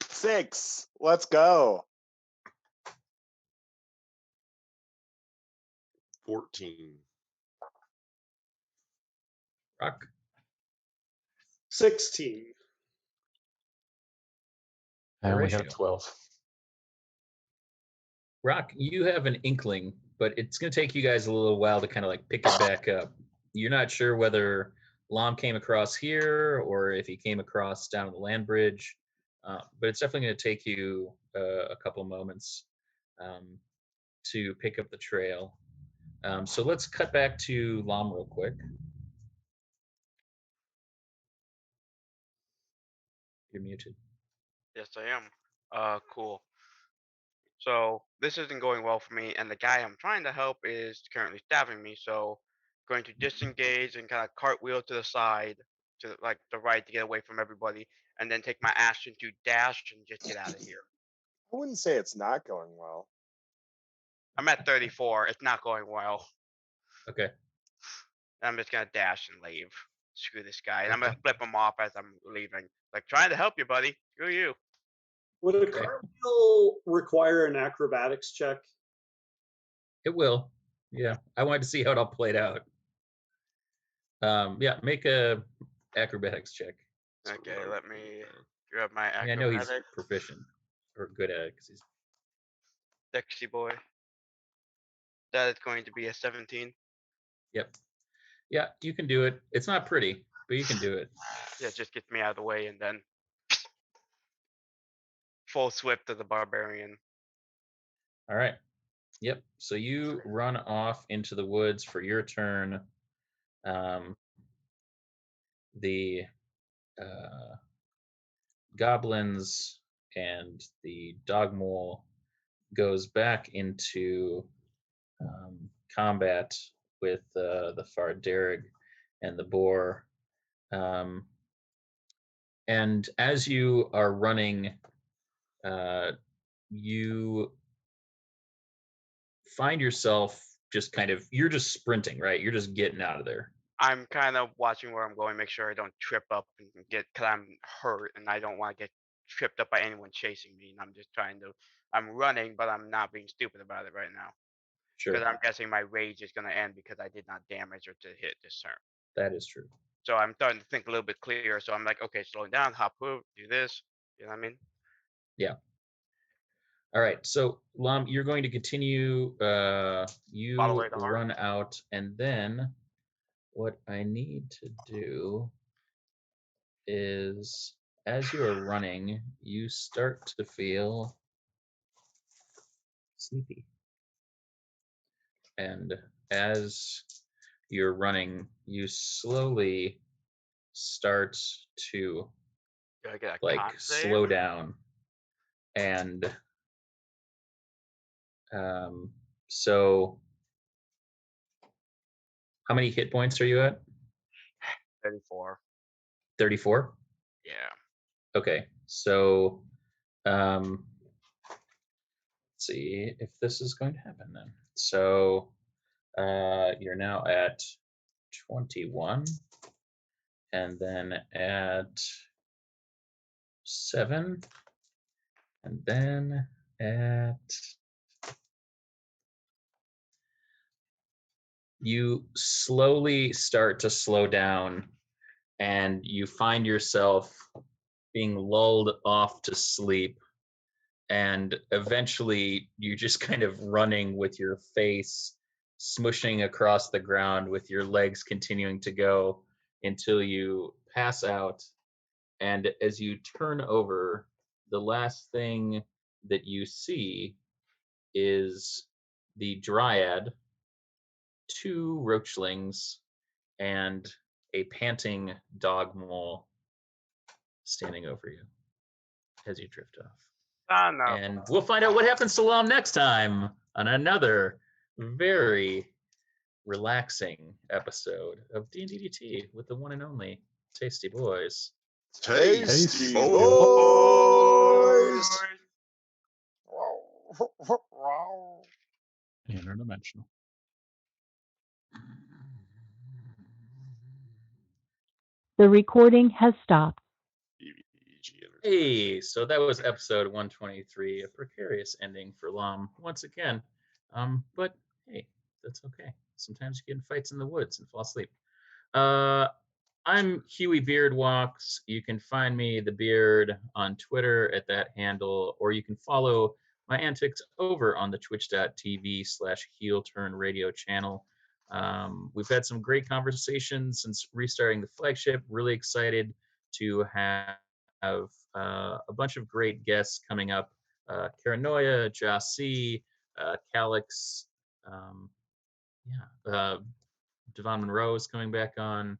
6. Let's go. 14. Rock. 16. I only Horatio. have 12. Rock, you have an inkling, but it's going to take you guys a little while to kind of like pick it back up. You're not sure whether Lom came across here or if he came across down the land bridge, but it's definitely going to take you a couple moments to pick up the trail. So let's cut back to Lom real quick. You're muted. Yes, I am. Cool. So this isn't going well for me, and the guy I'm trying to help is currently stabbing me. So going to disengage and kind of cartwheel to the side, to like the right, to get away from everybody, and then take my action to dash and just get out of here. I wouldn't say it's not going well. I'm at 34. It's not going well. Okay. I'm just gonna dash and leave. Screw this guy, and I'm gonna flip him off as I'm leaving. Like trying to help you, buddy. Screw you. Would a cartwheel require an acrobatics check? It will. Yeah. I wanted to see how it all played out. Yeah, make a acrobatics check. Okay, let me grab my I know he's acrobatics. proficient or good at it because he's Dexy boy. That is going to be a 17. Yep. Yeah, you can do it. It's not pretty, but you can do it. Yeah, just gets me out of the way and then full whip to the barbarian. All right. Yep. So you run off into the woods for your turn. The goblins and the dog mole goes back into combat with the Farderig and the boar. And as you are running, you find yourself just kind of, you're just sprinting, right? You're just getting out of there. I'm kind of watching where I'm going, make sure I don't trip up and get, because I'm hurt and I don't want to get tripped up by anyone chasing me. And I'm just trying to, I'm running, but I'm not being stupid about it right now. Sure. Because I'm guessing my rage is going to end because I did not damage or to hit this turn. That is true. So I'm starting to think a little bit clearer. So I'm like, okay, slowing down, hop over, do this. You know what I mean? Yeah. All right. So Lom, you're going to continue. You Follow away the heart. run out, and then what I need to do is, as you are running, you start to feel sleepy. And as you're running, you slowly start to Do I get a like con save? slow down. And so How many hit points are you at? 34. 34? Yeah. Okay, so let's see if this is going to happen then. So you're now at 21, and then at 7, and then at... You slowly start to slow down, and you find yourself being lulled off to sleep, and eventually you just kind of running with your face smushing across the ground with your legs continuing to go until you pass out. And as you turn over, the last thing that you see is the dryad, 2 roachlings, and a panting dog mole standing over you as you drift off. Son of And we'll find out what happens to Lom next time on another very relaxing episode of D&DDT with the one and only Tasty Boys. Tasty Boys. boys. Interdimensional. The recording has stopped. Hey, so that was episode 123, a precarious ending for Lom once again. But hey, that's okay. Sometimes you get in fights in the woods and fall asleep. I'm Huey Beardwalks. You can find me, The Beard, on Twitter at that handle, or you can follow my antics over on the twitch.tv/heel-turn-radio channel. We've had some great conversations since restarting the flagship. Really excited to have a bunch of great guests coming up. Karanoia, Jasi, Calix, Devon Monroe is coming back on.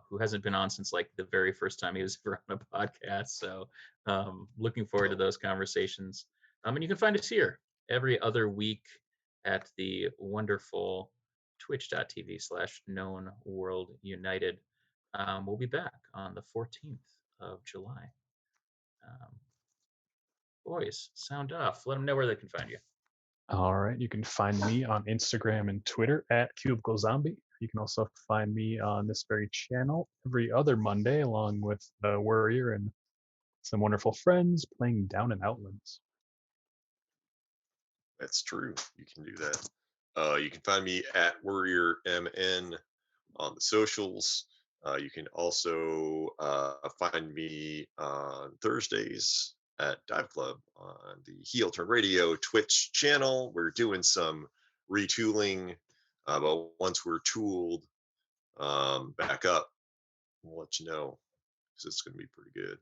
Who hasn't been on since like the very first time he was ever on a podcast. So looking forward to those conversations. And you can find us here every other week at the wonderful twitch.tv/known world united. We'll be back on the 14th of July. Boys, sound off. Let them know where they can find you. All right. You can find me on Instagram and Twitter at Cubicle Zombie. You can also find me on this very channel every other Monday, along with Warrior and some wonderful friends playing Down in Outlands. That's true. You can do that. You can find me at Warrior MN on the socials. You can also find me on Thursdays at Dive Club on the Heel Turn Radio Twitch channel. We're doing some retooling, but once we're tooled back up, we'll let you know because it's going to be pretty good.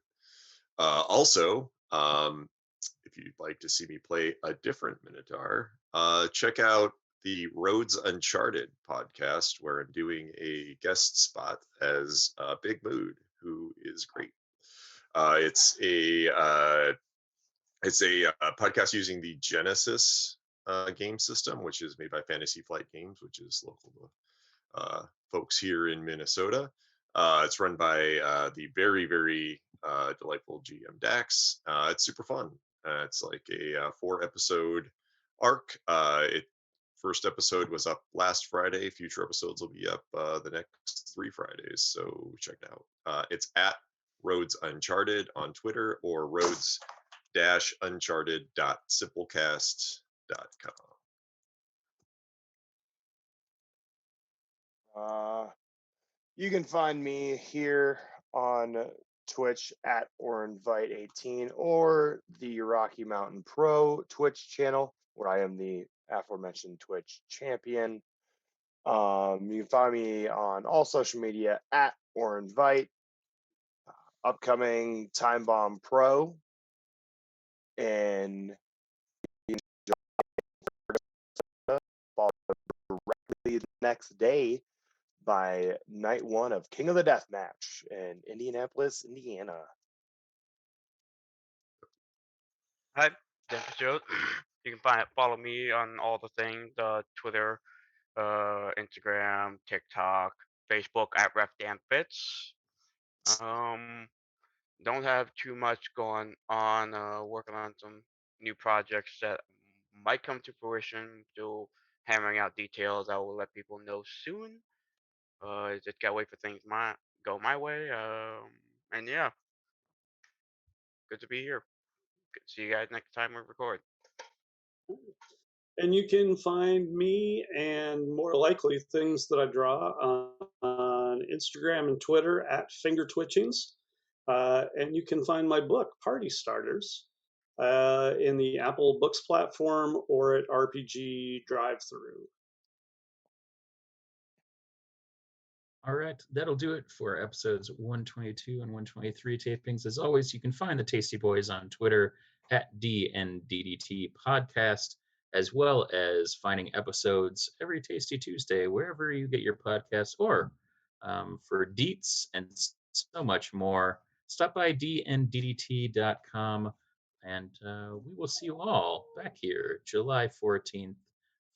Also, if you'd like to see me play a different Minotaur, check out the Roads Uncharted podcast, where I'm doing a guest spot as Big Mood, who is great. It's a podcast using the Genesis game system, which is made by Fantasy Flight Games, which is local to folks here in Minnesota. It's run by the very, very delightful GM Dax. It's super fun. It's like a 4-episode arc. First episode was up last Friday. Future episodes will be up the next 3 Fridays. So check it out. It's at Roads Uncharted on Twitter or roads-uncharted.simplecast.com. You can find me here on Twitch at OrinVite18 or the Rocky Mountain Pro Twitch channel, where I am the aforementioned Twitch champion. You can find me on all social media at OrinVite. Upcoming Time Bomb Pro, and followed directly the next day by night 1 of King of the Death Match in Indianapolis, Indiana. Hi, this is Joe. You can follow me on all the things, Twitter, Instagram, TikTok, Facebook at RefDanFits. Don't have too much going on. Working on some new projects that might come to fruition. Still hammering out details. I will let people know soon. Just gotta wait for things go my way. And yeah, good to be here. See you guys next time we record. And you can find me and more likely things that I draw on Instagram and Twitter at Finger Twitchings. And you can find my book, Party Starters, in the Apple Books platform or at RPG Drive-Thru. All right, that'll do it for episodes 122 and 123 tapings. As always, you can find the Tasty Boys on Twitter at DNDDT Podcast, as well as finding episodes every Tasty Tuesday, wherever you get your podcasts, or for deets and so much more, stop by dnddt.com, and we will see you all back here July 14th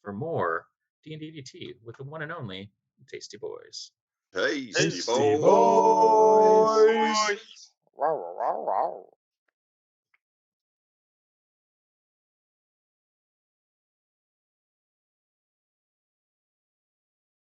for more DNDDT with the one and only Tasty Boys. Tasty Tasty boys. boys. Wow, wow, wow, wow.